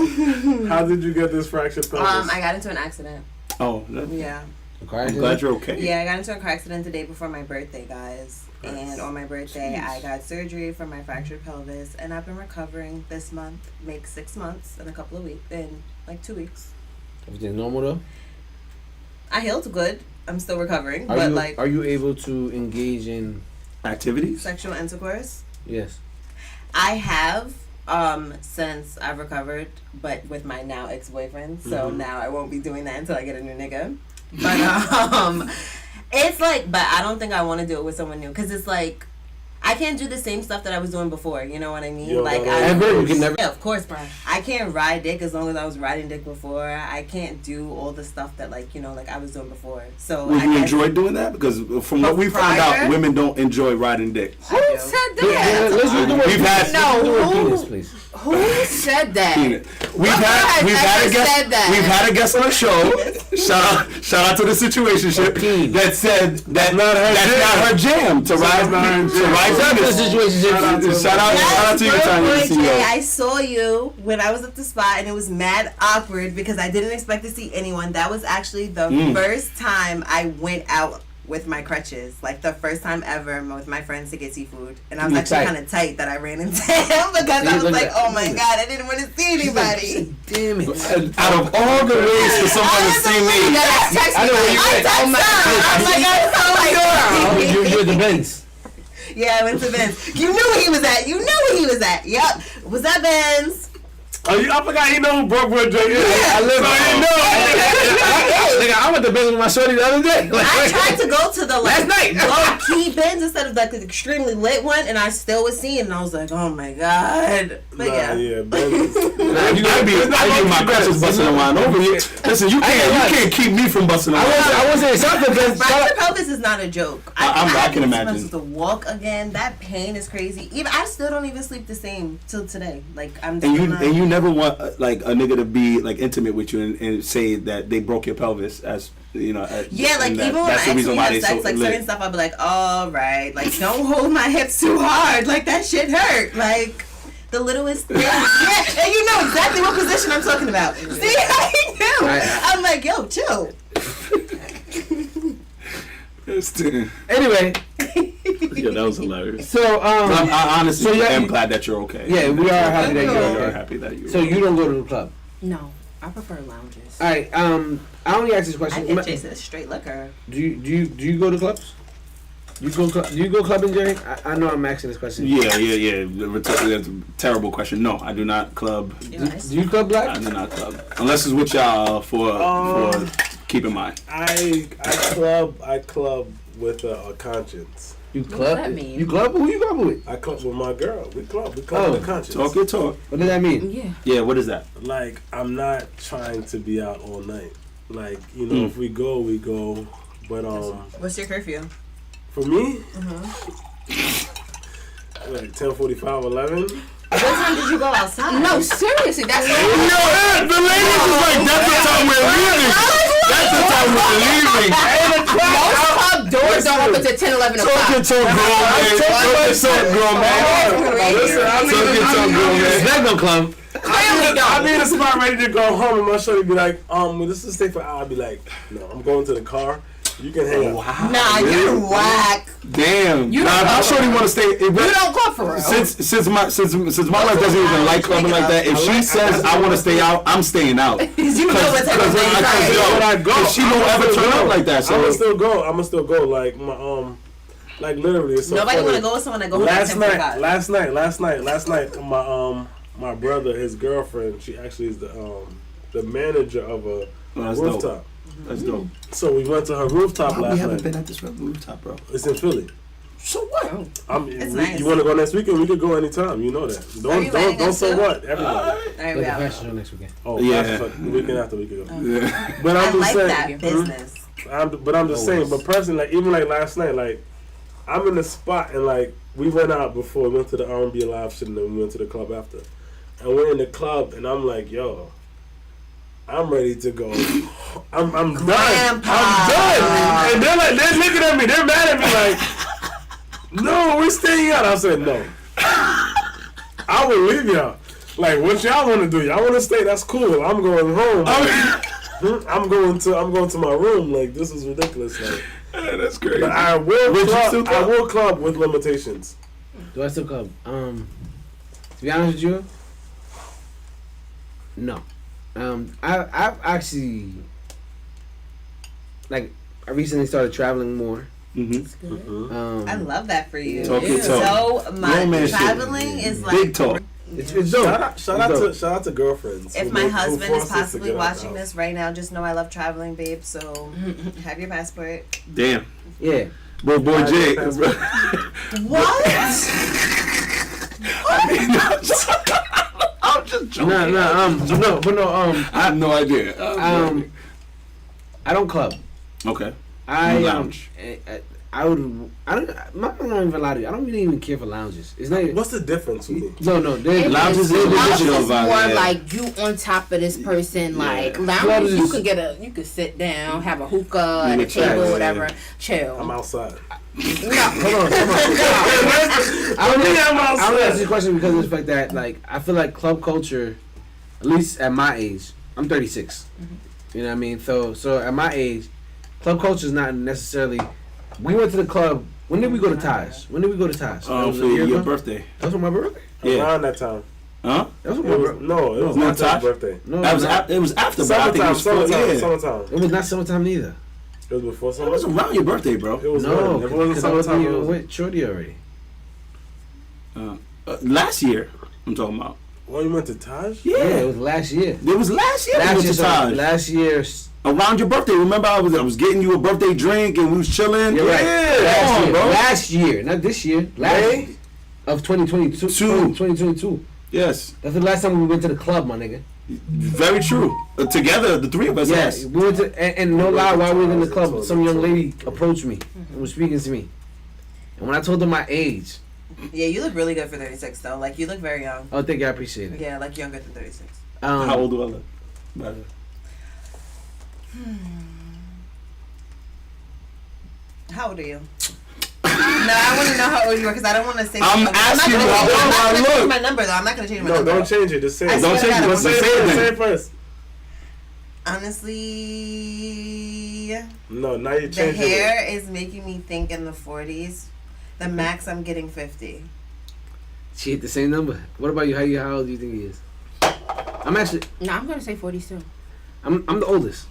How did you get this fractured pelvis? I got into an accident. Oh, Yeah. I'm glad you're okay. Yeah, I got into a car accident the day before my birthday, guys. And on my birthday, I got surgery for my fractured pelvis, and I've been recovering this month. Make 6 months in a couple of weeks, in like 2 weeks. Everything normal though? I healed good. I'm still recovering, but are you able to engage in activities? Sexual intercourse. Yes. I have since I've recovered, but with my now ex-boyfriend. So now I won't be doing that until I get a new nigga. But it's like, but I don't think I want to do it with someone new, because it's like I can't do the same stuff that I was doing before. You know what I mean? Yo, like you can never. Yeah, of course, bro. I can't ride dick as long as I was riding dick before. I can't do all the stuff that like I was doing before. So Would you enjoy doing that? Because from what we found out, women don't enjoy riding dick. Who said that? Let's use the word We've had penis, please. Who said that? We've had a guest on the show. Shout out to the situationship that said that's not her jam to ride penis. Shout out to you, Tanya. I saw you when I was at the spot, and it was mad awkward because I didn't expect to see anyone. That was actually the first time I went out with my crutches, like the first time ever with my friends to get seafood, and I was actually kind of tight that I ran into him because I was like, oh my god, I didn't want to see anybody. Damn it! Out of all the ways for someone to see me, I know where you went. Oh my god, You're the Benz. yeah, I went to Ben's. You knew where he was at. Yep. Was that Ben's? Oh, I forgot he know who Broke Boy J is. I live. Nigga, I went to Benz with my shorty the other day. I tried to go to the last night low key Ben's instead of like the extremely lit one, and I still was seeing, and I was like, oh my god. But yeah, Ben. I be my crutches busting around over here. Listen, you can't keep me from busting around. I wasn't something. Fractured pelvis is not a joke. I can imagine. To walk again, that pain is crazy. Even I still don't even sleep the same till today. Like I'm. And you never want like a nigga to be like intimate with you and say that they broke your pelvis as you know. Yeah, like even when my ex we have sex, like certain stuff, I'll be like, all right, like don't hold my hips too hard, like that shit hurt, like. The littlest thing. Yeah, and you know exactly what position I'm talking about. See, I knew. I'm like, yo, chill. Anyway. Yeah, that was hilarious. So, I honestly am glad that you're okay. Yeah, we are happy that you're happy that you're. So you don't go to the club? No, I prefer lounges. All right. I only ask this question. I get Jason straight liquor. Do you go to clubs? Do you go clubbing, Jerry? I know I'm asking this question. Yeah. That's a terrible question. No, I do not club. Do you club, Black? I do not club. Unless it's with y'all for keep in mind. I club with a conscience. You club? What does that mean? You club? Who you club with? I club with my girl. We club with a conscience. Talk your talk. What does that mean? Yeah. Yeah, what is that? Like, I'm not trying to be out all night. Like, you know, if we go, we go. But What's your curfew? for me, like 10:45, 11. What time did you go outside? No, seriously, that's The ladies was like, that's the time we're leaving. That's the time we're leaving. Most club doors don't open to 10, 11 o'clock. Talk grown man. Listen, It's no club. I'll be in the spot ready to go home, and my shorty be like, this is stay for hour. I'll be like, no, I'm going to the car. You can hang out. Wow. Nah, you're whack. Damn. I'm sure you want to stay. You don't club for real. Since my wife doesn't even like clubbing like that, if she says I want to stay out, I'm staying out. You know what's happening. When I go, she don't ever turn up like that. So I'ma still go. Like my like literally. It's so Nobody funny. want to go with someone that go home at 10:45. Last night, my brother, his girlfriend, she actually is the manager of a rooftop. Dope. That's dope. So we went to her rooftop last night. We haven't been at this rooftop, bro. It's in Philly. So what? It's nice. You want to go next weekend? We could go anytime. You know that. Don't say what. Everybody. All right, we out. Fashion show next weekend. Oh, Yeah. the weekend after we could go. Yeah. But I I'm just like saying. that business. I'm just saying. But personally, like even like last night, like I'm in the spot and like we went out before we went to the R&B live shit and then we went to the club after. And we're in the club and I'm like, yo, I'm ready to go. I'm done. Grandpa. I'm done. And they're looking at me. They're mad at me like, no, we're staying out. I said no. I will leave y'all. Like, what y'all want to do? Y'all want to stay? That's cool. I'm going home. I'm going to my room. Like, this is ridiculous. Like, That's crazy. but I will club with limitations. Do I still club? To be honest with you, no. I've actually, like, I recently started traveling more. I love that for you. Talk your So talk. much Romance shit. traveling is like Big talk. It's dope. Shout out to girlfriends. If who my make- who husband force is us to possibly get out the watching house. this right now, just know I love traveling, babe. So have your passport. Damn. Yeah. Boy Jay. What? I'm just joking. I I have no idea. I don't club. Okay. I lounge. I'm not even lie to you. I don't really even care for lounges. It's not. What's the difference with me? No. Lounges is Lounges individual is vibe, more yeah. like you on top of this person. Like Clubs lounges, you is- you could sit down, have a hookah at a chill, table, yeah. whatever, chill. I'm outside. No. Hold on. I don't answer this question because of the fact that, like, I feel like club culture, at least at my age, I'm 36. You know what I mean? So at my age, club culture is not necessarily. We went to the club. When did we go to Taj? That was For a year your ago? birthday. That was for my birthday. Yeah. Around that time. Huh? That was for It my was, birthday. no, it was No, not Taj? Taj's birthday. No, That was not. it was after, but I think it Summertime, was summertime. It was not summertime neither. It was before It summer. was around your birthday, bro. It was No, when? If it wasn't because I wasn't summertime. It even was, with Shorty already. Last year, I'm talking about. well, you went to Taj? Yeah, it was last year. It was last year. we went to Taj. Last year. Around your birthday. Remember, I was getting you a birthday drink and we was chilling. You're right. Yeah, come on, bro. Last year, not this year. May? Of 2022. 2022. Yes, That's the last time we went to the club, my nigga. very true. Together, the three of us. Yeah, Yes. we went to, and no lie, while we were in the club, some young lady approached me and was speaking to me. And when I told her my age, Yeah, you look really good for 36 though. Like you look very young. oh, thank you, I appreciate it. Yeah, like younger than 36. How old do I look? By the way. How old are you? No, I want to know how old you are because I don't want to say. I'm asking you how old I'm not I gonna change look. my number though. I'm not gonna change my No, number. don't change it. Just say I it. swear Don't to change God, it. I'm Let's Say say it it first. Say then. it first. Honestly, No, now you're the changing it. hair is making me think in the 40s. The max, I'm getting 50. She hit the same number. What about you? How old do you think he is? I'm actually, No, I'm gonna say 42. I'm the oldest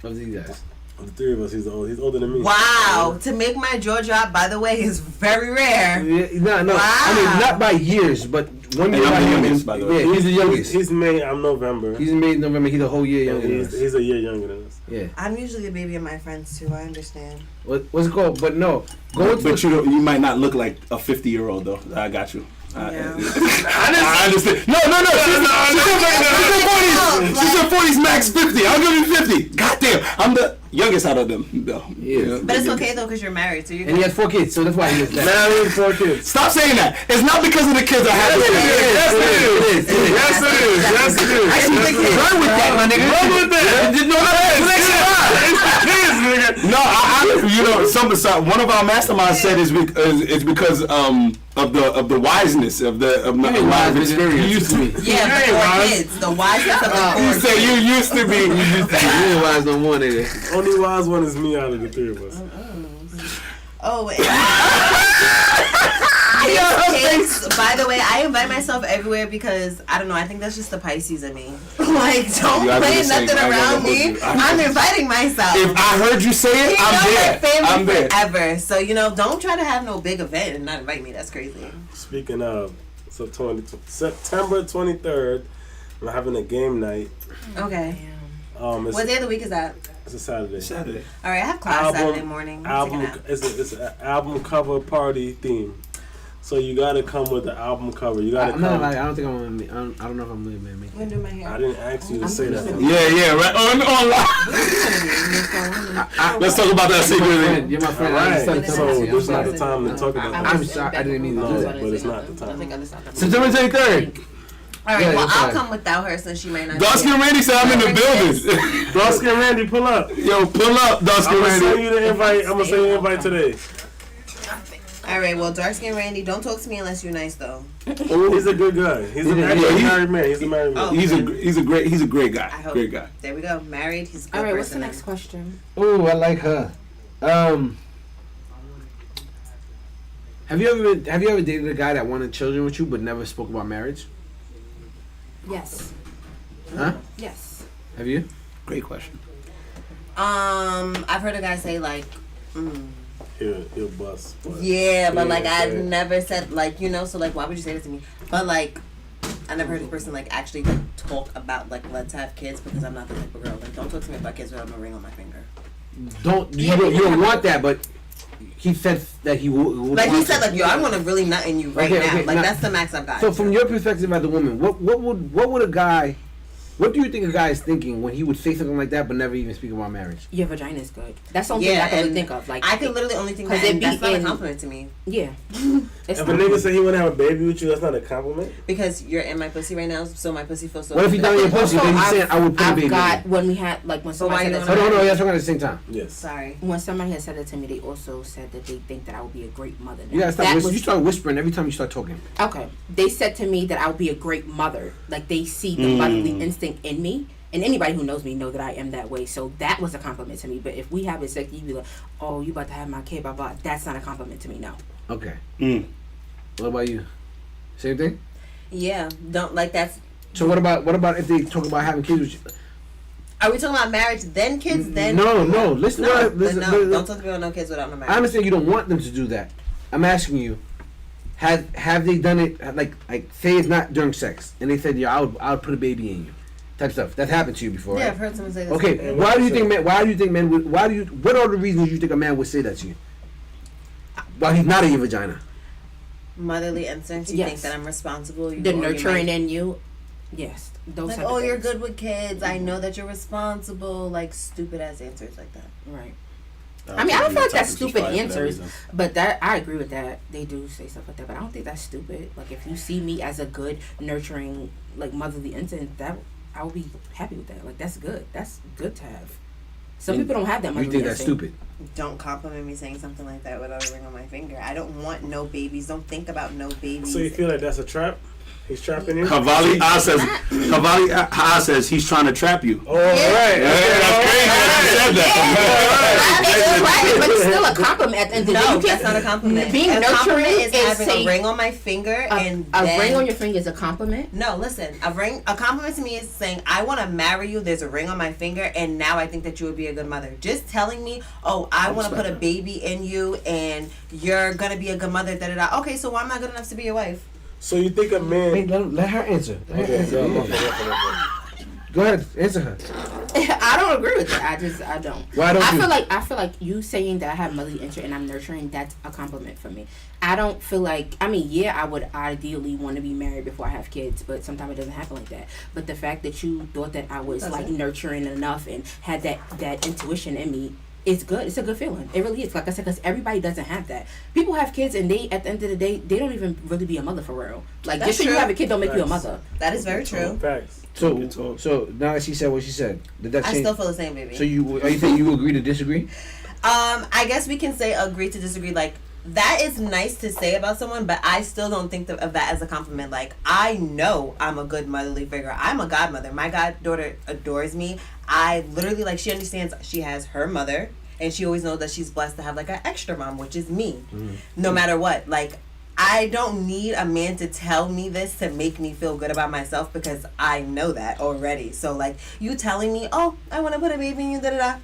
of these guys. Of the three of us, he's older than me. Wow, to make my jaw drop, by the way, is very rare. Yeah, no. Wow. I mean, not by years, but 1 year. And I'm by the him. youngest, by the way. Yeah, he's the youngest. He's May. I'm November. He's in May, November. He's a whole year younger than us. He's a year younger than us. Yeah. I'm usually the baby of my friends too. I understand. What's it called? But no. But you might not look like a 50-year-old though. I got you. Yeah. I understand. No. She said 40s. She said 40s max 50. I'll give you 50. Goddamn. I'm the youngest out of them, though. Yeah. But it's okay though because you're married, so you're And he has 4 kids, so that's why he is that. Married, 4 kids. Stop saying that. It's not because of the kids I have. Yes, it is. Yes, it is. Yes, it is. Actually, they can run with that, my nigga. Run with that. Just know that. Kids, nigga. No, one of our masterminds said it's because of the wiseness of my life experience. You used to be. Yeah, but Hey, 4 Roz. kids. The wisest of the 4 You say you used to be. You ain't wise no more, nigga. Only wise one is me out of the 3 of us. Oh, kids, by the way, I invite myself everywhere because I don't know. I think that's just the Pisces in me. Like, don't play nothing around me. I'm inviting myself. If I heard you say it, I'm there. I'm there. Forever. So don't try to have no big event and not invite me. That's crazy. Speaking of, September 23rd, we're having a game night. Okay. What day of the week is that? It's a Saturday. All right, I have class Saturday morning. It's an album cover party theme. So you gotta come with the album cover. You gotta come. I don't think I'm gonna. I don't know if I'm gonna be me. I'm gonna do my hair. I didn't ask you to say that. Yeah, right. On Let's talk about that secretly. You're my friend. Right. So this is not the time to talk about that. I'm sorry. I didn't mean to do that. But it's not the time. September 23rd. All right, well, I'll come without her since she might not. Dusky and Randy said I'm in the building. Dusky and Randy, pull up. Yo, pull up, Dusky and I'm gonna Randy. send you the invite. I'm gonna send you the invite today. All right, well, dark skin Randy, don't talk to me unless you're nice though. He's a good guy. He's a married man. He's a married man. Oh. He's a great guy. I hope. Great guy. There we go. Married. He's a good All right, what's the person next then. question? Oh, I like her. Have you ever dated a guy that wanted children with you but never spoke about marriage? Yes. Huh? Yes. Have you? Great question. I've heard a guy say like, He'll bust. yeah, but like Yeah, I've yeah. never said like so like why would you say this to me? But like I never heard a person like actually talk about like let's have kids because I'm not the type of girl. Like don't talk to me about kids without a ring on my finger. You don't want that, but he said that he would. Like he said, like yo, I want to really nut in you right now. Like now, that's the max I've got. So from your perspective as a woman, what would a guy? What do you think a guy is thinking when he would say something like that but never even speak about marriage? Your vagina is good. That's the only thing I can really think of. Like I can literally only think that and that's not a compliment to me. Yeah. If a nigga say he want to have a baby with you, that's not a compliment. Because you're in my pussy right now, so my pussy feels so. What if he done your pussy? Then he's saying I would put a baby. When we had like when somebody said that. Hold on, y'all talking at the same time. Yes. Sorry. When somebody had said it to me, they also said that they think that I would be a great mother. You gotta stop. You start whispering every time you start talking. Okay. They said to me that I would be a great mother. Like they see the motherly instinct in me. And anybody who knows me know that I am that way. So that was a compliment to me. But if we have it sex, you be like, oh, you about to have my kid, blah, blah. That's not a compliment to me, no. Okay. What about you? Same thing? Yeah. Don't like that's. So what about if they talk about having kids with you? Are we talking about marriage then kids then? No. Listen. Listen. Don't talk about no kids without no marriage. I understand you don't want them to do that. I'm asking you, have they done it like say it's not during sex and they said I would put a baby in you, type stuff. That's happened to you before, Yeah, right? I've heard someone say this. Okay, before. why do you think men would? What are the reasons you think a man would say that to you? While he's not in your vagina. Motherly instincts. You think that I'm responsible. The nurturing in you. Yes. Those like, type of you're things. good with kids. I know that you're responsible. Like stupid ass answers like that. Right. I mean, I don't feel like that's stupid answers, but that I agree with that. They do say stuff like that, but I don't think that's stupid. Like if you see me as a good, nurturing, like motherly instinct, that I will be happy with that. Like that's good. That's good to have. Some people don't have that motherly You think that's instinct. stupid? Don't compliment me saying something like that without a ring on my finger. I don't want no babies. Don't think about no babies. So you feel like that's a trap? He's trapping you? Havali A says he's trying to trap you. Oh, right. That's crazy that you said that. Right, but it's still a compliment at the end of the day. No, You that's can't- not a compliment. Being a compliment nurturing is is having saying- a ring on my finger and a then, ring on your finger is a compliment. No, listen. A compliment to me is saying I want to marry you. There's a ring on my finger, and now I think that you would be a good mother. Just telling me, oh, I want to put a baby in you, and you're gonna be a good mother. Da da da. Okay, so why am I good enough to be your wife? So you think a man... Wait, let her answer. Okay, Go ahead, answer her. I don't agree with that. I don't. Why don't you? I feel like you saying that I have motherly instinct and I'm nurturing. That's a compliment for me. I don't feel like. I mean, yeah, I would ideally want to be married before I have kids, but sometimes it doesn't happen like that. But the fact that you thought that I was nurturing enough and had that intuition in me. It's good. It's a good feeling. It really is. Like I said, because everybody doesn't have that. People have kids, and they, at the end of the day, they don't even really be a mother for real. Like, just because you have a kid don't make you a mother. That is very true. Facts. So now that she said what she said, did that change? I still feel the same, baby. So are you saying you agree to disagree? I guess we can say agree to disagree. Like, that is nice to say about someone, but I still don't think of that as a compliment. Like, I know I'm a good motherly figure. I'm a godmother. My goddaughter adores me. I literally, like, she understands she has her mother, and she always knows that she's blessed to have, like, an extra mom, which is me, no matter what. Like, I don't need a man to tell me this to make me feel good about myself, because I know that already. So, like, you telling me, oh, I want to put a baby in you, da-da-da.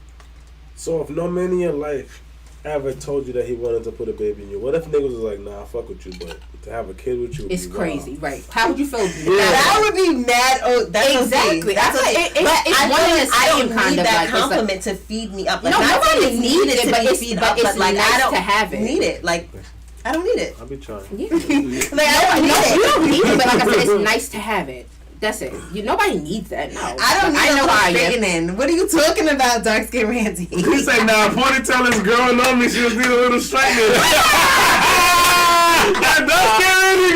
So if no man in your life ever told you that he wanted to put a baby in you, what if niggas was like, nah, fuck with you, but to have a kid with you, it's crazy, right? How would you feel? That would be mad. Oh, that's exactly. That's it's one and the same kind need of that like, compliment to feed me up. Like, no, nobody needs it, but it's like, nice I don't to have it. Need it, like. I don't need it. I'll be trying. Yeah. Like, I don't need it. You don't need it, but like I said, it's nice to have it. That's it. Nobody needs that. No, I don't need I know how straightening. What are you talking about, dark skin Randy? He said, nah, ponytail is growing on me. She just need a little straightening. That dark skin Randy.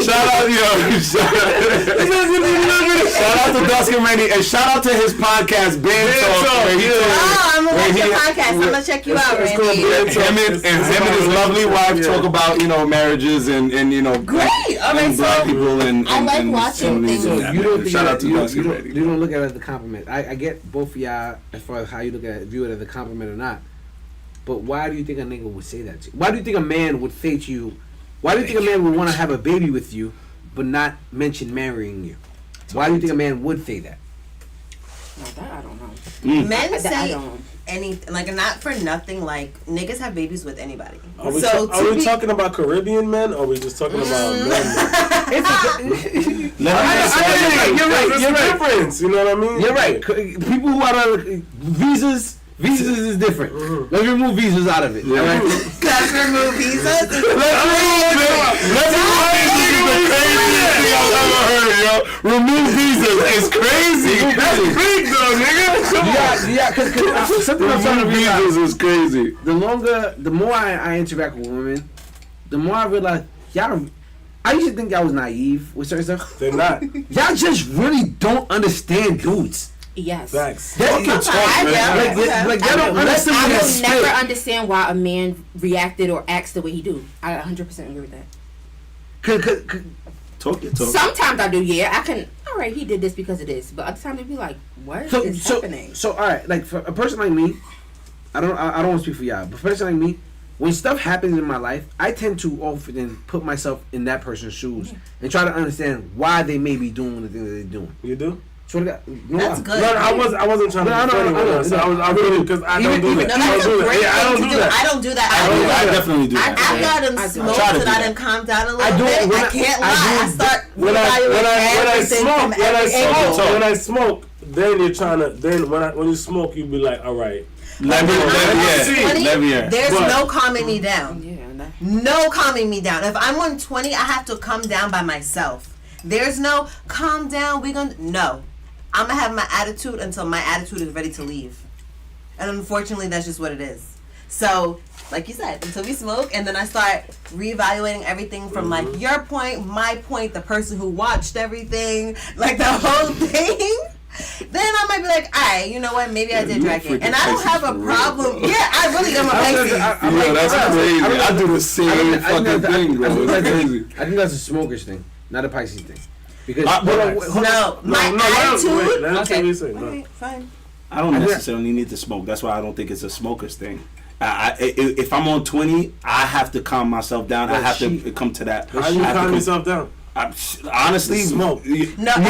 Shout out, shout out to Duskin Randy, and shout out to his podcast, Band Talk. I'm gonna watch your podcast. I'm gonna check you out, Randy. Him and his lovely wife talk about marriages and great. All right, so black people and I like watching things. So you don't think shout out to you Duskin Randy. don't look at it as a compliment. I get both of y'all as far as how you look at it, view it as a compliment or not. But why do you think a nigga would say that to you? Why do you think a man would say to you? Why do you think a man would want to have a baby with you, but not mention marrying you? Why do you think a man would say that? No, that I don't know. Men say anything, like, not for nothing. Like, niggas have babies with anybody. Are we talking about Caribbean men, or are we just talking about men? You're right. There's a difference. You know what I mean? You're right. People who are on visas is different. Let's remove visas out of it. All right? Let's remove visas. Let's remove visas. It's crazy. That's big though, nigga. Yeah, because something I'm trying to realize is crazy. The more I interact with women, the more I realize I used to think y'all was naive with certain stuff. They're not. Y'all just really don't understand dudes. Yes. Facts. They can talk, man. Like they don't understand. I will never understand why a man reacted or acts the way he do. I 100% agree with that. Talk. Sometimes I do. Yeah, I can. All right, he did this because of this, but other times it'd be like, what is happening? So all right, like for a person like me, I don't want to speak for y'all, but for a person like me, when stuff happens in my life, I tend to often put myself in that person's shoes and try to understand why they may be doing the things that they're doing. You do? So That's good. No, I wasn't trying to be funny with us. I really, because I don't do that. No, that's a great thing to do. I don't do that. I definitely do that. I've gotten smoked and I done calmed down a little bit. I can't lie. I start when I smoke, then you're trying to. Then when you smoke, you be like, all right. There's no calming me down. No calming me down. If I'm on 20, I have to come down by myself. There's no calm down. No. I'm gonna have my attitude until my attitude is ready to leave. And unfortunately, that's just what it is. So, like you said, until we smoke, and then I start reevaluating everything from like your point, my point, the person who watched everything, like the whole thing. Then I might be like, alright, you know what? Maybe I did drag it. And I don't have a problem. Yeah, I really am a Pisces. That's crazy. I do the same fucking thing, bro. It's crazy. I think that's a smoker's thing, not a Pisces thing. Because my attitude. Okay, fine. I don't necessarily need to smoke. That's why I don't think it's a smoker's thing. If I'm on 20, I have to calm myself down. I have to come to that. How do you calm yourself down? Honestly, smoke. It's not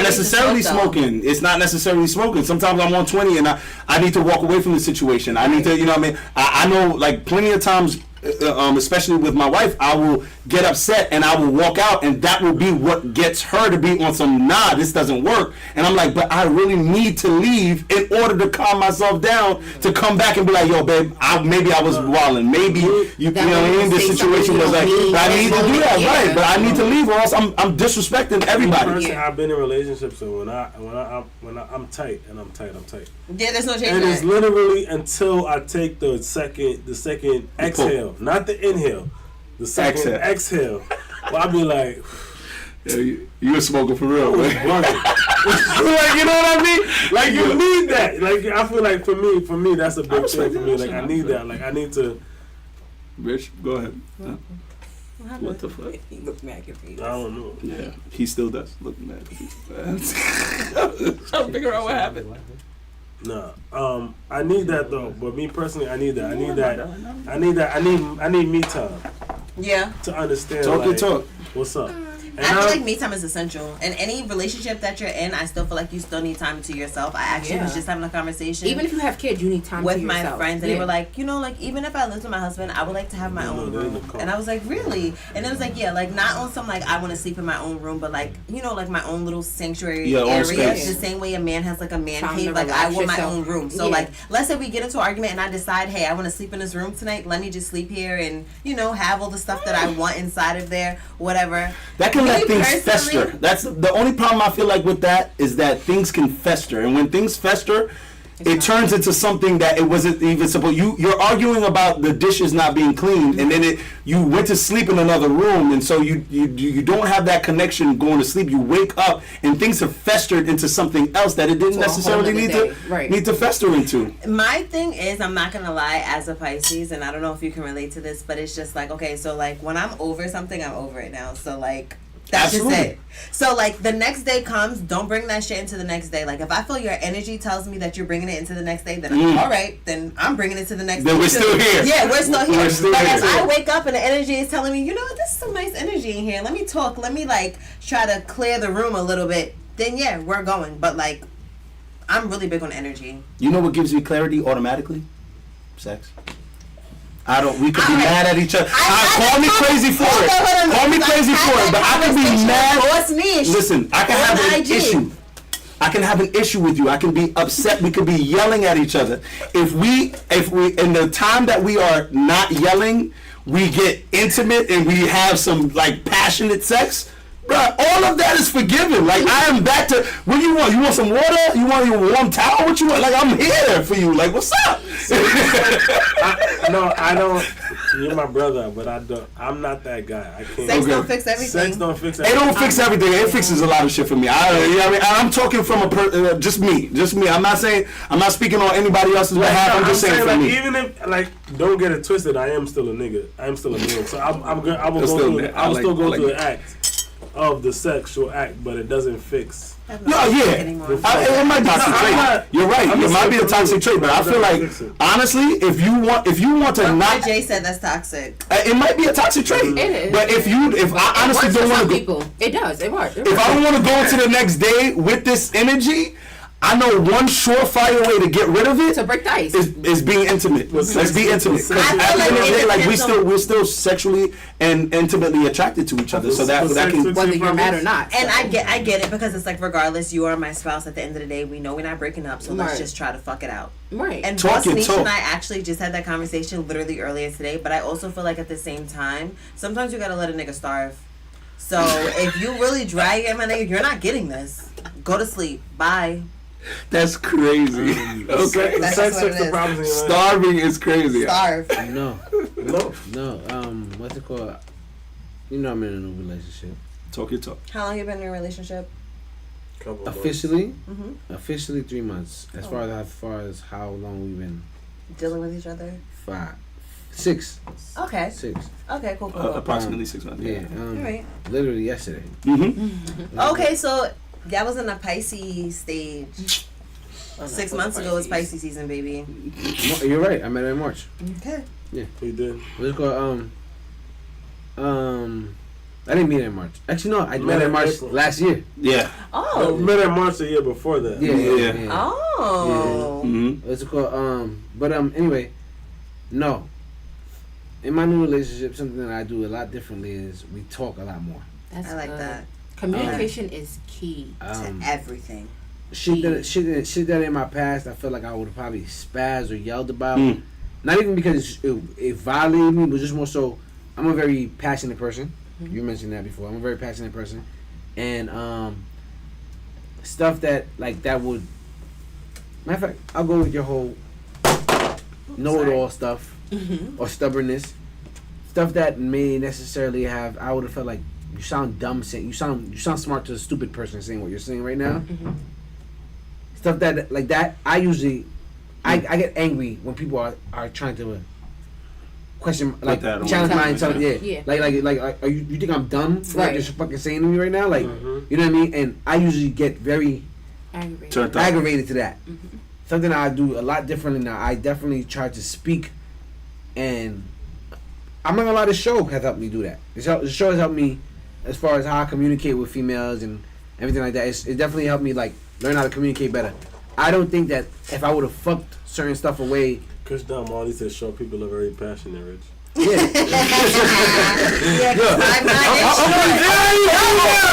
necessarily smoking. It's not necessarily smoking. Sometimes I'm on 20 and I need to walk away from the situation. I need to, you know what I mean? I know, like, plenty of times especially with my wife, I will get upset and I will walk out, and that will be what gets her to be on some, nah, this doesn't work. And I'm like, but I really need to leave in order to calm myself down to come back and be like, yo, babe, maybe I was wilding. Maybe, you know what I mean? This situation was like, I need to do that, right? But I need to leave or else I'm disrespecting everybody. I've been in relationships, so when I'm tight, and I'm tight. Yeah, there's no change. And it's literally until I take the second exhale, not the inhale, the second exhale. Well, I'll be like, yeah, you a smoker for real, man. Like, you know what I mean? Like, you need that. Like, I feel like for me, that's a big thing for me. Like, I need that. Like, I need to. Rich, go ahead. What the fuck? He looked mad confused. I don't know. Yeah, he still does look mad. Trying to figure out what happened. Nah, I need that though. But me personally, I need that. I need me time. Yeah. To understand. Talk your talk. What's up? And I feel like me time is essential. In any relationship that you're in, I still feel like you still need time to yourself. I actually was just having a conversation. Even if you have kids, you need time with to yourself. my friends, and they were like, you know, like even if I lived with my husband, I would like to have my own room. And I was like, really? And it was like, yeah, like not on some like I want to sleep in my own room, but like you know, like my own little sanctuary area. The same way a man has like a man cave. Like I want my own room. So like, let's say we get into an argument and I decide, hey, I want to sleep in this room tonight. Let me just sleep here and you know have all the stuff that I want inside of there, whatever. That can let things fester. That's the only problem I feel like with that is that things can fester, and when things fester, it turns into something that it wasn't even supposed. You're arguing about the dishes not being cleaned, and then you went to sleep in another room, and so you don't have that connection going to sleep. You wake up and things have festered into something else that it didn't necessarily need to fester into. My thing is, I'm not gonna lie, as a Pisces, and I don't know if you can relate to this, but it's just like okay, so like when I'm over something, I'm over it now. So like. That's just it. So, like, the next day comes, don't bring that shit into the next day. Like, if I feel your energy tells me that you're bringing it into the next day, then all right, then I'm bringing it to the next day. Then we're still here. Yeah, we're still here. But as I wake up and the energy is telling me, you know what, this is some nice energy in here. Let me talk. Let me, like, try to clear the room a little bit. Then, yeah, we're going. But, like, I'm really big on energy. You know what gives me clarity automatically? Sex. We could be mad at each other. Call me crazy for it. Call me crazy for it. But I can be mad. Listen, I can have an issue. I can have an issue with you. I can be upset. We could be yelling at each other. If we, in the time that we are not yelling, we get intimate and we have some like passionate sex. Bruh, all of that is forgiven. Like I am back to what do you want? You want some water? You want your warm towel? What you want? Like I'm here for you. Like what's up? I don't. You're my brother, but I'm not that guy. I can't. Sex don't fix everything. Sex don't fix everything. It don't fix everything. It fixes a lot of shit for me. I'm talking from just me. I'm not speaking on anybody else's behalf. I'm just saying for me. Even if don't get it twisted, I am still a nigga. I am still a man. So I'm good. I will still go through the act of the sexual act, but it doesn't fix. It might be toxic trait. You're right. It might be a toxic trait, but I feel like honestly, if you want to not, Jay said that's toxic. It might be a toxic trait. It is. But if I honestly don't want to go, it does. It works. If I don't want to go into the next day with this energy, I know one surefire way to get rid of it to break the ice is being intimate. Let's be intimate. Because at the end of the day, like we're still sexually and intimately attracted to each other. So that can whether you're mad or not. And I get it because it's like regardless, you are my spouse. At the end of the day, we know we're not breaking up, so let's just try to fuck it out. Right. And Boss Nisha and I actually just had that conversation literally earlier today. But I also feel like at the same time, sometimes you gotta let a nigga starve. So if you really drag him, my nigga, you're not getting this. Go to sleep. Bye. That's crazy. Okay. That's what it is. Starving is crazy. Starve. No. What's it called? You know I'm in a new relationship. Talk your talk. How long you been in a relationship? Officially? Mm-hmm. Officially 3 months. As far as how long we've been dealing with each other? 6. Okay. 6. Okay, cool. Approximately 6 months. Yeah. All right. Literally yesterday. Mm-hmm. Okay, so that was in the Pisces stage. 6 months ago was Pisces season, baby. You're right. I met her in March. Okay. Yeah. You did. What's it called? I didn't meet her in March. Actually, no. I met her in March April. last year. Yeah. Oh. Met in March the year before that. Yeah. Oh. Yeah. Mm-hmm. What's it called? But anyway, no. in my new relationship, something that I do a lot differently is we talk a lot more. That's I like good. that. Communication is key. To everything. Shit that in my past I feel like I would have probably spazzed or yelled about. Not even because it violated me, but just more so. I'm a very passionate person. Mm-hmm. You mentioned that before. I'm a very passionate person, and stuff that like that would. Matter of fact, I'll go with your whole know-it-all stuff or stubbornness. Stuff that may necessarily have. I would have felt like you sound dumb saying you sound smart to a stupid person saying what you're saying right now. Mm-hmm. Stuff that like that. I usually. I get angry when people are trying to question, like challenge my intelligence. Yeah. Like are you think I'm dumb for what you're fucking saying to me right now? Like, you know what I mean? And I usually get very aggravated to that. Mm-hmm. Something I do a lot differently now. I definitely try to speak, and I'm not gonna lie, the show has helped me do that. The show has helped me as far as how I communicate with females and everything like that. It definitely helped me like learn how to communicate better. I don't think that if I would have fucked certain stuff away. Chris Dalmali says short people are very passionate, Rich. Yeah. Yeah,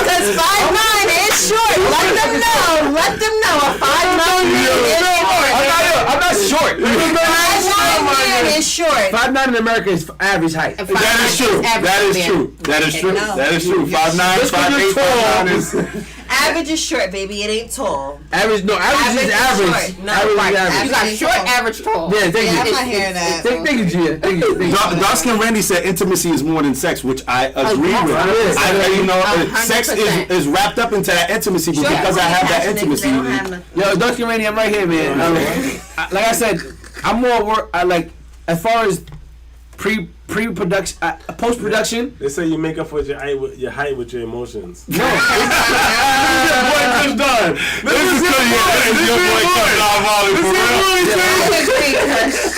because 5'9" is short. Let them know. A 5'9" I'm not short. 5'9" is short. 5'9" in America is average height. That is true. That is true. 5'9", 5'8", 5'9" is. Average is short, baby. It ain't tall. Average is average. No, average. You got short, average, tall. Yeah, thank you. I'm not hearing that. Thank you, Gia. Thank you. Dark-skinned Randy said intimacy is more than sex, which I agree with. Sex is wrapped up into that intimacy because I have that intimacy. Yo, Dark-skinned Randy, I'm right here, man. Like I said, I'm more work. I like as far as pre-production, post-production. They say you make up for your height with your emotions. No. This is done. This is your boy Chris Dalmali for real.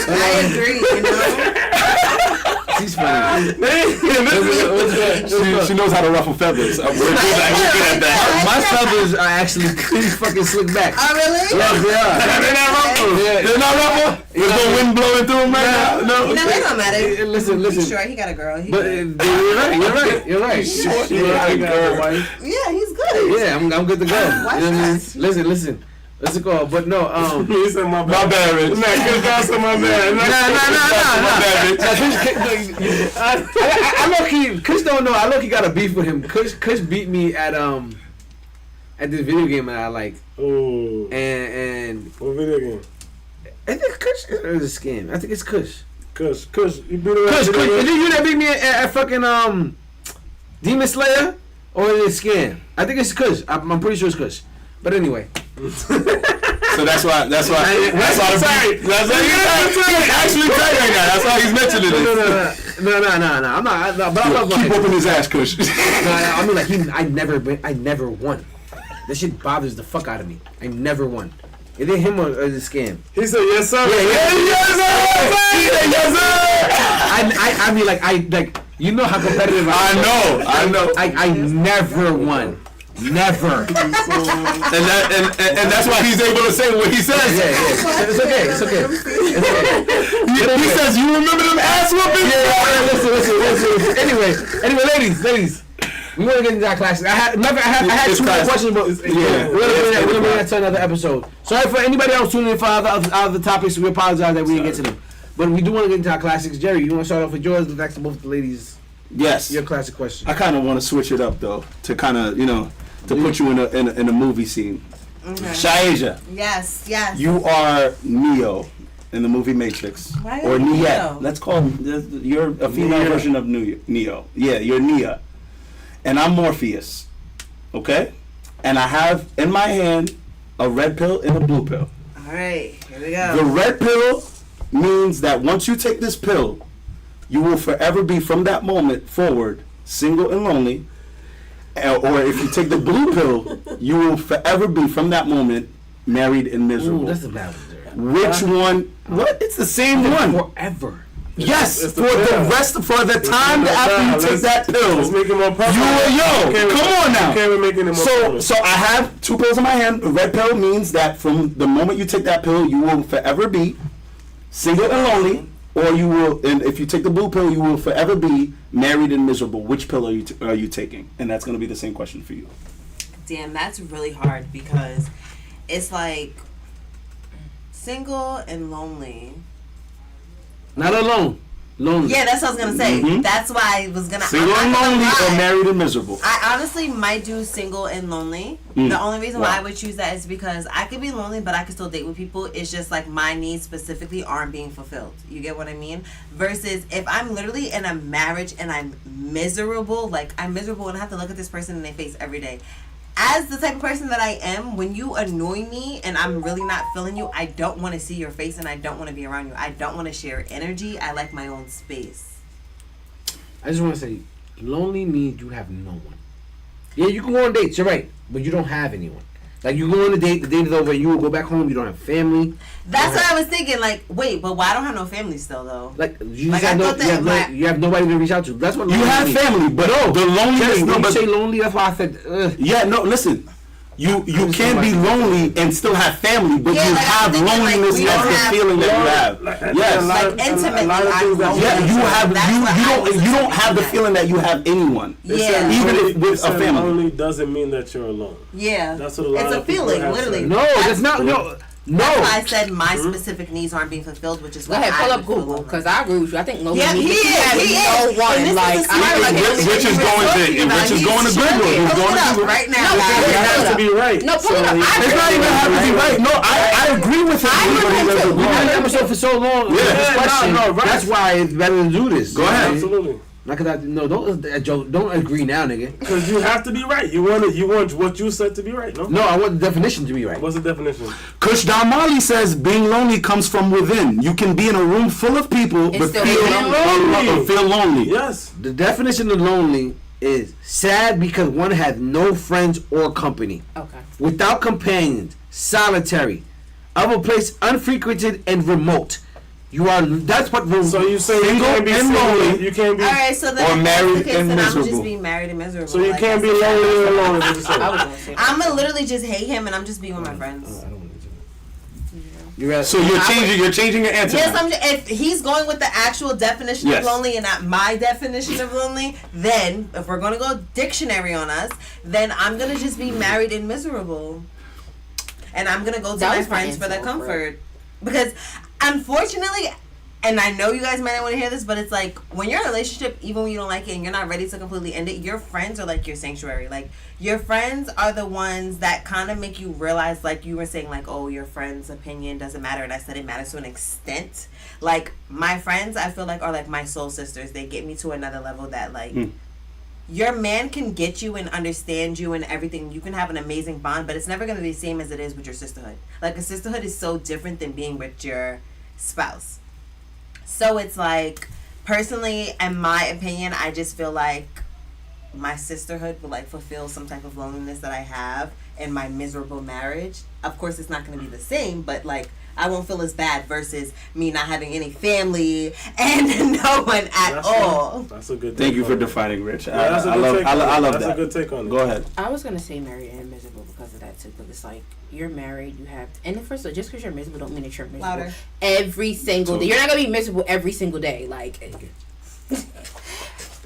I agree, you know. She's funny. She knows how to ruffle feathers. We're good at that. My feathers are actually pretty fucking slick back. Oh, really? Yes, they are. They're not ruffled. They're not ruffled? There's no wind blowing through them right now? No, they don't matter. Listen. He's short. He got a girl. But you're right. Short, Yeah, he's good. Yeah, I'm good to go. You know what I mean? Listen. Let's go. But no, He said my bad, Rich. Nah, Chris Dalmali said my bad. I low-key, Chris don't know. I low-key got a beef with him. Chris beat me at this video game that I like. Ooh. And what video game? I think Kush is a scam. I think it's Kush. Kush. You beat her Kush. You that beat me at fucking Demon Slayer, or is it scam? I think it's Kush. I'm pretty sure it's Kush. But anyway. So that's why he's actually tight right now. That's why he's mentioning it. No. I'm not. But I love keep open his ass, Kush. I mean, like I never won. That shit bothers the fuck out of me. I never won. It ain't him or is it scam? He said yes sir. Yes sir. I mean, like you know how competitive I know. I never won. Never. and that's why he's able to say what he says. Yeah. It's okay. He says, you remember them ass whoopings? Yeah, listen. Anyway, ladies. We want to get into that classic. I had 2 more questions, but we're gonna bring that to another episode. Sorry for anybody else tuning in for other topics. We apologize that we didn't get to them. But we do want to get into our classics. Jerry, you want to start off with yours? Let's ask both the ladies. Yes. Your classic question. I kind of want to switch it up though, to kind of put you in a movie scene. Okay. Shaija. Yes. You are Neo in the movie Matrix. Why or Neo? Neo. Let's call him. You're a female version of Neo. Yeah, you're Nia. And I'm Morpheus. Okay? And I have in my hand a red pill and a blue pill. Alright, here we go. The red pill means that once you take this pill, you will forever be from that moment forward single and lonely. Or if you take the blue pill, you will forever be from that moment married and miserable. Ooh, that's a bad one. Which one? What? It's the same one. Forever. Yes, for the time after you take that pill. Let's make it more personal. Come on now. Okay, we're making it more personal. So I have 2 pills in my hand. The red pill means that from the moment you take that pill, you will forever be single and lonely. or you will, and if you take the blue pill, you will forever be married and miserable. Which pill are you taking? And that's going to be the same question for you. Damn, that's really hard because it's like single and lonely. Not alone. Lonely. Yeah, that's what I was gonna say. Mm-hmm. That's why I was gonna. Single and lonely or married and miserable? I honestly might do single and lonely. The only reason why I would choose that is because I could be lonely, but I could still date with people. It's just like my needs specifically aren't being fulfilled. You get what I mean? Versus if I'm literally in a marriage and I'm miserable, like I'm miserable and I have to look at this person in their face every day. As the type of person that I am, when you annoy me and I'm really not feeling you, I don't want to see your face and I don't want to be around you. I don't want to share energy. I like my own space. I just want to say, lonely means you have no one. Yeah, you can go on dates, you're right, but you don't have anyone. Like, you go on a date, the date is over, you will go back home, you don't have family. That's what I was thinking. Like, wait, but why I don't have no family still, though? Like, you, Like, just have I thought that you have nobody to reach out to. That's what You lonely have means. family, but the loneliness. When you say lonely, that's why I said, Yeah, no, listen. You can be lonely and still have family, but Yeah, you like, have I'm thinking, like, loneliness we as don't the have- feeling that you have. Yes. Like, intimately, Yeah, you have That's what I was you don't have the thinking. feeling that you have anyone. Yeah. Even if with a family. Lonely doesn't mean that you're alone. Yeah. That's what a lot it's of a people feeling, have literally. said. no, that's not, no. That's why I No. said my specific needs aren't being fulfilled, which is Go why ahead, pull I up would feel Google lonely. because I agree with you. I think lonely Yeah, means he that you is. have He no is. one. And this Like is the smart I one. Rich is going to Rich is going to Google. He's going to Google. right now. No, guys. It Pull has it to up. be right. No, pull it up. It's not even have to be right. No, I agree with him. I agree But he with doesn't you. We've want had it. an episode for so long. Yeah. This question, No, right. that's why it's better to do this. Go ahead. Absolutely. Not cause don't agree now, nigga. Because you have to be right. You want what you said to be right, no? No, I want the definition to be right. What's the definition? Kush Damali says being lonely comes from within. You can be in a room full of people And but still feel be lonely. Feel lonely. Yes. The definition of lonely is sad because one has no friends or company, Okay. without companions, solitary, of a place unfrequented and remote. You are. That's what. So you say you Single can't be and single, lonely. you can't be. All right, so then Or if married that's the case, and then I'm miserable. just be married and miserable. So you like, can't be that's- lonely and alone. Is what you I say. was gonna say. I'm gonna literally just hate him and I'm just being with my friends. So you're changing your answer. Yes, now. if he's going with the actual definition Yes. of lonely and not my definition of lonely, then if we're gonna go dictionary on us, then I'm gonna just be married and miserable, and I'm gonna go to That my was my friends for the answer, bro. comfort, because unfortunately. And I know you guys might not want to hear this, but it's like when you're in a relationship, even when you don't like it and you're not ready to completely end it, your friends are like your sanctuary. Like your friends are the ones that kind of make you realize, like you were saying, like, oh, your friend's opinion doesn't matter, and I said it matters to an extent. Like my friends, I feel like are like my soul sisters. They get me to another level that like. Your man can get you and understand you and everything. You can have an amazing bond, but it's never going to be the same as it is with your sisterhood. Like a sisterhood is so different than being with your spouse. So it's like, personally, in my opinion, I just feel like my sisterhood will like fulfill some type of loneliness that I have in my miserable marriage. Of course, it's not going to be the same, but like I won't feel as bad versus me not having any family and no one at all. That's a good. Thank take you for on it. defining, Rich. Yeah, that's a I good love take on it. that. That's a good take on it. Go ahead. I was gonna say married and miserable because of that too. But it's like you're married, you have, and then first of all, just because you're miserable don't mean that you're miserable Louder. every single day. You're not gonna be miserable every single day. Like,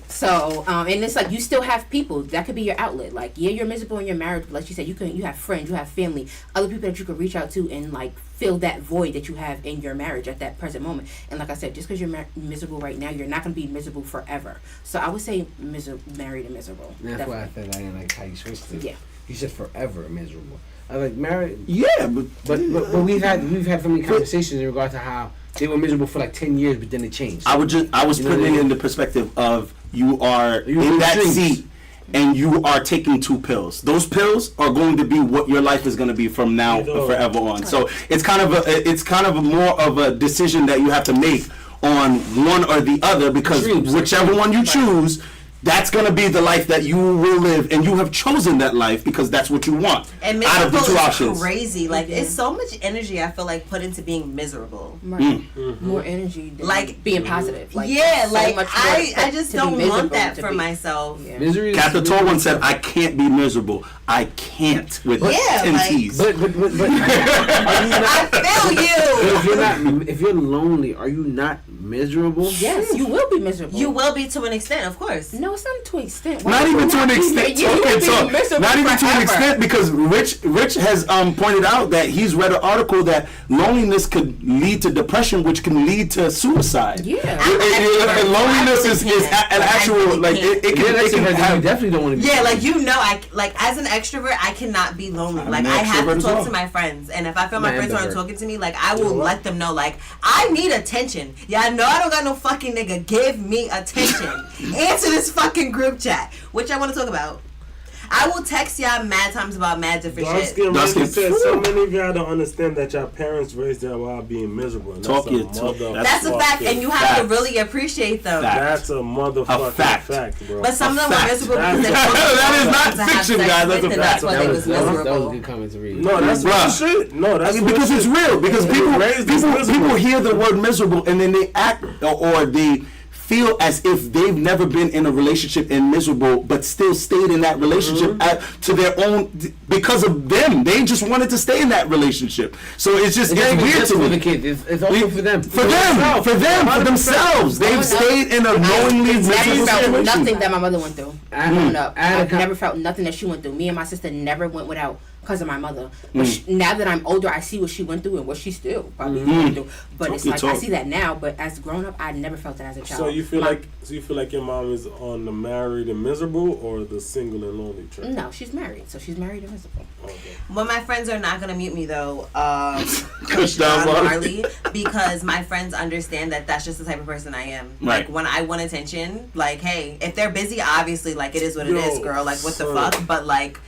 so and it's like you still have people that could be your outlet. Like, yeah, you're miserable in your marriage, but like you said, you have friends, you have family, other people that you can reach out to and like fill that void that you have in your marriage at that present moment. And like I said, just because you're miserable right now, you're not gonna be miserable forever. So I would say married and miserable. That's Definitely. why I said I didn't like how you switched it. Yeah. You said forever miserable. I like married, Yeah, but we've had so many conversations in regard to how they were miserable for like 10 years, but then they changed. I was You know putting what I it mean? in the perspective of you are You're in in that dreams. seat and you are taking 2 pills. Those pills are going to be what your life is going to be from now forever on. So it's kind of a more of a decision that you have to make on one or the other, because Dreams. whichever one you choose, that's gonna be the life that you will live, and you have chosen that life because that's what you want. And out of the two miserable options. is crazy. Like it's so much energy I feel like put into being miserable. Right. More energy than Like being positive. Like, yeah, so like much more I just to be don't miserable want that to for be- myself. Yeah. Misery is Captain Tor once said, "I can't be miserable. I can't with Yeah, 10 like- T's." But are you not? I feel you. If you're not, if you're lonely, are you not miserable? Yes, you will be miserable. You will be to an extent, of course. No, it's not to an extent. Not even to an extent. You will Okay, be so miserable not even to an forever. extent because Rich has pointed out that he's read an article that loneliness could lead to depression, which can lead to suicide. Yeah. And loneliness is an actual like it If you're an can extrovert, then you have. definitely don't want to be. Yeah, like you know, I like as an extrovert, I cannot be lonely. I'm Like an I have extrovert to as talk well. to my friends, and if I feel my I'm friends aren't ambivert. talking to me, like I will let them know, like I need attention. Y'all know I don't got no fucking nigga. Give me attention. Answer this fucking group chat, which I want to talk about. I will text y'all mad times about mad different Dark shit. skin Dark Randy skin. said so many of y'all don't understand that your parents raised y'all while being miserable. And Talk that's a your talk. motherfucking That's a fact, and you have to Fact. really appreciate them. Fact. That's a motherfucking A fact. fact, bro. But some of them fact. were miserable because they That is not to have fiction, sex guys. That's with, a and that's fact. why that they was, was that was a miserable. good comment to read. No, that's Bruh. real shit. No, that's real because it's shit. real. Because They raised us miserable. people hear the word miserable and then they act or they feel as if they've never been in a relationship and miserable, but still stayed in that relationship to their own because of them. They just wanted to stay in that relationship. So it's just It's not it's even weird just to for the me. kids. It's also for them. For themselves. They've stayed in a knowingly Never miserable felt situation. nothing that my mother went through growing up. I had a I've never felt nothing that she went through. Me and my sister never went without because of my mother. But now that I'm older, I see what she went through and what she still probably went through. But it's like I see that now. But as grown up, I never felt that as a child. So you feel like your mom is on the married and miserable or the single and lonely track? No, she's married, so she's married and miserable. Okay. But my friends are not gonna mute me though, Kush down, Marley. Marley, because my friends understand that that's just the type of person I am. Right. Like when I want attention, like hey, if they're busy, obviously like it is what it is, girl. Like what the son. fuck? But like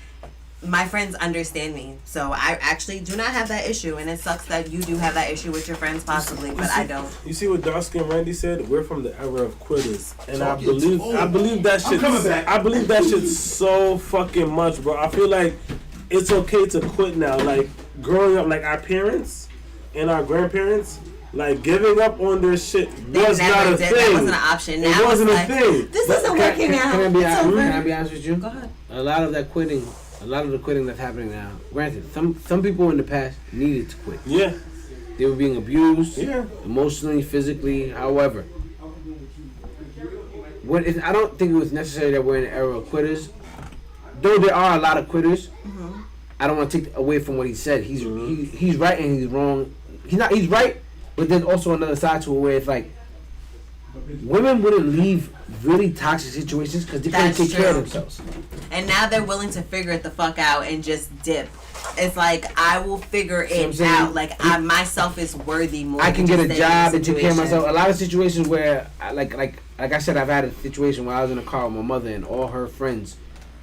my friends understand me, so I actually do not have that issue, and it sucks that you do have that issue with your friends possibly, but I don't. You see what Dark Skin Randy said? We're from the era of quitters, and I believe that shit. I believe that shit so fucking much, bro. I feel like it's okay to quit now. Like growing up, like our parents and our grandparents, like giving up on their shit was not a thing. That wasn't an option. Now It wasn't it's a like, thing. this isn't working out. Can I It's be over. honest with you? Go ahead. A lot of that quitting, a lot of the quitting that's happening now. Granted, some people in the past needed to quit. Yeah, They were being abused, yeah. emotionally, physically, however. I don't think it was necessary that we're in an era of quitters. Though there are a lot of quitters, I don't want to take away from what he said. He's right and he's wrong. He's right, but there's also another side to it where it's like women wouldn't leave really toxic situations because they couldn't That's take care of true. themselves. And now they're willing to figure it the fuck out and just dip. It's like I will figure what I'm it saying? out. Like myself is worthy more. I can than get a just job staying and in take care of situation. myself. A lot of situations where, like I said, I've had a situation where I was in a car with my mother and all her friends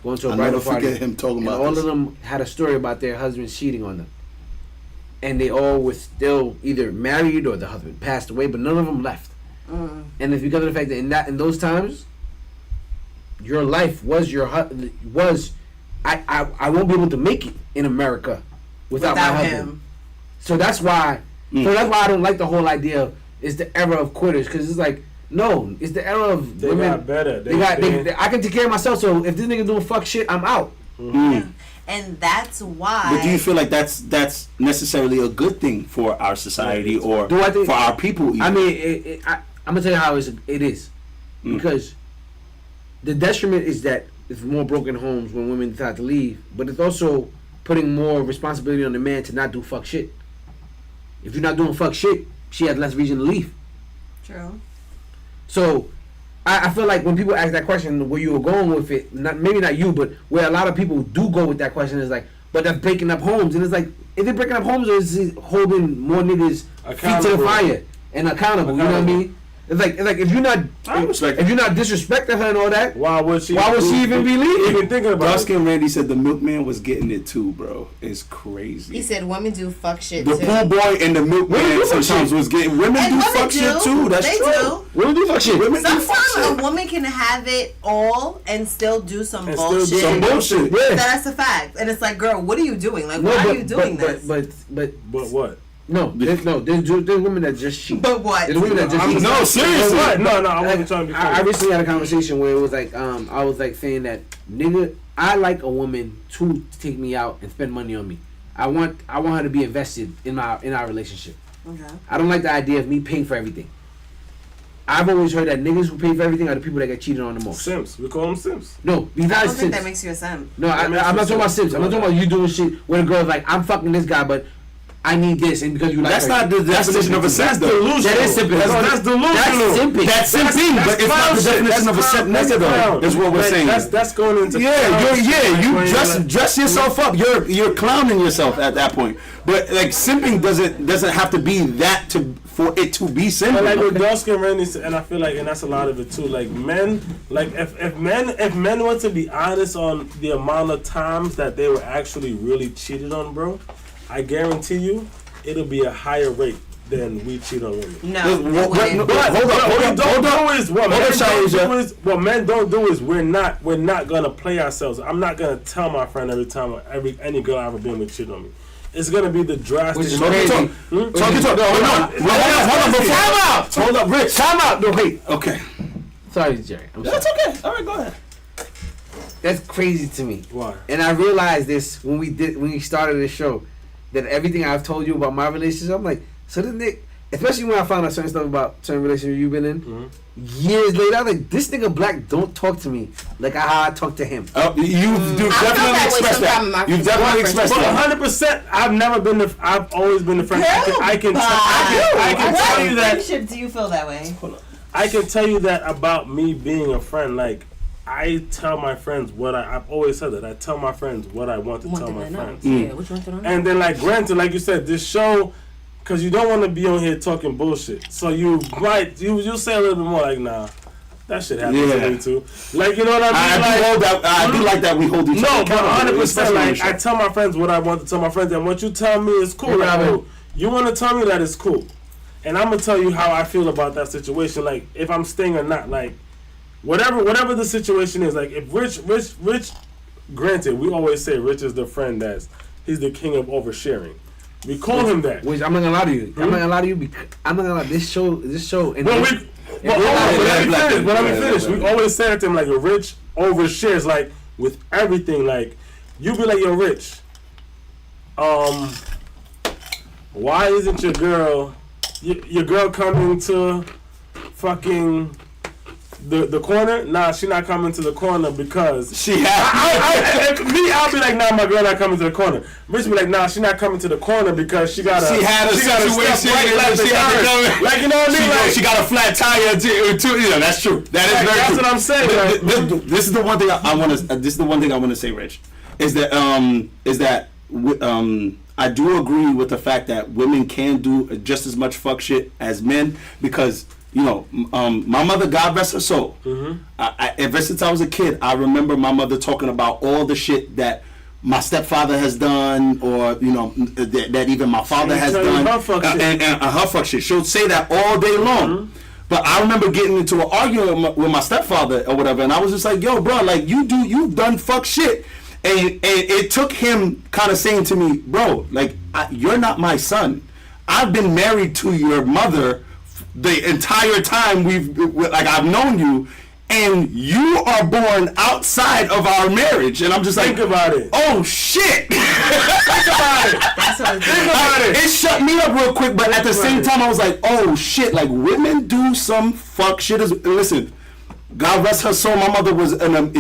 going to a I'll bridal never party. forget him talking and about all this. of them had a story about their husbands cheating on them. And they all were still either married or the husband passed away, but none of them left. And it's because of the fact that in those times, your life was I won't be able to make it in America without my husband. him. So that's why. So that's why I don't like the whole idea of it's the era of quitters, because it's like no, it's the era of They women. got better. I can take care of myself. So if this nigga doing fuck shit, I'm out. And that's why. But do you feel like that's necessarily a good thing for our society or Do I think- for our people? Even? I mean, I'm gonna tell you how it is, because the detriment is that it's more broken homes when women decide to leave, but it's also putting more responsibility on the man to not do fuck shit. If you're not doing fuck shit, she has less reason to leave. True. So, I feel like when people ask that question, where you were going with it, maybe not you, but where a lot of people do go with that question is like, but that's breaking up homes, and it's like, is it breaking up homes or is it holding more niggas feet to the Accountable. fire and accountable? You know what I mean? It's like if you're not disrespecting her and all that, why would she even be leaving? Even thinking about Dusky and Randy said the milkman was getting it too, bro. It's crazy. He said women do fuck shit the too. pool boy and the milkman sometimes was getting women and do fuck shit too. That's they true. Do. Women do fuck shit. Sometimes a woman can have it all and still do some And bullshit. still do some bullshit. Yeah. That's a fact. And it's like, girl, what are you doing? Like, why are you doing this? But what? There's women that just cheat. But what? There's women that just cheat. No, seriously. What? No, I wasn't trying to be funny. I recently had a conversation where it was like, I was like saying that, nigga, I like a woman to take me out and spend money on me. I want her to be invested in our relationship. Okay. I don't like the idea of me paying for everything. I've always heard that niggas who pay for everything are the people that get cheated on the most. Simps. We call them simps. No, he's not I a don't think simp. that makes you a simp. No, I'm not talking about simps. I'm not talking about you doing shit where the girl's like, I'm fucking this guy, but I need this, and because you like That's her, not the definition of a simp. That's delusional. That is simping. That's delusional. That's simping. That's simping, but it's not the definition of a simp nigga though. Is what we're saying. That's going into you dress yourself up. You're clowning yourself at that point. But like simping doesn't have to be that for it to be simping. But like with Dusky and Randy, and I feel like, and that's a lot of it too. Like men, like if men were to be honest on the amount of times that they were actually really cheated on, bro, I guarantee you, it'll be a higher rate than we cheat on women. No. What men don't do is we're not gonna play ourselves. I'm not gonna tell my friend every time any girl I ever been with cheat on me. It's gonna be the drastic. Hold up, Rich. Time out. No, wait. Okay. Sorry, Jerry. That's okay. All right, go ahead. That's crazy to me. Why? And I realized this when we started this show, that everything I've told you about my relationship, I'm like, so this nigga, especially when I found out certain stuff about certain relationships you've been in, years later, I'm like, this nigga Black don't talk to me like how I talk to him. You definitely expressed that. You definitely expressed that. 100%. I've always been the friend. I can tell you that. Friendship, do you feel that way? I can tell you that about me being a friend. Like, I tell my friends I've always said that. I tell my friends what I want to tell my friends. Yeah, what you want to know? And then, like, granted, like you said, this show, because you don't want to be on here talking bullshit. So you'll say a little bit more like, nah, that shit happens to me too. Like, you know what I mean? I do like that we hold each other. No, but 100%, like, I tell my friends what I want to tell my friends, and what you tell me is cool. Like, oh, you want to tell me that it's cool. And I'm going to tell you how I feel about that situation, like, if I'm staying or not, like, whatever the situation is, like, if Rich, granted, we always say Rich is the friend he's the king of oversharing. We call him that. Which I'm not gonna lie to you. I'm not gonna lie to you because I'm not gonna lie. This show. And let me finish. We always say it to him like, Rich overshares, like, with everything. Like, you be like, yo, Rich, why isn't your girl coming to fucking the corner? Nah, she not coming to the corner because I'll be like, nah, my girl not coming to the corner. Rich be like, nah, she not coming to the corner because she had a situation. Like, you know what I mean? Like, she got a flat tire too. You know, that's true. That is very true. That's what I'm saying. This is the one thing I want to. This is the one thing I want to say, Rich. Is that I do agree with the fact that women can do just as much fuck shit as men because, you know, my mother, God rest her soul. Ever since I was a kid, I remember my mother talking about all the shit that my stepfather has done, or, you know, that even my father has done, and her fuck shit. She'll say that all day long. But I remember getting into an argument with my stepfather or whatever, and I was just like, yo, bro, like, you've done fuck shit. And it took him kind of saying to me, bro, like, you're not my son. I've been married to your mother the entire time I've known you, and you are born outside of our marriage. And I'm just like, think about it. Oh shit! Think about it. That's what Think about it. It shut me up real quick, but at the same time, I was like, oh shit! Like, women do some fuck shit. Listen. God rest her soul. My mother was,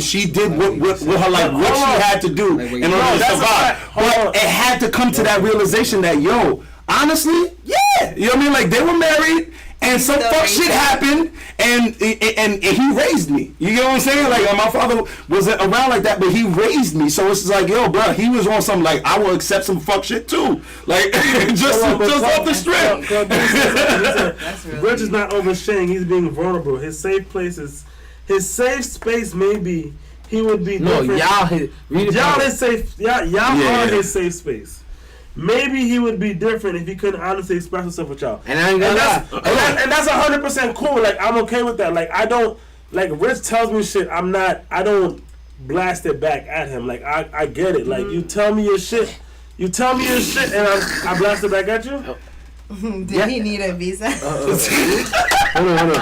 she did what her, like, what she had to do in order to survive. But it had to come to that realization that, yo, honestly, yeah, Yeah, you know what I mean? Like, they were married, and some fuck shit happened, and he raised me. You know what I'm saying? Like, my father wasn't around like that, but he raised me. So it's just like, yo, bro, he was on something like, I will accept some fuck shit too. Like, just off the strip. Rich is not oversharing. He's being vulnerable. His safe space maybe he would be different. Y'all his safe. Y'all are his safe space. Maybe he would be different if he couldn't honestly express himself with y'all. And I ain't gonna lie. And that's 100% cool. Like, I'm okay with that. Like, I don't, like, Rich tells me shit. I don't blast it back at him. Like, I get it. Like, you tell me your shit. And I blast it back at you? Did he need a visa? Hold on.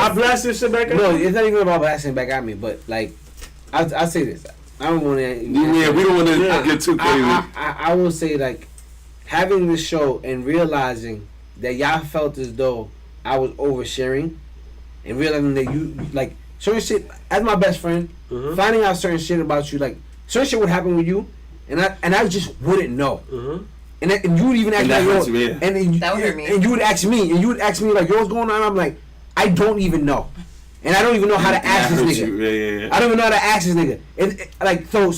I blast your shit back at you? No, it's not even about blasting back at me, but, like, I'll say this. I don't want to. Yeah, we don't want to get too crazy. I will say, like, having this show and realizing that y'all felt as though I was oversharing, and realizing that you, like, certain shit, as my best friend, finding out certain shit about you, like, certain shit would happen with you, and I just wouldn't know. And you would even ask me, that would hurt me. And you would ask me, like, yo, what's going on? I'm like, I don't even know. And I don't even know how to ask this nigga. I don't even know how to ask this nigga. Like, so.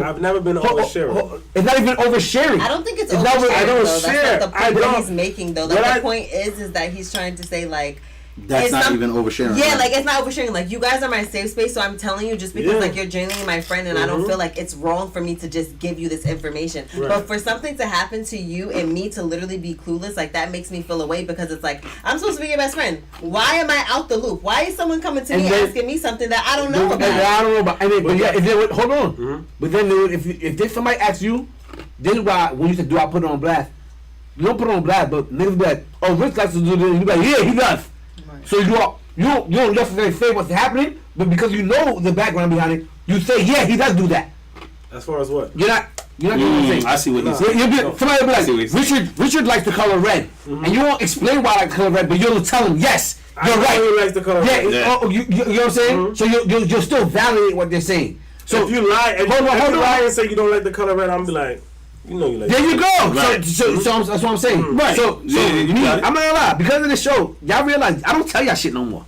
I've never been oversharing. It's not even oversharing. I don't think it's oversharing. I don't though. share. That's not the point that he's making, though. Like, the point is that he's trying to say, like, that's not even oversharing. Yeah, like, it's not oversharing. Like, you guys are my safe space, so I'm telling you just because, like, you're genuinely my friend, and I don't feel like it's wrong for me to just give you this information. Right. But for something to happen to you and me to literally be clueless, like, that makes me feel away because it's like, I'm supposed to be your best friend. Why am I out the loop? Why is someone coming to me asking me something that I don't know about? I don't know about. Hold on. But then if somebody asks you, this is why when you say, do I put it on blast? You don't put it on blast, but niggas be like, oh, Rich likes to do this. You be like, yeah, he does. Right. So you don't necessarily say what's happening, but because you know the background behind it, you say, yeah, he does do that. As far as what? You're not doing the thing. I see what he's saying. Somebody will be like, Richard likes the color red, and you won't explain why I like the color red, but you'll tell him, yes, you're right. He likes the color red. Yeah. Oh, you know what I'm saying? So you'll still validate what they're saying. So if you lie, and say you don't like the color red, I'm be like, you know you like. There you go. Right. So that's what I'm saying. Right. So I'm not gonna lie. Because of this show, y'all realize I don't tell y'all shit no more.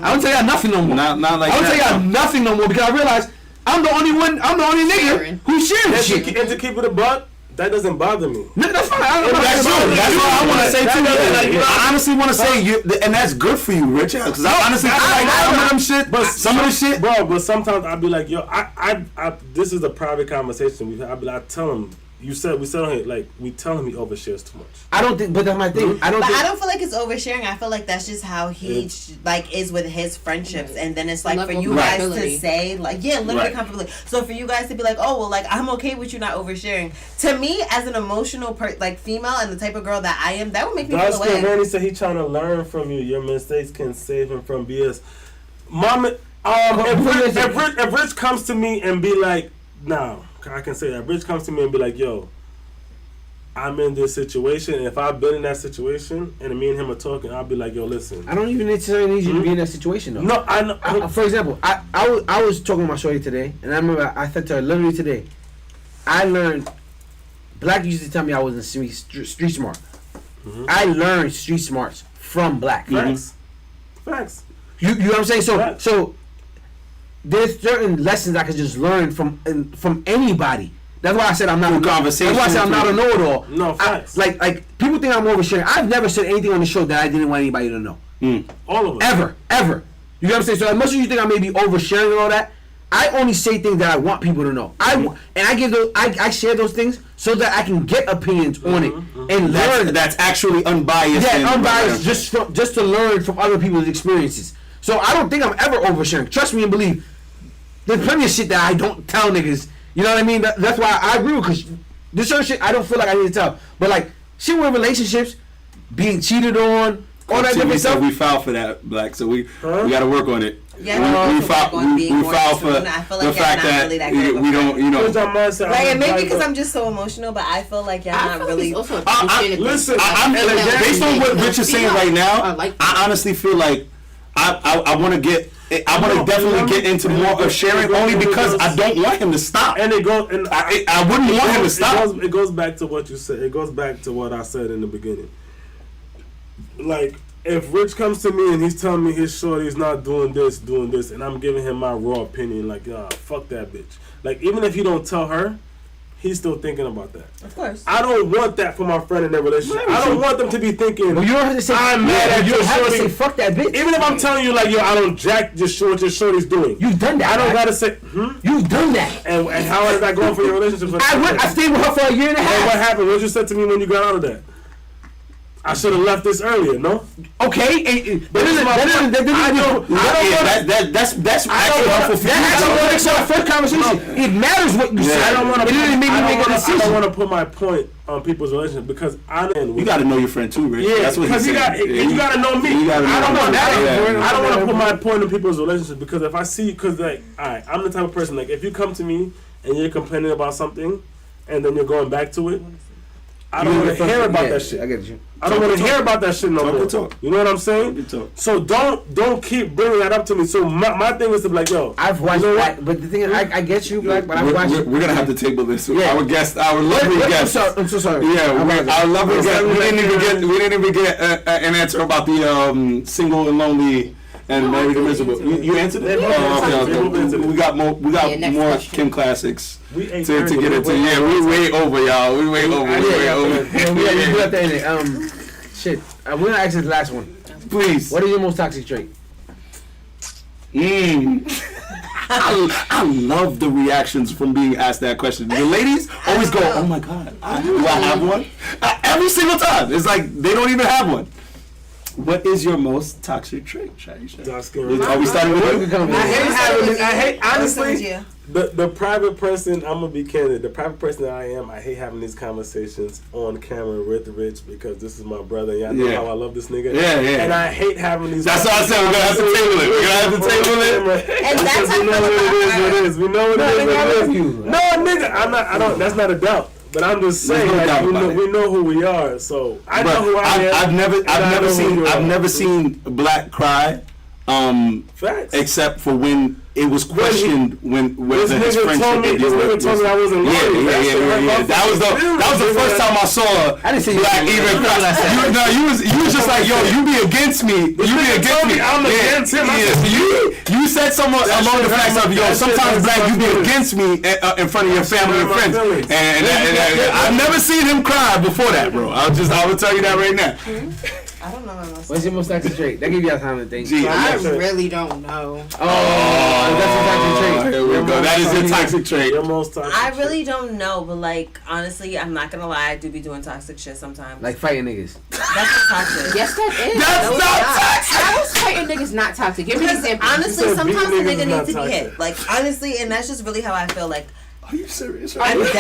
I don't tell y'all nothing no more. Not like I don't tell y'all nothing no more because I realize I'm the only nigga who's sharing shit. And to keep it a buck, that doesn't bother me. No, that's fine. That's what I want to say too. I honestly want to say you, and that's good for you, Richard. Because I honestly feel like some of the shit, bro. But sometimes I'll be like, yo, I this is a private conversation we have. I'll be like, I tell him. We tell him he overshares too much. I don't think, but that's my thing. I don't feel like it's oversharing. I feel like that's just how he is with his friendships, and then it's like for you guys to say literally comfortably. So for you guys to be like, oh well, like I'm okay with you not oversharing. To me, as an emotional female and the type of girl that I am, that would make me feel away. Randy said he's trying to learn from you. Your mistakes can save him from BS. Mama, if Rich comes to me and be like, no. I can say that. Rich comes to me and be like, yo, I'm in this situation. And if I've been in that situation and me and him are talking, I'll be like, yo, listen. I don't even necessarily need you to be in that situation, though. No, I know. For example, I was talking to my shorty today, and I remember I said to her literally today, I learned, Black used to tell me I wasn't street smart. I learned street smarts from Black. Facts. You know what I'm saying? So there's certain lessons I could just learn from anybody. That's why I said I'm not a conversation. That's why I said I'm not a know-it-all. No, facts. Like people think I'm oversharing. I've never said anything on the show that I didn't want anybody to know. All of it. Ever. You know what I'm saying? So as much as you think I may be oversharing and all that, I only say things that I want people to know. I share those things so that I can get opinions on it and learn. That's actually unbiased. Yeah, unbiased. Just to learn from other people's experiences. So I don't think I'm ever oversharing. Trust me and believe. There's plenty of shit that I don't tell niggas. You know what I mean? That's why I agree with, because this certain shit I don't feel like I need to tell. But like shit with relationships, being cheated on, all that different stuff. We filed for that, Black. So we got to work on it. Yeah, we filed for the fact that we don't, you know. Like, and maybe because I'm just so emotional, but I feel like y'all not really. Listen, based on what Rich is saying right now, I honestly feel like I want to get I want to definitely get into more of sharing only because I don't want him to stop. And it goes. And I wouldn't want him to stop. It goes back to what you said. It goes back to what I said in the beginning. Like, if Rich comes to me and he's telling me his shorty's not doing this, and I'm giving him my raw opinion, like, fuck that bitch. Like, even if you don't tell her, he's still thinking about that. Of course. I don't want that for my friend in their relationship. I don't want them to be thinking, well, you don't have to say, I'm mad at you your don't have to shorty. say fuck that bitch. Even if I'm telling you, like, yo, I don't jack just what your shorty's doing. You've done that. I don't right? gotta say, You've done that. And how is that going for your relationship? I stayed with her for a year and a And half. what happened? What you said to me when you got out of that? I should have left this earlier, no? Okay, That's actually helpful for you. That's our first conversation. It matters what you say. I don't want to. It didn't make me make a I decision. don't want to put my point on people's relationship because You got to know your friend too, Rich. Yeah, that's what he's because saying. you got to know me. You gotta know I don't me. want that. Yeah. I don't want to put my point on people's relationship because if I see, because like, alright, I'm the type of person like if you come to me and you're complaining about something and then you're going back to it, I don't want to hear about that shit. I get you. I don't want to hear about that shit no more. Talk. You know what I'm saying? So don't keep bringing that up to me. So my thing is to be like, yo, I've watched that, but the thing is, I get you, Black, but I've watched. We're gonna have to table this. Yeah. Our guest, our lovely guest. I'm so sorry. Yeah, our lovely guest. We didn't even get an answer about the single and lonely and married and miserable. You answered it. Okay. We got more. We got more question. Kim classics. we ain't To get into, we way over, y'all. We way over. We way over. Yeah, you do have to end it. Shit. We're gonna ask this last one. Please. What is your most toxic trait? I love the reactions from being asked that question. The ladies always go, "Oh my god, do I have one?" Every single time. It's like they don't even have one. What is your most toxic trait, Shaisha? Are we starting with you? I hate Honestly, honestly the private person. I'm gonna be candid. The private person that I am, I hate having these conversations on camera with Rich because this is my brother. Y'all know how I love this nigga. Yeah. And I hate having these. That's what I said. We're gonna have to table it. We're gonna have to table it. And that's how we know what it is. We know what it is. No, nigga, I'm not. I don't. That's not a doubt. But I'm just saying, we know who we are. So I know who I am. I've never seen Black cry. Facts. Except for when it was questioned when his friendship. This nigga told me I wasn't loyal. Yeah. That was the first time I saw Black even cry. You was just like, yo, you be against me. You be against me. I'm against him. You said somewhat along the facts of, yo, sometimes Black, you be against me in front of your family and friends. And I've never seen him cry before that, bro. I will tell you that right now. I don't know. What's your most toxic trait? That give you time to think. I really don't know. That's a toxic trait. Here we go. That is your toxic trait. Your most toxic I really don't know, but like honestly, I'm not gonna lie, I do be doing toxic shit sometimes. Like fighting niggas. That's not toxic. Yes, that is. That's not toxic. How is fighting niggas not toxic? Give me an example. Honestly, sometimes the nigga not needs to be toxic. hit. Like honestly, and that's just really how I feel. Like Are you serious? I'm dead.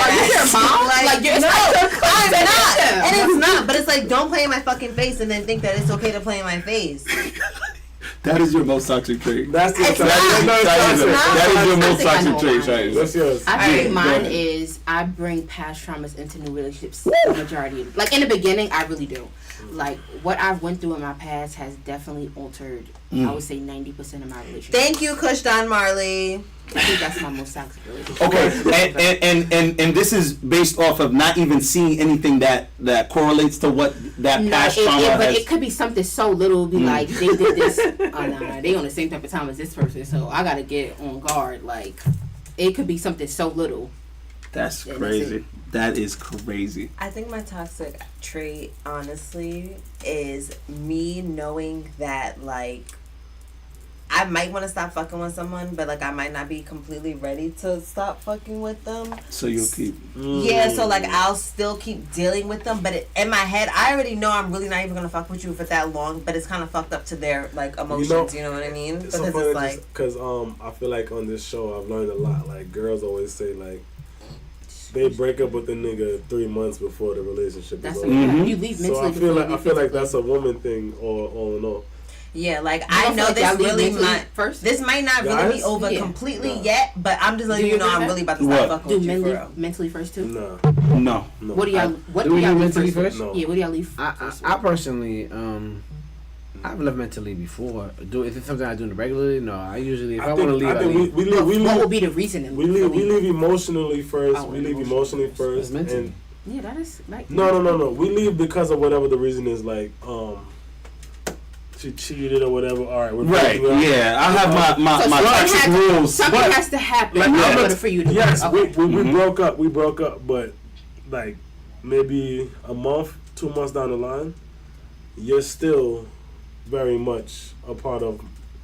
Mom? Like, you're no, I'm not. not. And it's not. But it's like, don't play in my fucking face and then think that it's okay to play in my face. That is your most toxic trait. That's the It's not. That is your most I know toxic trait, mine. Shai. What's yours? I Yeah, think go mine ahead. is I bring past traumas into new relationships. The majority of like in the beginning, I really do. Like what I've went through in my past has definitely altered. I would say 90% of my relationship. Thank you, Kush Don Marley. I think that's my most toxic relationship. Okay, and this is based off of not even seeing anything that correlates to what that past trauma but has. it could be something so little. Be like they did this. They on the same type of time as this person, so I gotta get on guard. Like it could be something so little. That's Yeah, crazy. That is crazy. I think my toxic trait, honestly, is me knowing that, like, I might want to stop fucking with someone, but, like, I might not be completely ready to stop fucking with them. So you'll keep. Yeah, so, like, I'll still keep dealing with them, but in my head, I already know I'm really not even going to fuck with you for that long, but it's kind of fucked up to their, like, emotions, you know what I mean? It's so Because funny it's like... because I feel like on this show I've learned a lot. Like girls always say like they break up with the nigga 3 months before the relationship That's is a over. you leave mentally. So I before you feel like physically. that's a woman thing or no. Yeah, like You I don't know feel like this y'all leave really mentally might first? this might not really Guys? be over Yeah. completely Nah. yet, but I'm just letting Do you you know agree I'm with really about to What? stop fucking Do with you for real. mentally first too? No. No. What do y'all? What Do do we y'all do leave mentally first? first? No. Yeah, what do y'all leave I first? personally, I've left mentally before. Is it something I do regularly? No, I usually if I want to leave, I think we leave. What would be the reasoning? We leave emotionally first. We leave emotionally first. And yeah, that is like no. We leave because of whatever the reason is. Like she cheated or whatever. All right, we're right. Yeah, I have my toxic rules. Something has to happen like, in order for you to. Yes, okay. we broke up. We broke up, but like maybe a month, 2 months down the line, you're still very much a part of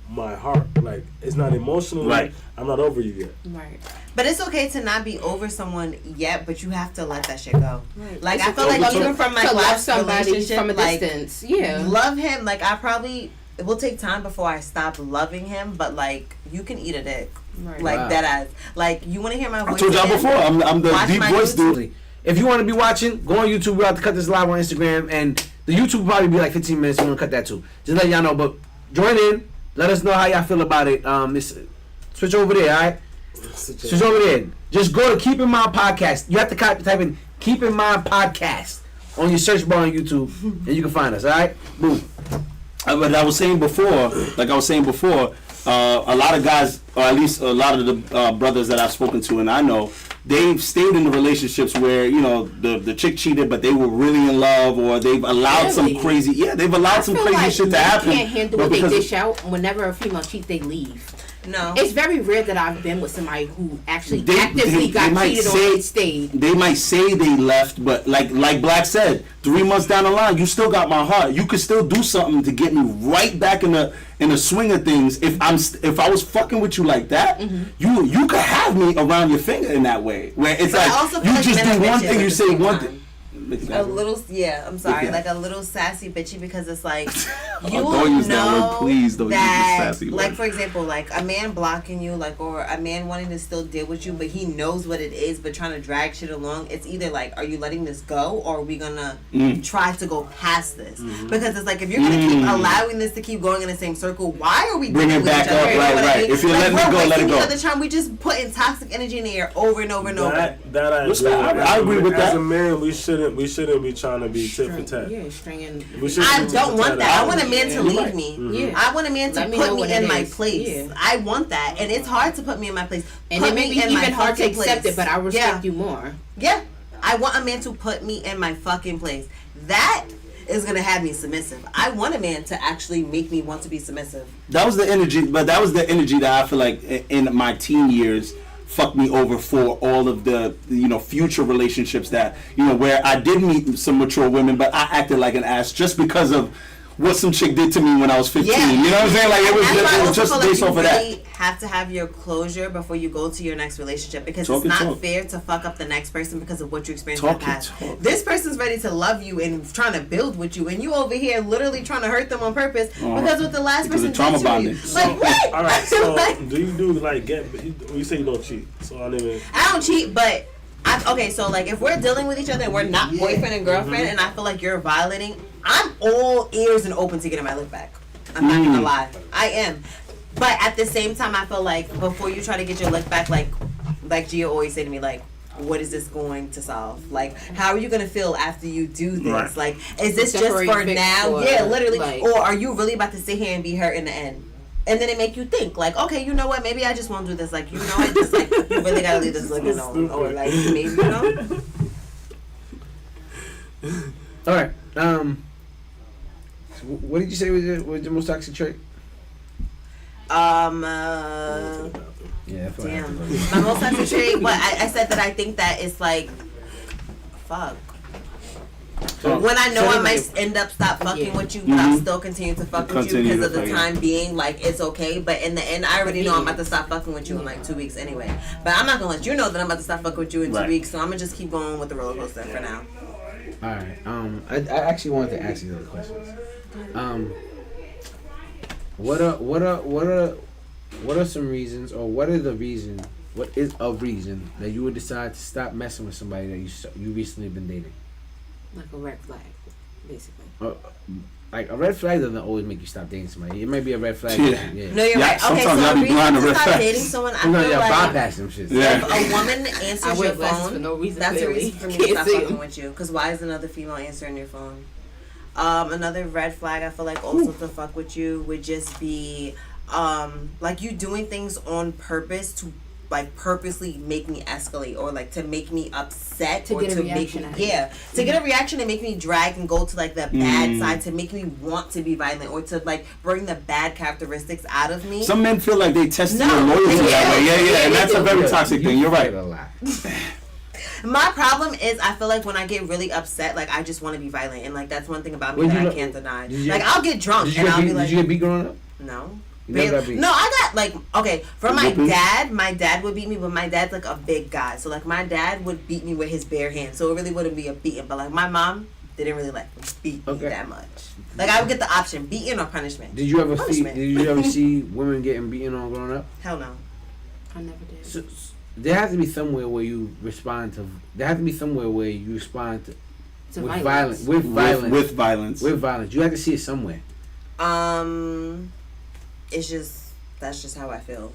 my heart. Like, it's not emotional. Right. I'm not over you yet. Right. But it's okay to not be over someone yet, but you have to let that shit go. Right. Like, it's I feel like even from my love last somebody relationship, from a like, distance. Yeah. love him. Like, it will take time before I stop loving him, but like, you can eat a dick. Right. Like, Wow. that ass. Like, you want to hear my voice? I told y'all again? before. I'm the Watch deep my voice YouTube. dude. If you want to be watching, go on YouTube. We're about to cut this live on Instagram, and the YouTube will probably be like 15 minutes. We're gonna cut that too. Just let y'all know. But join in. Let us know how y'all feel about it. Switch over there, all right? Switch over there. Just go to Keep in Mind Podcast. You have to type in Keep in Mind Podcast on your search bar on YouTube, and you can find us. All right? Boom. But I was saying before, a lot of guys, or at least a lot of the brothers that I've spoken to, and I know, they've stayed in the relationships where, you know, the chick cheated, but they were really in love, or they've allowed some crazy, they've allowed some crazy like shit to happen. Can't handle what they dish out. Whenever a female cheats, they leave. No. It's very rare that I've been with somebody who actually actively got cheated on and stayed. They might say they left, but like Black said, 3 months down the line, you still got my heart. You could still do something to get me right back in the swing of things. If I was fucking with you like that, you could have me around your finger in that way. Where it's But I like also feel you like just men do are one bitches thing, at you the say same one time. thing. A little, I'm sorry, Yeah. like a little sassy bitchy, because it's like you Don't use that know word, please. Don't use the that, sassy word. like, for example, like a man blocking you, like, or a man wanting to still deal with you, but he knows what it is, but trying to drag shit along. It's either like, are you letting this go, or are we gonna try to go past this? Because it's like, if you're gonna keep allowing this to keep going in the same circle, why are we Bring doing it back with each other? up, You know right, what I right. mean? If you're like, letting it go, let it go. The other time we just putting toxic energy in the air over and over and over. That I agree. I agree with that. As a man, we shouldn't be trying to be tit for tat. Yeah, stringing. I don't want that. I want a man to Yeah. leave me. Yeah. I want a man to Let me put know me what in it my is. place. Yeah. I want that, and it's hard to put me in my place. And Put it may me be in my even hard to fucking accept place. it, but I respect Yeah. you more. Yeah, I want a man to put me in my fucking place. That is gonna have me submissive. I want a man to actually make me want to be submissive. That was the energy, but that was the energy that I feel like in my teen years fucked me over for all of the, you know, future relationships that, you know, where I did meet some mature women, but I acted like an ass just because of what some chick did to me when I was 15. Yeah. You know what I'm saying? Like, it was And that's why I also just feel based like off you of that. really have to have your closure before you go to your next relationship, because Talk it's it not talk. fair to fuck up the next person because of what you experienced in Talk the it past. talk. This person's ready to love you and trying to build with you, and you over here literally trying to hurt them on purpose because what the last Because person of trauma did to you. bonding. Like, what? All right, so Like, do you do like you say you don't cheat? So I didn't. I don't cheat, but okay, so like if we're dealing with each other and we're not boyfriend and girlfriend, and I feel like you're violating, I'm all ears and open to getting my look back. I'm not gonna lie, I am. But at the same time, I feel like before you try to get your look back, like Gia always say to me, like, what is this going to solve? Like, how are you gonna feel after you do this? Right. Like, is this just Temporary for fix now? or, Yeah, literally. like- Or are you really about to sit here and be hurt in the end? And then it make you think, like, okay, you know what? Maybe I just won't do this. Like, you know, I just like you really gotta leave this looking alone, or like maybe you know. All right. So what did you say was your most toxic trait? Yeah, Yeah, damn. My most toxic trait, but I said that I think that it's like, fuck. When I know I might end up stop fucking with you, but I'll still continue to fuck with you Continue because to of the fuck, time being, like, it's okay. But in the end, I already know I'm about to stop fucking with you in like 2 weeks anyway. But I'm not gonna let you know that I'm about to stop fucking with you in 2 Right. weeks. So I'm gonna just keep going with the roller coaster for now. All right. I actually wanted to ask you those questions. What are some reasons, or what is a reason that you would decide to stop messing with somebody that you recently been dating? Like a red flag, basically. Like a red flag doesn't always make you stop dating somebody. It might be a red flag. Yeah. Yeah. No, you're Yeah, right. Okay, sometimes so y'all the be blind to reason to red stop flags. dating someone, I No, feel yeah, like bypass them shit. Yeah. if a woman I answers wear your glasses phone, for no reason. that's a clearly. reason for me to Can't stop see fucking 'em. with you. Because why is another female answering your phone? Another red flag I feel like also to fuck with you would just be like you doing things on purpose to like purposely make me escalate or like to make me upset to or get a to reaction make out me of it. to get a reaction and make me drag and go to like the bad side, to make me want to be violent or to like bring the bad characteristics out of me. Some men feel like they tested No. your loyalty Yeah. that way. Yeah, and that's a very Yeah. toxic thing. You're right. A lot. My problem is I feel like when I get really upset, like I just want to be violent, and like that's one thing about me Would that you I lo- can't deny. did you- Like I'll get drunk and I'll be like, did you get beat growing up? no. You never got beat. No, I got like okay from my Whooping? dad. My dad would beat me, but my dad's like a big guy, so like my dad would beat me with his bare hands, so it really wouldn't be a beating. But like my mom didn't really like beat me that much. Like I would get the option, beating or punishment. Did you ever see? Punishment. Did you ever see women getting beaten on growing up? Hell no. I never did. So, there has to be somewhere where you respond to. There has to be somewhere where you respond to To with violence. With violence. With violence. With violence. You have to see it somewhere. It's just that's just how I feel.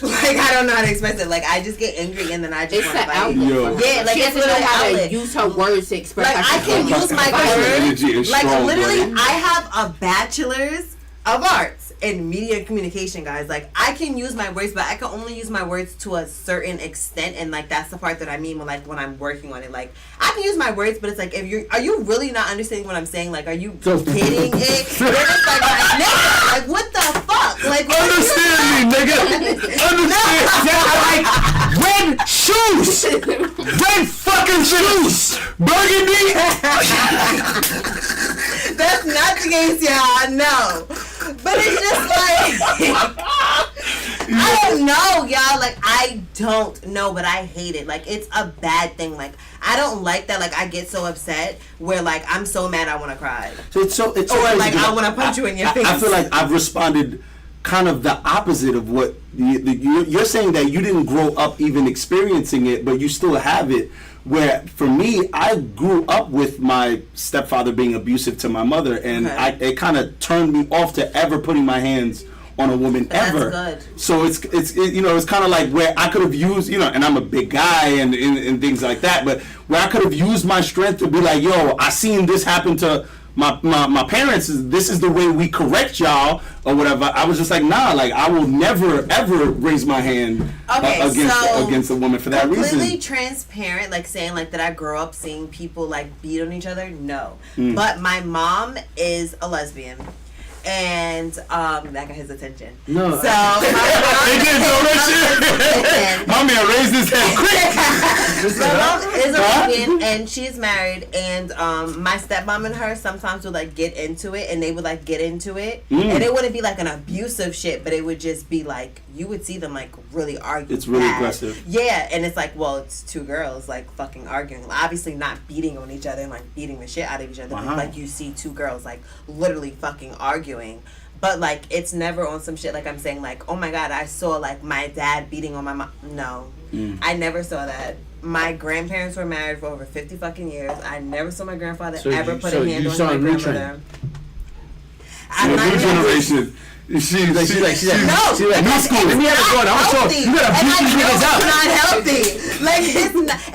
Like I don't know how to express it. Like I just get angry and then I just It's want to an fight. outlet. Yo. Yeah, like She has it's to know literally how outlet. to use her words to express. Like how I she can feels. use my Violent words. energy is Like strong, literally, buddy. I have a bachelor's of arts in media and communication, guys. Like I can use my words, but I can only use my words to a certain extent, and like that's the part that I mean when I'm working on it. Like I can use my words, but it's like are you really not understanding what I'm saying? Like are you getting it? You're just like nigga, like what the fuck? Like Understand me, nigga. Understand. Yeah, I like red shoes. Red fucking shoes. Burgundy. That's not the case, y'all. No. But it's just like I don't know, y'all. Like I don't know, but I hate it. Like it's a bad thing. Like I don't like that. Like I get so upset where like I'm so mad I want to cry. So it's so Or crazy like I because want to punch you in your face. I feel like I've responded kind of the opposite of what you're saying, that you didn't grow up even experiencing it, but you still have it. Where for me, I grew up with my stepfather being abusive to my mother, and Okay. it kind of turned me off to ever putting my hands on a woman That's ever. good. So it's kind of like where I could have used, and I'm a big guy and things like that, but where I could have used my strength to be like, yo, I seen this happen to my parents, this is the way we correct y'all or whatever. I was just like, nah, like I will never ever raise my hand against a woman for that reason. Completely transparent, like saying like that I grew up seeing people like beat on each other. No, but my mom is a lesbian. And that got his attention. No. So My man raised his hand quick. my mom is a lesbian and she's married, and my stepmom and her sometimes would like get into it, and they would like get into it, and it wouldn't be like an abusive shit, but it would just be like you would see them like really argue. It's really bad. aggressive. Yeah, and it's like, well, it's two girls like fucking arguing, obviously not beating on each other and like beating the shit out of each other, but like you see two girls like literally fucking arguing. But like it's never on some shit like I'm saying like, oh my god, I saw like my dad beating on my mom. No, I never saw that. My grandparents were married for over 50 fucking years. I never saw my grandfather ever put a hand on my grandmother. I'm not New generation. She's like, no, new school. Let me have a gun. I'm healthy. you gotta And beat I these know niggas it's up. not healthy. Like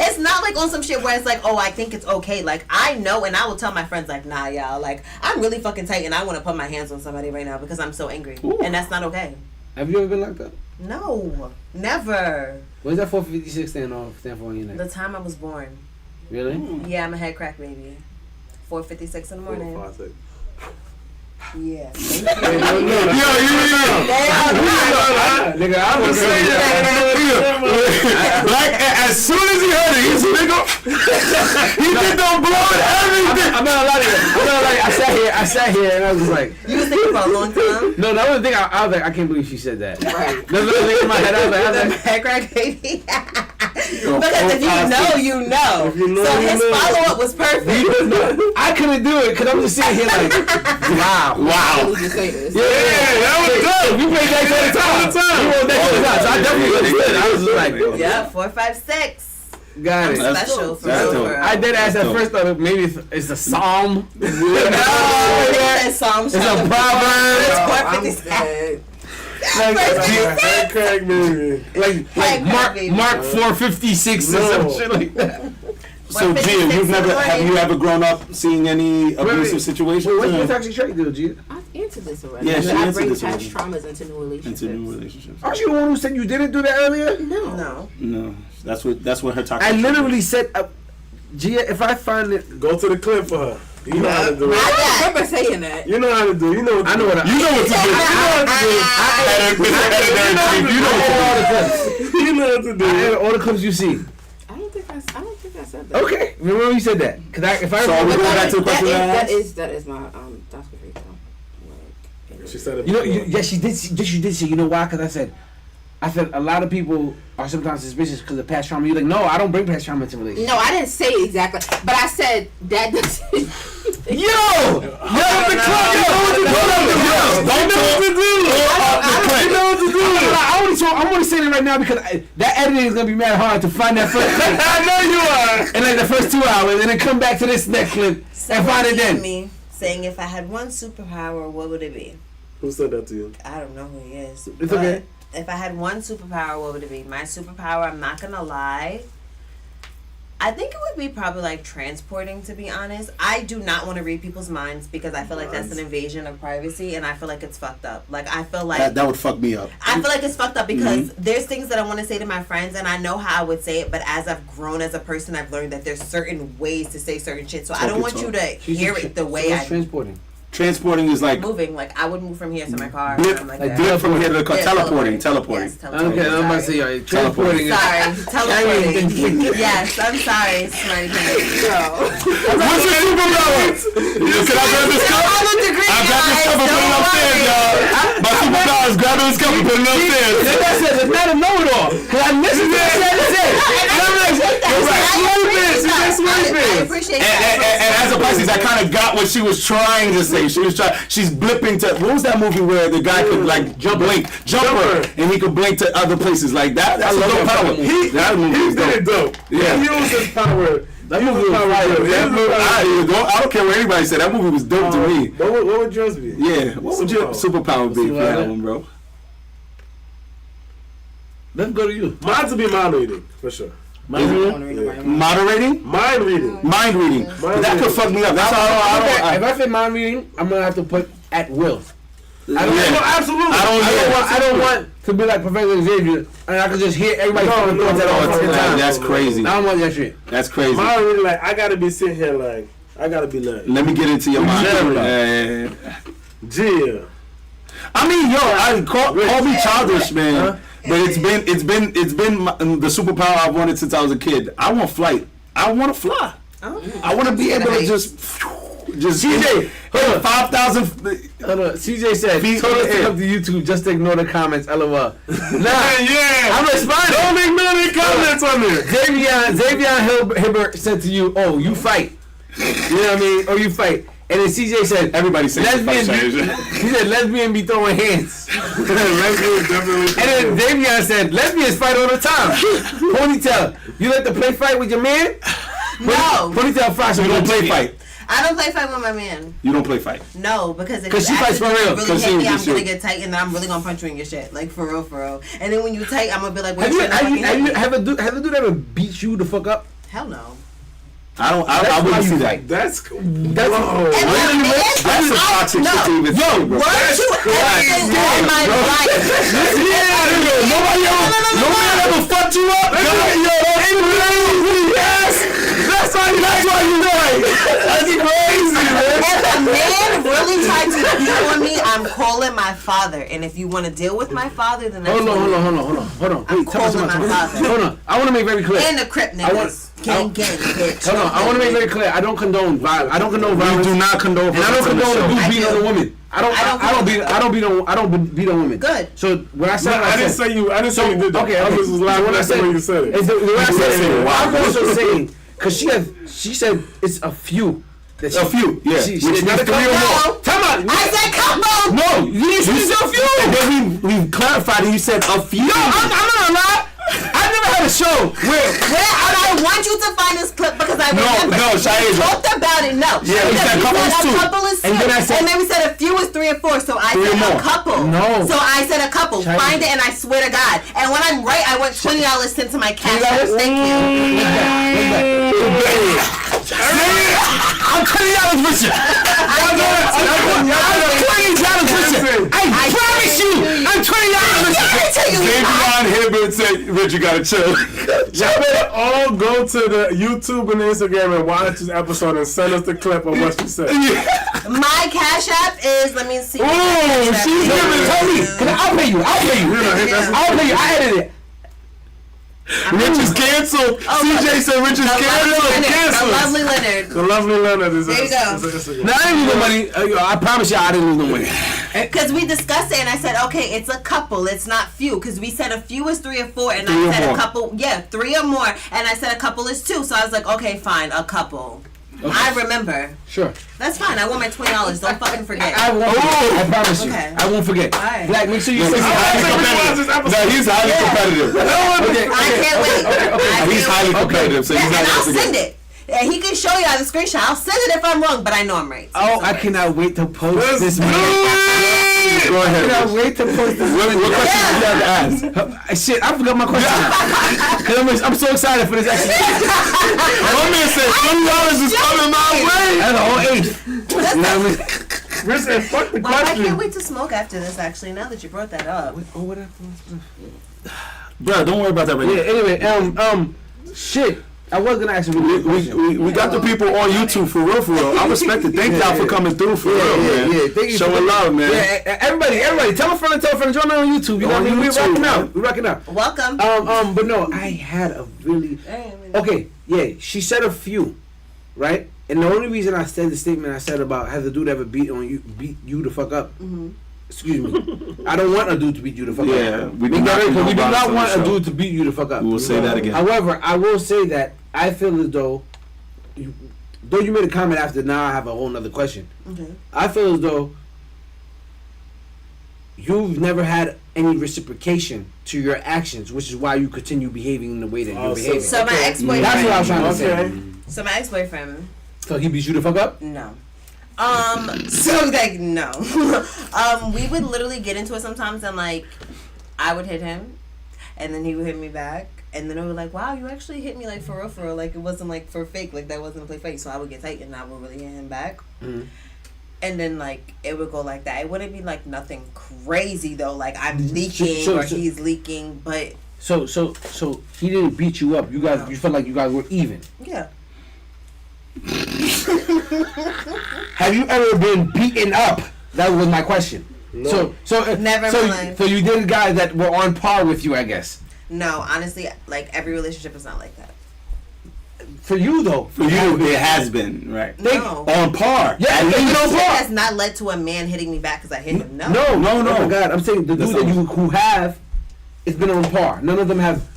it's not like on some shit where it's like, oh, I think it's okay. Like I know, and I will tell my friends like, nah, y'all, like I'm really fucking tight, and I want to put my hands on somebody right now because I'm so angry, and that's not okay. Have you ever been locked up? No, never. What does that 456 stand for on your neck? The time I was born. Really? Yeah, I'm a head crack baby. 4:56 in the morning. Yeah. Thank you. Nigga, I was saying Like as soon as he heard it, he's nigga. He did the blow and everything. I'm not allowed to. I sat here, and I was just like, You was thinking for a long time. no, that was the thing. I was like, I can't believe she said that. Right. That's what I was thinking in my head. I was like, Head crack baby. Because if you know, you know. So his know. follow-up was perfect. I couldn't do it because I'm just sitting here like, wow. Why would you say this? Yeah, that was good. We played that all the time. We rolled that all the time. So I definitely understood. I was just like, Yeah, 4, 5, 6. got it. That's Special dope. for That's real. dope. For real. I did ask That's at dope. first, thought maybe it's a psalm. No, it's Psalm It's a chapter proverb. It's 4:56. dead. Head crack baby. Like Head crack, baby. Mark 4:56 or some shit like that. So, Gia, have you ever grown up seeing any abusive situations? What's your toxic trait, dude, Gia? I've answered this already. Yeah, she I answered bring this past already. traumas into new relationships. Aren't you the one who said you didn't do that earlier? No. That's what her toxic. I trait literally is. said, Gia, if I find it, Go to the clip for her. You know how to do it. I don't remember saying that. You know how to do it. You know what to I know what You know what to do. You know what to do. I edit all the clips you see. I don't think I said that. Okay, remember you said that? Cause if I So are we remember, going back to the question that is my toxic trait. Like, She said it you know, before. yes, she did. She did say, you know why? Cause I said a lot of people are sometimes suspicious because of past trauma. You're like, no, I don't bring past trauma into relationships. no, I didn't say exactly, but I said that doesn't. Yo, the club, I'm only saying it right now because that editing is gonna be mad hard to find that first clip. I know you are. And like the first 2 hours, and then come back to this next clip and find it then. Me saying if I had one superpower, what would it be? Who said that to you? I don't know who he is. It's okay. If I had one superpower, what would it be? My superpower, I'm not gonna lie, I think it would be probably like transporting, to be honest. I do not want to read people's minds because I feel like that's an invasion of privacy, and I feel like it's fucked up. Like, I feel like That would fuck me up. I feel like it's fucked up because there's things that I want to say to my friends, and I know how I would say it, but as I've grown as a person, I've learned that there's certain ways to say certain shit. So I don't want you to hear it the way I transporting. Transporting is like moving. Like, I would move from here to my car. blip, and I'm like like that. blip from here to the car. Yeah, Teleporting. Yes, teleporting. Okay, I'm about to say, transporting. Sorry, teleporting. Yes, I'm sorry, Smarty Pants. What's your superpower? Can I grab this cup? All the degree I got this cup and put it guys, upstairs, don't y'all. My superpower is grabbing this cup and putting it upstairs. That says it's not a know-it-all. Cause I listened to what you said. I appreciate that. And as a Pisces, I kind of got what she was trying to say. She's blipping to, what was that movie where the guy could like jumper, and he could blink to other places like that? That's a dope power. That movie He is did it dope. dope. Yeah. He used his power. That movie was fire. I don't care what anybody said. That movie was dope to me. What would yours be? Yeah. What would your superpower be for that one, bro? Let's go to you. Mine's to be mind reading, for sure. Moderating? Mind reading. Mind reading. That could fuck me up. That's all. If I say mind reading, I'm gonna have to put at will. Absolutely. I don't want to be like Professor Xavier and I can just hear everybody talking thoughts at all times. That's crazy. I don't want that shit. That's crazy. Mind reading, like, I gotta be sitting here, like, I gotta be like, Let me get into your mind. Gia. I mean, yo, call me childish, man. But it's been the superpower I've wanted since I was a kid. I want flight. I want to fly. I want to be able to just CJ, 5,000. CJ said, told us to come to YouTube just to ignore the comments. LOL. Nah, Yeah. I'm responding. Don't ignore the comments on there. Xavier Hibbert said to you, "Oh, you fight." You know what I mean? Oh, you fight. And then CJ said, Everybody says lesbian. He said, lesbian be throwing hands. Lesbian definitely. And then Davion said, lesbians fight all the time. Ponytail, you like to play fight with your man? No. Ponytail fight. You don't play fight. I don't play fight with my man. You don't play fight. No, because if 'Cause you she fights for real. really 'Cause hate she me, I'm just gonna you. get tight and then I'm really gonna punch you in your shit. Like, for real, for real. And then when you tight, I'm gonna be like, wait, Have a dude ever beat you the fuck up? hell no. I That's wouldn't why see you that. fight. That's That's whoa. And my man, That's some toxic shit to even say, bro. weren't you ever in my life? Nobody ever fucked you up. That's why you right. That's crazy, man. If a man really tried to beat on me, I'm calling my father. And if you want to deal with my father, then that's Hold on. I'm calling my father. Hold on. I want to make very clear. And the crip niggas. Gang, bitch. Hold on. I want to make very clear. I don't condone violence. I don't condone violence. We do not condone And I don't condone a dude beating on a woman. I don't beat on women. Good. So when I said, I didn't say you did that. Okay. I was just laughing When I at said the way you said it. the way I said it. Wow. I'm also saying because she said it's a few. A few, yeah. She Which not means a 3 or couple. more. Time out. I said couple. No, you said a few. And then we clarified and you said a few. No, I'm not gonna lie. I never had gotta show where. I want you to find this clip because I remember. No, Shaija. We talked about it. No. Yeah, we said couple is a two. couple is 6. And then I said- and then we said a few is 3 or 4. So I Three said more. a couple. No. So I said a couple. Shaija. Find it, and I swear to God. And when I'm right, I want $20 sent to my cash app. Thank you. I'm $20 richer. I'm $20 richer. I promise you, I'm $20 richer. Davion Hibbert said, "Rich, you gotta chill." Y'all better all go to the YouTube and Instagram and watch this episode and send us the clip of what she said. My cash app is. Let me see. Oh, she's giving Tony, I'll pay you. I'll pay you. I edited it. Rich is canceled. CJ said Rich is canceled. The lovely Leonard. The lovely Leonard is There you go. Instagram. No, I didn't lose no money. I promise you, I didn't lose no money. Because we discussed it, and I said, okay, it's a couple, it's not few. Because we said a few is 3 or 4, and Three I or said more. a couple, 3 or more, and I said a couple is 2. So I was like, okay, fine, a couple. Okay. I remember. Sure. That's fine. I want my $20. Don't fucking forget. I won't forget. I promise you. Okay. I won't forget. Alright. Black, make sure you say He's highly competitive. No, he's highly competitive. I can't wait. I He's can't highly wait. competitive, so he's Yeah, not and I'll gonna send forget. it. Yeah, he can show you on the screenshot. I'll send it if I'm wrong, but I know I'm right. So Oh, it's I alright. cannot wait to post this, man. Go I ahead. cannot wait to post this. What question did you have to ask? Shit, I forgot my question now. 'Cause I'm so excited for this exercise. My man said $20 is coming my way. That's a whole 8. You know what I mean? Rich said, fuck the Well, I can't question. wait to smoke after this, actually, now that you brought that up. Oh, what happened? Bro, don't worry about that right Yeah, now. anyway, shit. I was gonna ask you a question. We got the people on YouTube for real, for real. I respect it. Thank y'all for coming through for real, man. Thank you. Showing love, man. Yeah, everybody, tell a friend, join me on YouTube. You know what I mean? We're YouTube, rocking man. out. We're rocking out. Welcome. But no, I had a really okay. Yeah, she said a few, right? And the only reason I said the statement I said about has the dude ever beat you the fuck up. Mm-hmm. Excuse me. I don't want a dude to beat you the fuck Yeah, up. we We do not do condone not violence on want the a show. dude to beat you the fuck up. We will say that again. However, I will say that I feel as though you made a comment after. Now I have a whole nother question. Okay. I feel as though you've never had any reciprocation to your actions, which is why you continue behaving in the way that you're behaving. So my ex-boyfriend. That's what I was trying to say. So my ex-boyfriend. So he beats you the fuck up? No. So like no. We would literally get into it sometimes, and like I would hit him, and then he would hit me back, and then it would like, wow, you actually hit me like for real, like it wasn't like for fake, like that wasn't a play fake. So I would get tight, and I would really hit him back. Mm-hmm. And then like it would go like that. It wouldn't be like nothing crazy though, like I'm leaking or he's leaking, but So he didn't beat you up. You guys, you felt like you guys were even. yeah. Have you ever been beaten up? That was my question. No. Never in my life. So you did guys that were on par with you, I guess. No, honestly, like every relationship is not like that. For you though. For you, it has been, right? No. On par. Yeah, At you least. know It par. has not led to a man hitting me back because I hit him. No. No. Oh my God, I'm saying the That's dude that not- you who have, it's been on par. None of them have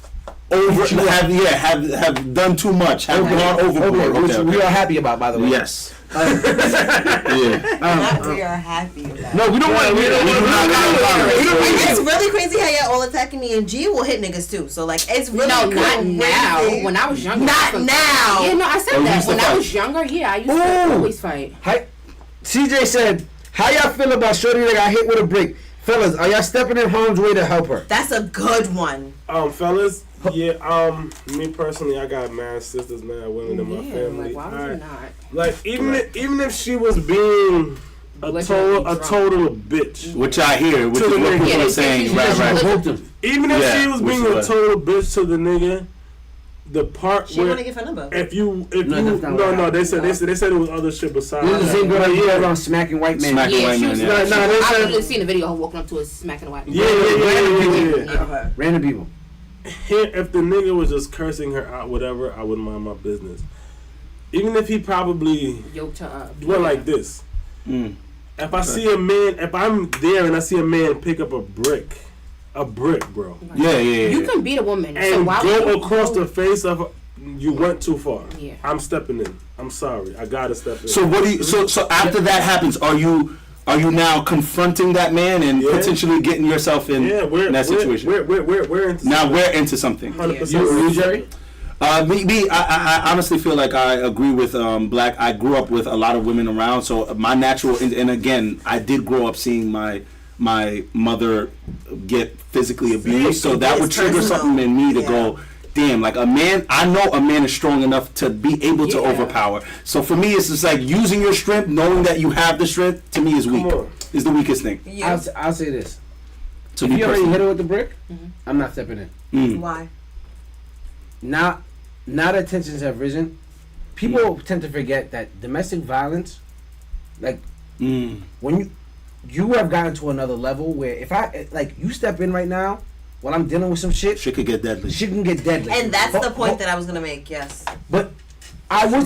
Over, You have done too much. Have gone overboard. which we are happy about, by the way. Yes. Yeah. Not we are happy about. No, we don't want. We don't want. And it's really crazy how y'all all attacking me, and G will hit niggas too. So like, it's really No, not crazy. now. When I was younger. Not now. Yeah, no, I said Oh, you that. used to When I fight. was younger, yeah, I used to Ooh. always fight. Hi, CJ said, "How y'all feel about shorty that got hit with a brick, fellas? Are y'all stepping in harm's way to help her?" That's a good one. Fellas, yeah, me personally, I got mad sisters, mad women in my family. Like, why would you not? Like, even if she was being a total bitch. Which I hear, which To is the what nigga. people Yeah, are saying. she Right, just right. Provoked him. Even if Yeah, she was which being is a what- total bitch to the nigga, the part She where want to get her number. if you that's not what no, they said it was other shit besides. This is the same girl that you yeah. had on smacking white men. Smacking Yeah, white she man. was. Yeah. Nah, they I said literally seen a video of her walking up to us smacking a white. yeah. Random people. If the nigga was just cursing her out, whatever, I wouldn't mind my business. Even if he probably Yoked her up. went like this. Mm. If I see a man, if I'm there and I see a man pick up a brick, bro, Yeah. You can beat a woman. So and why would go you across go- the face of her, you went too far. Yeah. I'm stepping in. I'm sorry. I gotta step in. So what do you? So after that happens, are you are you now confronting that man and potentially getting yourself in that situation? We're into now we're into something. 100%. You, Jerry? I honestly feel like I agree with Black. I grew up with a lot of women around, so my natural and again, I did grow up seeing my mother get physically abused, so that would trigger something in me to go, damn, like a man. I know a man is strong enough to be able to overpower. So for me, it's just like using your strength, knowing that you have the strength. To me, is weak. Is the weakest thing. Yeah. I'll say this: if you already hit her with the brick, I'm not stepping in. Why? Now that tensions have risen, people tend to forget that domestic violence, like when you have gotten to another level where if you step in right now while I'm dealing with some shit could get deadly. Shit can get deadly. And that's the point that I was gonna make. Yes. But I would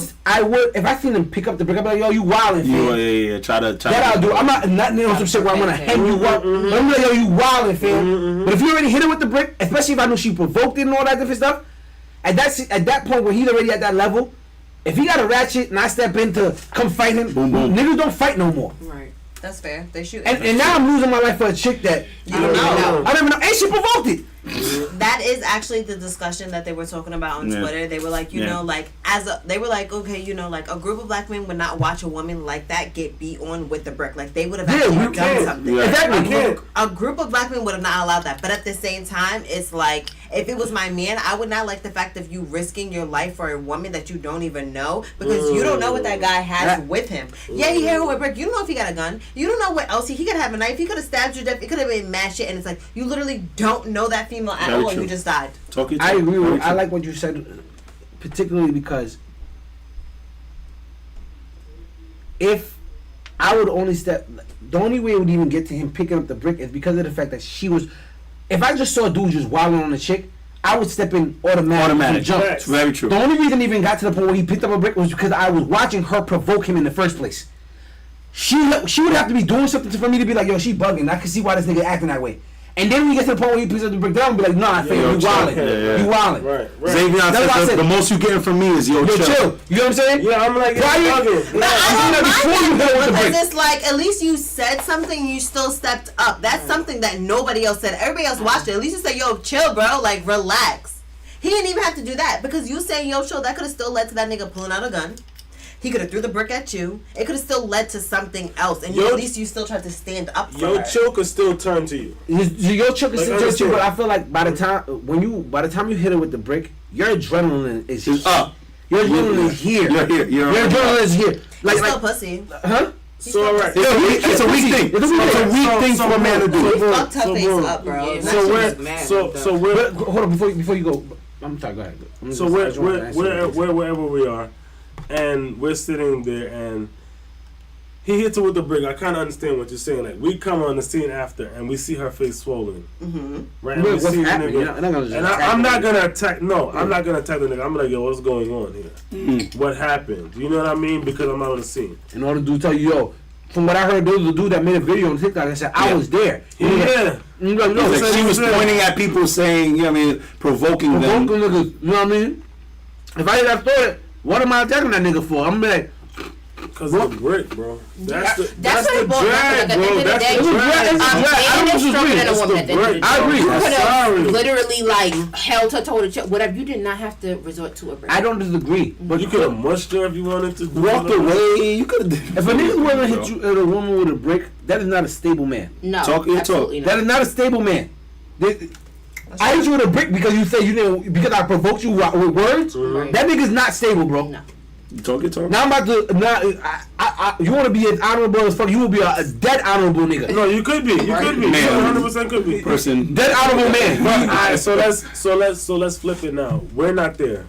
if I seen them pick up the brick, I'd be like, yo, you wildin', fam. Yeah. Try that I'll do. I'm not dealing with some shit where I'm gonna hang you up. But I'm like, yo, you wildin', fam. But if you already hit her with the brick, especially if I know she provoked it and all that different stuff. At that point where he's already at that level, if he got a ratchet and I step in to come fight him, niggas don't fight no more. Right. That's fair. They shoot. And now I'm losing my life for a chick that you don't know. I don't even know. And she provoked it. That is actually the discussion that they were talking about on Twitter. They were like, you know, like they were like, okay, you know, like a group of black men would not watch a woman like that get beat on with the brick. Like they would have actually done something. Yeah. Exactly. A group of black men would have not allowed that. But at the same time, it's like if it was my man, I would not like the fact of you risking your life for a woman that you don't even know because you don't know what that guy has with him. Yeah, he hit her with a brick. You don't know if he got a gun. You don't know what else he could have a knife. He could have stabbed you to death. He could have been mad shit. And it's like you literally don't know that female at all. And you just died. I agree with. I like what you said, particularly because if I would only step, the only way it would even get to him picking up the brick is because of the fact that she was. If I just saw a dude just wilding on a chick, I would step in automatic. Jump. It's very true. The only reason it even got to the point where he picked up a brick was because I was watching her provoke him in the first place. She would have to be doing something for me to be like, yo, she bugging. I can see why this nigga acting that way. And then we get to the point where he picks up the brick down and be like, nah, fam, you wildin'. You wildin'. Right. Xavier said the most you getting from me is yo chill. You know what I'm saying? Yeah, I'm like, But I don't mind that because it's like at least you said something, you still stepped up. That's something that nobody else said. Everybody else watched it. At least you say, yo, chill, bro. Like, relax. He didn't even have to do that because you saying, yo, chill, that could have still led to that nigga pulling out a gun. He could have threw the brick at you. It could have still led to something else, and at least you still tried to stand up for her. Chill could still turn to you. Your chill could still turn to you, but I feel like by the time you hit it with the brick, your adrenaline is up. Your adrenaline is here. Your adrenaline is here. Like still pussy. Huh? So alright, it's a weak thing. It's a weak thing for a man to do. He fucked her face up, bro. So we're hold on before you go. I'm sorry. Go ahead. So we're wherever we are. And we're sitting there, and he hits her with the brick. I kind of understand what you're saying. Like we come on the scene after, and we see her face swollen, right? And we see the nigga, and I'm not gonna attack. No, I'm not gonna attack the nigga. I'm like, yo, what's going on here? What happened? You know what I mean? Because I'm not on the scene. And all the dude tell you, yo. From what I heard, there was a dude that made a video on TikTok and said, I was there. Yeah. Like she was pointing at people saying, you know what I mean, provoking them. Niggas, you know what I mean? If I didn't have thought it, what am I attacking that nigga for? I'm like, because of the brick, bro. That's the drag, bro. That's the drag. I agree. You could have literally like held her, told her, whatever. You did not have to resort to a brick. I don't disagree, but you could have mushed her if you wanted to. Walked away. You could have. If a nigga's willing to hit you at a woman with a brick, that is not a stable man. No, absolutely not. That is not a stable man. I hit you with a brick because you say you didn't because I provoked you with words. That nigga's not stable, bro. No. Talk. Now I'm about to. You want to be as honorable as fuck? You will be a dead honorable nigga. No, you could be. You could be. 100% could be. Person. Dead honorable man. Alright, so let's flip it now. We're not there.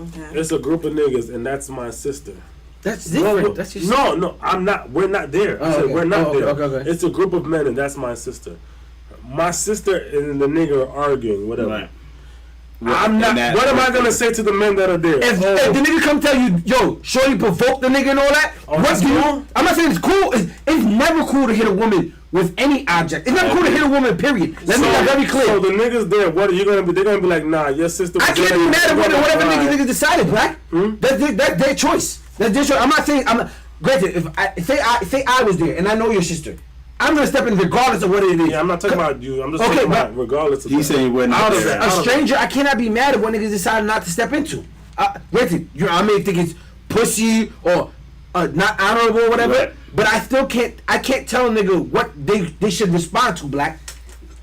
Okay. It's a group of niggas, and that's my sister. That's different. That's your sister. No, I'm not. We're not there. I said we're not there. Okay. It's a group of men, and that's my sister. My sister and the nigga are arguing, whatever. Right. I'm not. What am I gonna say to the men that are there? If the nigga come tell you, yo, shorty provoked the nigga and all that, what's cool? I'm not saying it's cool. It's never cool to hit a woman with any object. It's never cool to hit a woman. Period. Let me be very clear. So the niggas there, what are you gonna be? They're gonna be like, nah, your sister. I can't be mad at whatever niggas decided, Black. That's their choice. That's their choice. I'm not saying granted, if I was there and I know your sister, I'm gonna step in regardless of what it is. Yeah, I'm not talking about you. I'm just talking about regardless of He's saying we're not there. A stranger, I cannot be mad at what niggas decide not to step into. Granted, I may think it's pussy or not honorable or whatever, right. but I still can't. I can't tell a nigga what they should respond to. Black,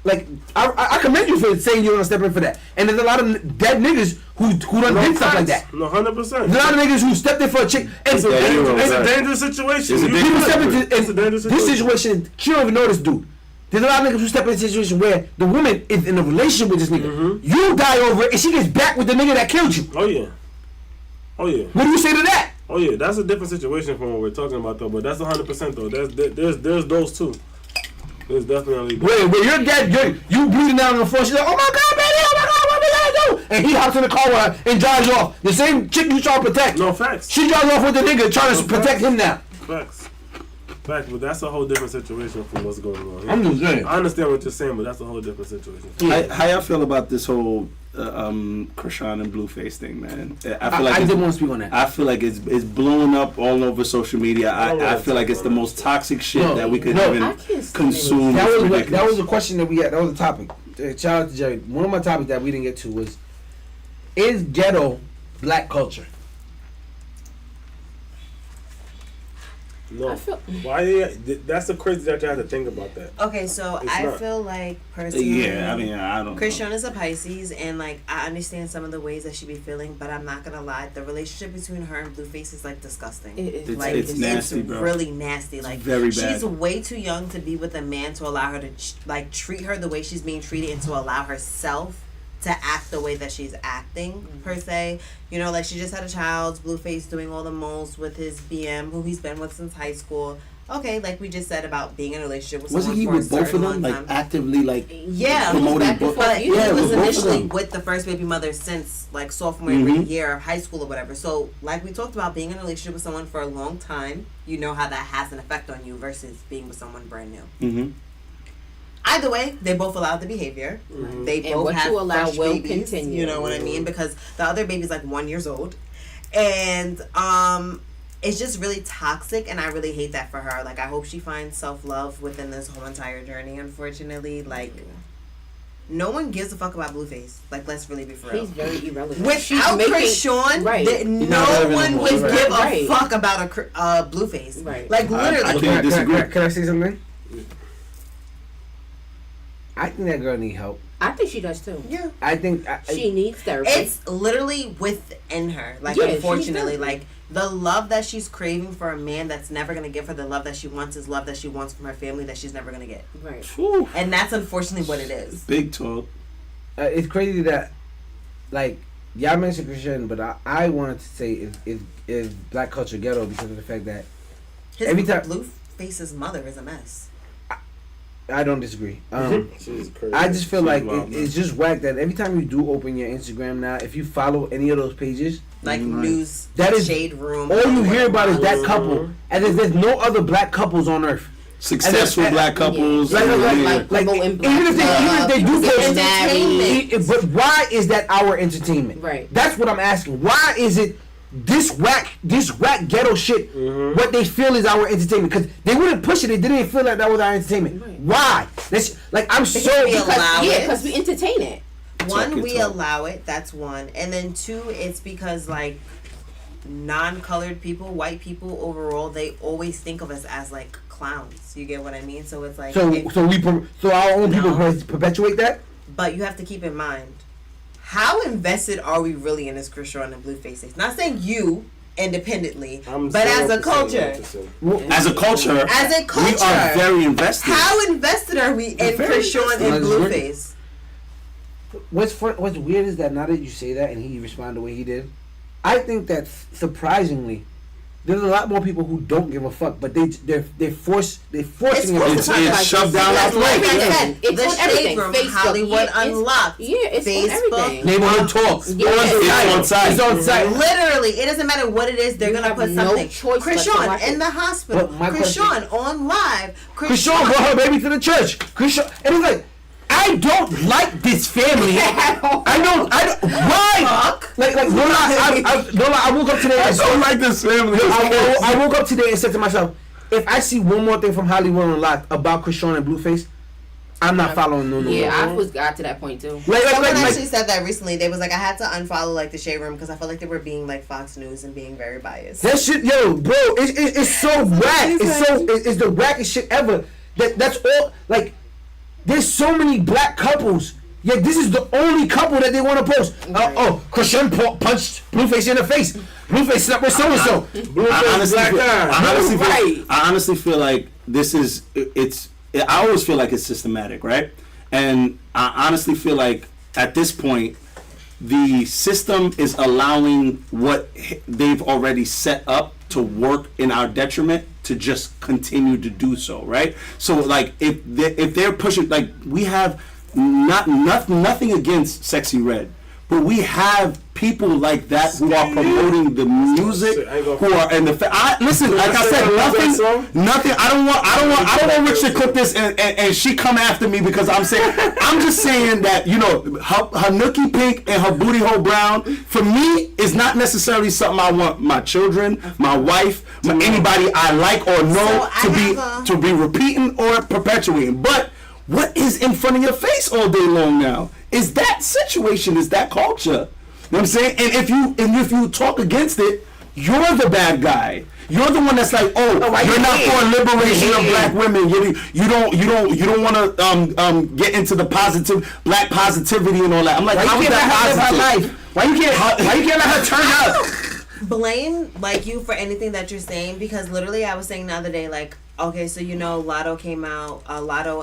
like I commend you for saying you're gonna step in for that. And there's a lot of dead niggas who done did stuff like that. No, 100%. There's a lot of niggas who stepped in for a chick. And It's a dangerous situation. People step into It's a dangerous this situation. She don't even know this dude. There's a lot of niggas who step in a situation where the woman is in a relationship with this nigga. Mm-hmm. You die over it, and she gets back with the nigga that killed you. Oh yeah. Oh yeah. What do you say to that? Oh yeah. That's a different situation from what we're talking about though. But that's 100% though. There's those two. There's definitely. Where you're dead, you bleeding down on the floor. She's like, oh my god, baby, oh my god, what we gotta do? And he hops in the car with her and drives off. The same chick you trying to protect. No facts. She drives off with the nigga trying to protect him now. Facts. But that's a whole different situation from what's going on here. I'm just saying. I understand what you're saying, but that's a whole different situation. How y'all feel about this whole Krishan and Blueface thing, man? I did want to speak on that. I feel like it's blowing up all over social media. I feel like it's the most toxic shit that we could even consume. That was a question that we had. That was a topic. Shout out to Jerry. One of my topics that we didn't get to was, is ghetto black culture? No. Why? That's the crazy that you have to think about that. Okay, so I feel like personally, yeah, I mean, I don't. Krishan is a Pisces, and like I understand some of the ways that she be feeling, but I'm not gonna lie, the relationship between her and Blueface is like disgusting. It is. Like it's nasty, it's bro. really nasty. Like very bad. She's way too young to be with a man to allow her to like treat her the way she's being treated, and to allow herself to act the way that she's acting, per se. You know, like she just had a child, Blueface doing all the moles with his BM, who he's been with since high school. Okay, like we just said about being in a relationship with someone for a certain both of them, long like time. actively, like promoting both? But he was initially with with the first baby mother since like sophomore year of high school or whatever. So like we talked about, being in a relationship with someone for a long time, you know how that has an effect on you versus being with someone brand new. Mm-hmm. Either way, they both allowed the behavior. Mm-hmm. They and both what have you allow fresh will babies, continue. you know what I mean? Because the other baby's like 1 year old, and it's just really toxic, and I really hate that for her. Like I hope she finds self-love within this whole entire journey. Unfortunately, like no one gives a fuck about Blueface. Like let's really be for real. He's very irrelevant. Without Krishan, right. No one would give a fuck about a Blueface. Right. Like literally. I can't disagree. Can I say something? I think that girl need help. I think she does too. Yeah. I think she needs therapy. It's literally within her. Like unfortunately, like the love that she's craving for a man that's never gonna give her the love that she wants is love that she wants from her family that she's never gonna get. Right. Whew. And that's unfortunately what it is. Big talk. It's crazy that, like, y'all mentioned Christian, but I wanted to say is black culture ghetto because of the fact that every time Blueface's mother is a mess. I don't disagree. She's crazy. I just feel like it's just whack that every time you do open your Instagram now, if you follow any of those pages, like news, that is shade room, all you hear about is that couple, and there's no other black couples on earth. Successful black couples, like even if they do post, but why is that our entertainment? Right. That's what I'm asking. Why is it this whack ghetto shit? What they feel is our entertainment, because they wouldn't push it. They didn't feel like that was our entertainment. Right. Why? That's like I'm because we entertain it. One, we allow it. That's one, and then two, it's because like non-colored people, white people overall, they always think of us as like clowns. You get what I mean? So it's like so our own people perpetuate that. But you have to keep in mind, how invested are we really in this Krishan and Blueface thing? Not saying you independently, but as a culture. As a culture, we are very invested. How invested are we in Krishan and Blueface? What's weird is that now that you say that and he responded the way he did, I think that surprisingly, there's a lot more people who don't give a fuck, but they're forcing it. It's shoved down our throat. Like I said, it's the on everything. Shade Room, Facebook, Hollywood Unlocked. It's Facebook, on everything. Neighborhood Talks. It's on site. Literally, it doesn't matter what it is. They're gonna put something. Choice Krishan in the hospital. Krishan on live. Krishan brought her baby to the church. Krishan, and it's like, I don't like this family. I don't. Why? Fuck. I woke up today. I don't like this family. I woke up today and said to myself, if I see one more thing from Hollywood Unlocked about Krishan and Blueface, I'm not following no. Yeah, I got to that point too. Someone actually said that recently. They was like, I had to unfollow like the Shade Room because I felt like they were being like Fox News and being very biased. That shit, yo, bro, it's so whack. It's the wackest shit ever. That's all. Like, there's so many black couples. Yet this is the only couple that they want to post. Krishan punched Blueface in the face. Blueface slept with so and so. I honestly feel like this is I always feel like it's systematic, right? And I honestly feel like at this point, the system is allowing what they've already set up to work in our detriment to just continue to do so, right? So, like, if they're pushing, like, we have nothing against Sexy Red, but we have people like that who are promoting the music, who are in the. Listen, like I said, nothing. I don't want Rich to cook this and she come after me because I'm just saying that, you know, her nookie pink and her booty hole brown for me is not necessarily something I want my children, my wife, anybody I like or know to be repeating or perpetuating. But what is in front of your face all day long now is that situation, is that culture. You know what I'm saying? And if you talk against it, you're the bad guy. You're the one that's like, you're not for liberation of black women. You don't want to get into the black positivity and all that. I'm like, how is that positive? Why you can't let her turn up? Blame like you for anything that you're saying, because literally I was saying the other day, like, okay, so you know Lotto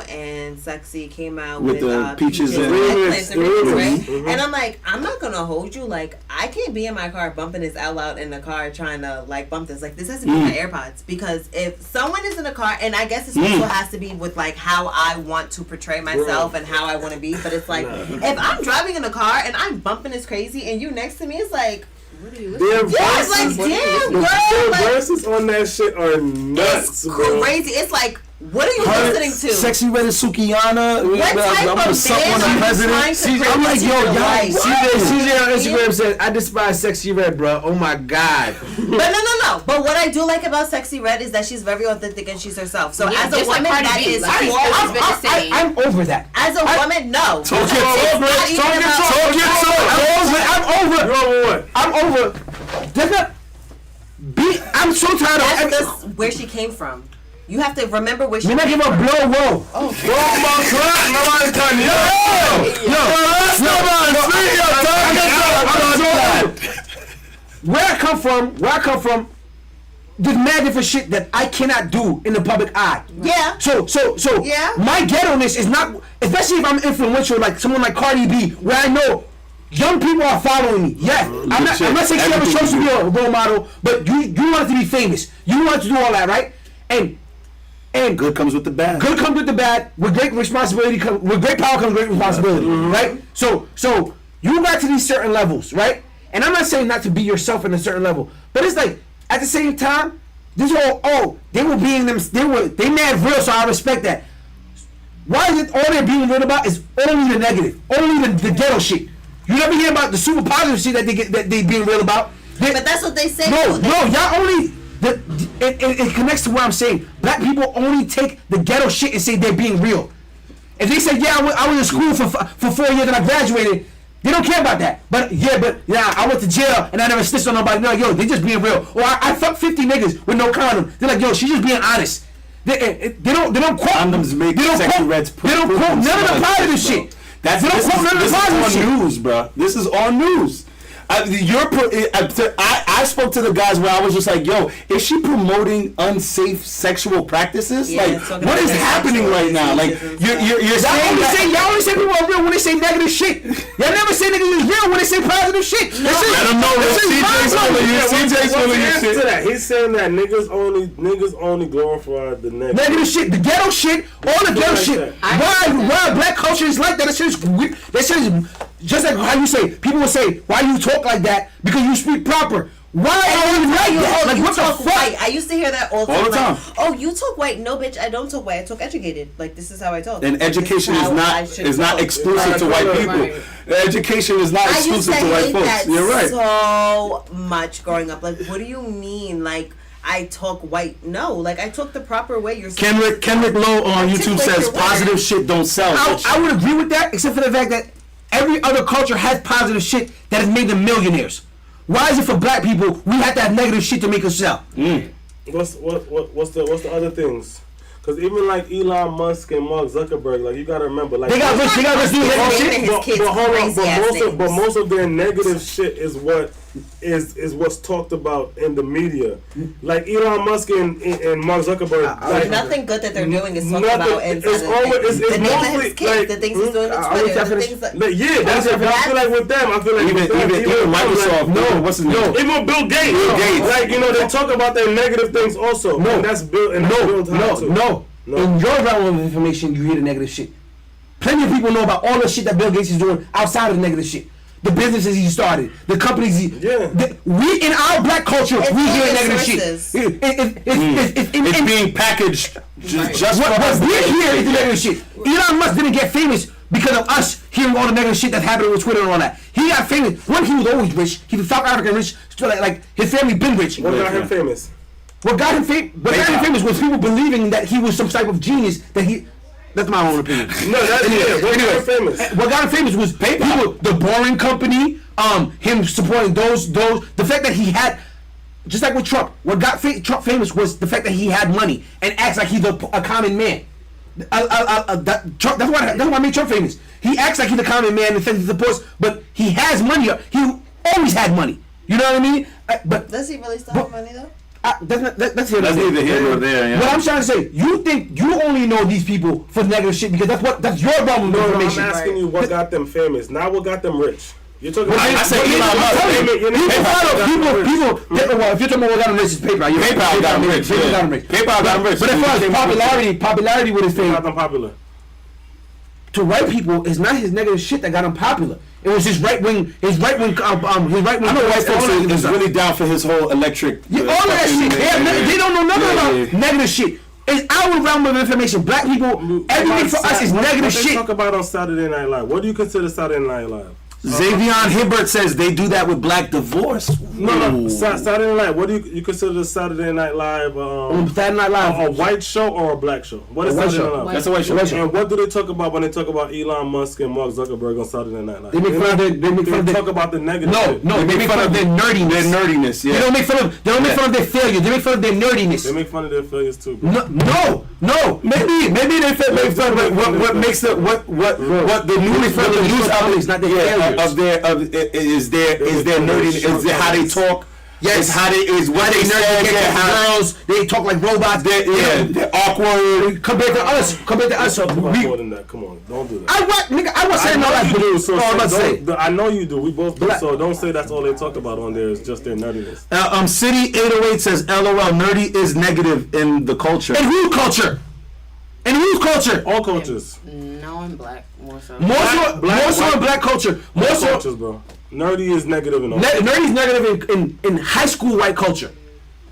and Sexy came out with the peaches and remix, right? Mm-hmm. And I'm like, I'm not gonna hold you. Like, I can't be in my car bumping this out loud in the car trying to like bump this. Like, this has to be my AirPods, because if someone is in a car, and I guess this also has to be with like how I want to portray myself and how I want to be. But it's like if I'm driving in a car and I'm bumping this crazy and you next to me, it's like. Their verses, damn, girl, their like, verses on that shit are nuts, it's crazy. It's like, what are you listening to? Sexy Red and Sukiyana. What type of band I'm like, yo, CJ on Instagram said, said, I despise Sexy Red, bro. Oh my god. But no. But what I do like about Sexy Red is that she's very authentic and she's herself. So as a woman, that is I'm over that. As a woman, no. Talk I'm over. I'm so tired of that's where she came from. You have to remember where she came from. Give a blow, whoa. Oh. Where I come from, there's mad different shit that I cannot do in the public eye. Yeah. So yeah. My ghetto-ness is not, especially if I'm influential, like someone like Cardi B, where I know young people are following me. Yeah, I'm not saying she ever chose to be a role model, but you want to be famous. You want to do all that, right? And good comes with the bad. Good comes with the bad. With great responsibility, with great power comes great responsibility, right? So you got to these certain levels, right? And I'm not saying not to be yourself in a certain level, but it's like at the same time, this whole they were being them. They mad real, so I respect that. Why is it all they're being real about is only the negative, only the ghetto shit? You never hear about the super positive shit that they being real about. But that's what they say. No, y'all only. It connects to what I'm saying. Black people only take the ghetto shit and say they're being real. If they say, yeah, I was in school for 4 years and I graduated, they don't care about that. But I went to jail and I never snitched on nobody. No, yo, they just being real. Or I fucked 50 niggas with no condom. They're like, yo, she's just being honest. They don't quote. Condoms make Sexy Reds. They don't quote none of the positive shit. This is all news, bro. This is all news. I spoke to the guys where I was just like, yo, is she promoting unsafe sexual practices? Yeah, like, what is happening right now? Like, you're saying y'all only say people are real when they say negative shit. Y'all never say niggas is real when they say positive shit. Let them know that CJ's feeling you shit. He's saying that niggas only glorify the negative shit, the ghetto shit, all the ghetto shit. Why black culture is like that? That shit is just like how you say, people will say, why you talk like that? Because you speak proper. Why are you like that? Oh, Like, you what the talk fuck? white. I used to hear that all the All the time. time. Oh, you talk white. No, bitch, I don't talk white. I talk educated. Like, this is how I talk. And education This is how not I should is not talk. exclusive to white people. Right. Education is not I used to exclusive to white hate folks. that You're right. so much growing up. Like, what do you mean? Like, I talk white? No, like I talk the proper way. You're Kenrick Lowe on YouTube Articulate says your positive words. shit don't sell. I would agree with that, except for the fact that every other culture has positive shit that has made them millionaires. Why is it for black people we have to have negative shit to make us sell? What's the other things? Because even like Elon Musk and Mark Zuckerberg, like you gotta remember, like They got rich doing negative naming shit. his kids but hold on, crazy ass names. but most of their negative shit is what's talked about in the media. Like Elon Musk and Mark Zuckerberg, like, nothing good that they're doing is talked nothing- about inside it's of always- it's the name of mostly, his kids, like, the things he's doing I on wish Twitter, I the finished- things that. like, yeah, that's it. I feel like with them, I feel like even with them, even Microsoft. like, What's his name? even Bill Gates. Bill Gates. Like, you know, they talk about their negative things also. No. And that's built. And that's built high too. No. In your realm of information, you hear the negative shit. Plenty of people know about all the shit that Bill Gates is doing outside of the negative shit. The businesses he started, the companies he. Yeah. We in our black culture, It's we hear all the negative sources. shit. It's being packaged just What for us. we hear is the negative shit. Elon Musk didn't get famous because of us hearing all the negative shit that's happening with Twitter and all that. He got famous. One, he was always rich. He was South African rich. So like his family been rich. What got him famous? What got him famous was people believing that he was some type of genius. That's my own opinion. No, that's it. What got him famous? What got him famous was people, the Boring Company, him supporting those. The fact that he had, just like with Trump, what got Trump famous was the fact that he had money and acts like he's a common man. That's what made Trump famous. He acts like he's a common man and thinks he supports, but he has money. He always had money. You know what I mean? But Does he really still have money though? that's neither here nor there. Yeah. What I'm trying to say, you think you only know these people for negative shit because that's your realm of No, I'm information. asking you what got them famous, not what got them rich. You're talking about. I said Elon Musk. Well, if you're talking about what got him rich, it's PayPal. PayPal got him rich. PayPal got him rich. PayPal got him rich. But as far as popularity with his Got fame, them popular. to white people, it's not his negative shit that got him popular. It was his right wing. I know white folks is really down for his whole electric. All of that shit. They don't know nothing about negative shit. It's our realm of information. Black people, everything for us is negative What shit. they talk about on Saturday Night Live. What do you consider Saturday Night Live? Xavier Hibbert says they do that with black divorce. No. Saturday Night. What do you consider the Saturday Night Live? Saturday Night Live. A white show or a black show? What is A white Saturday show. Night Live? That's a white show. And what do they talk about when they talk about Elon Musk and Mark Zuckerberg on Saturday Night Live? They make fun of They their talk about the negative. shit. No, they make fun of their nerdiness. Their nerdiness. Yeah. They don't make fun of their failures. They make fun of their nerdiness. They make fun of their failures too, bro. No. Maybe they make fun of what makes the what the news outlets not their failures. is their nerdiness, is how they talk. Yes, how they is what they nerdy. Girls, they talk like robots. They're awkward compared to us. More than that. Come on, don't do that. I was saying all that. you do. So I'm about to say. I know you do. We both do. So don't say that's all they talk about on there. Is just their nerdiness. City 808 says, "LOL, nerdy is negative in the culture." In whose culture? All cultures. No, I'm black. More so. More so in black culture. More All so. cultures, bro. Nerdy is negative in all. Nerdy is negative in high school white culture.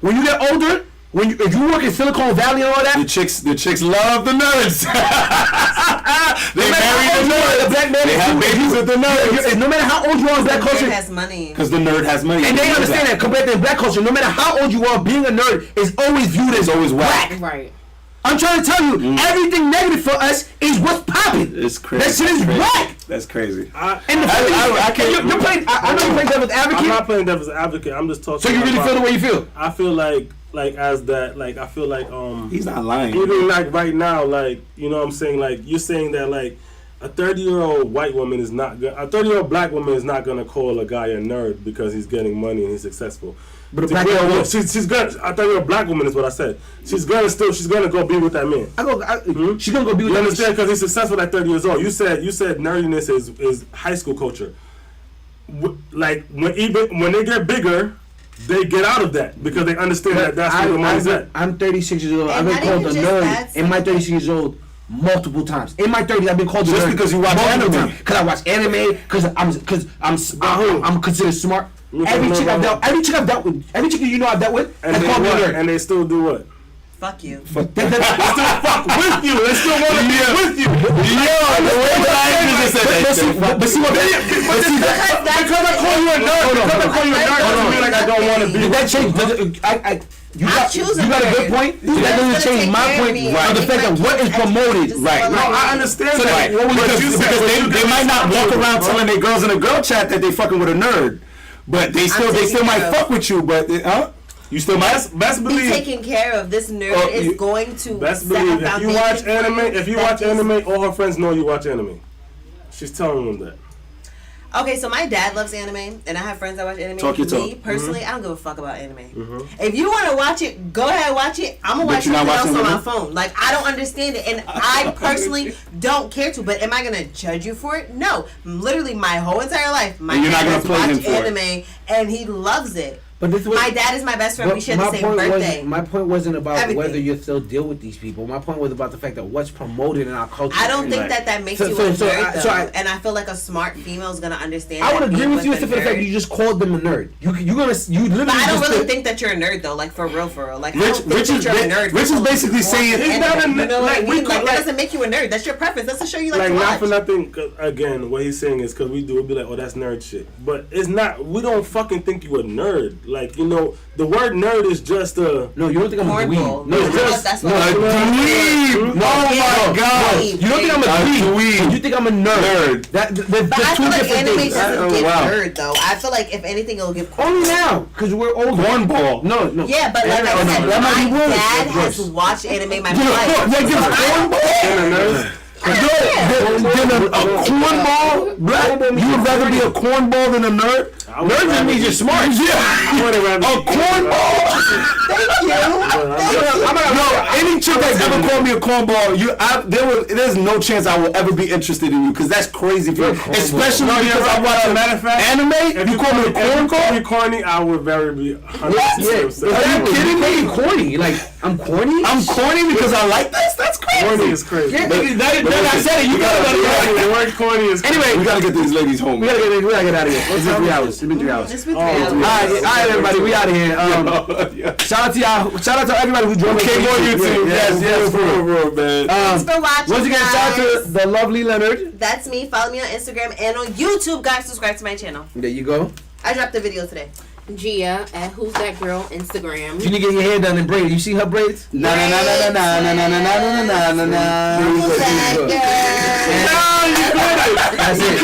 When you get older, if you work in Silicon Valley and all that, the chicks love the nerds. They marry the nerds. The black man They have babies with the nerds. No matter how old you are in black Nerd culture, has money. Because the nerd has money. and they understand that compared to black culture, no matter how old you are, being a nerd is always viewed as always whack. Right. I'm trying to tell you, everything negative for us is what's popping. It's crazy. That shit is whack. That's crazy. And the I know you play devil's advocate. I'm not playing devil's advocate. I'm just talking. So you really feel the way you feel? I feel like as that, like I feel like He's not lying. even like right now, like you know what I'm saying, like you're saying that like a 30-year-old white woman is not good. A 30-year-old black woman is not gonna call a guy a nerd because he's getting money and he's successful. But a black girl will. She's gonna. A 30-year-old black woman is what I said. She's gonna go be with that man. She's gonna go be with You that. understand? Because he's successful at 30 years old. You said nerdiness is high school culture. Like when they get bigger, they get out of that because they understand that that's where the money's at. I'm 36 years old. And I've been not called a even just nerd that, in my 36 years old multiple times. In my 30s, I've been called a nerd. Just because you watch anime. Because I watch anime. Because I'm considered smart. Every chick I've dealt with, every chick you know I've dealt with, and has they called me a what? nerd. And they still do what? Fuck you. They still fuck with you. They still want to be with you. Yo, the way that I just said that. But see what? Because I call you a nerd. Because I call you a nerd doesn't mean like I don't want to be. Did that change? You got a good point. That doesn't change my point of the fact that what is promoted. Right. No, I understand that. Because they might not walk around telling their girls in a girl chat that they fucking with a nerd, but they still might fuck with you. But you still might. Best believe. Be taken care of. This nerd is going to. Best believe. If you watch anime, all her friends know you watch anime. She's telling them that. Okay, so my dad loves anime, and I have friends that watch anime. Me, personally, I don't give a fuck about anime. If you want to watch it, go ahead and watch it. I'm going to watch something else on my phone. Like, I don't understand it, and I personally don't care to, but am I going to judge you for it? No. Literally, my whole entire life, my dad has watched anime, and he loves it. But this was, my dad is my best friend. We share the same birthday. My point wasn't about whether you still deal with these people. My point was about the fact that what's promoted in our culture. I don't think that makes you a nerd, though. And I feel like a smart female is gonna understand. I would agree with you except for the fact that you just called them a nerd. You literally. But I don't really think that you're a nerd though. Like for real. Like Rich is you're a nerd. Rich is basically saying he's not a nerd. That doesn't make you a nerd. That's your preference. That's to show you like to watch. Not for nothing. Again, what he's saying is because we do, we'll be like, oh, that's nerd shit. But it's not. We don't fucking think you a nerd. Like the word nerd is just a... No, you don't think I'm a dweeb. No, it's just... A dweeb! Oh my god! You don't think I'm a dweeb. You think I'm a nerd. But I feel like anime doesn't give nerd, though. I feel like, if anything, it'll give... Only now, because we're old. Cornball. No. Yeah, but like I said, my dad has watched anime my whole life. Then a cornball, black. You would rather be a cornball than a nerd? Nerd just means you're smart. Yeah. A cornball. Thank you. No, any chick that's ever called me a cornball, there's no chance I will ever be interested in you because that's crazy for you. Especially because I watch anime. If you call me a cornball, corny, I would very be 100%. Are you kidding me? Corny? Like I'm corny? I'm corny because I like this. That's crazy. Corny is crazy. Yeah, then I said it. You gotta the word corny is crazy. Anyway, we gotta get these ladies home. We gotta get out of here. It's been 3 hours. It's been 3 hours. It's been 3 hours. All right, everybody, we out of here. Shout out to y'all. Shout out to everybody who joined us. Came on YouTube. Yes, bro, man. Thanks for watching. Once again, shout out to the lovely Leonard. That's me. Follow me on Instagram and on YouTube, guys. Subscribe to my channel. There you go. I dropped a video today. Gia at Who's That Girl Instagram. You need to get your hair done and braided. You see her braids? Na na na na na na na na na na na na. Who's that girl? That's it.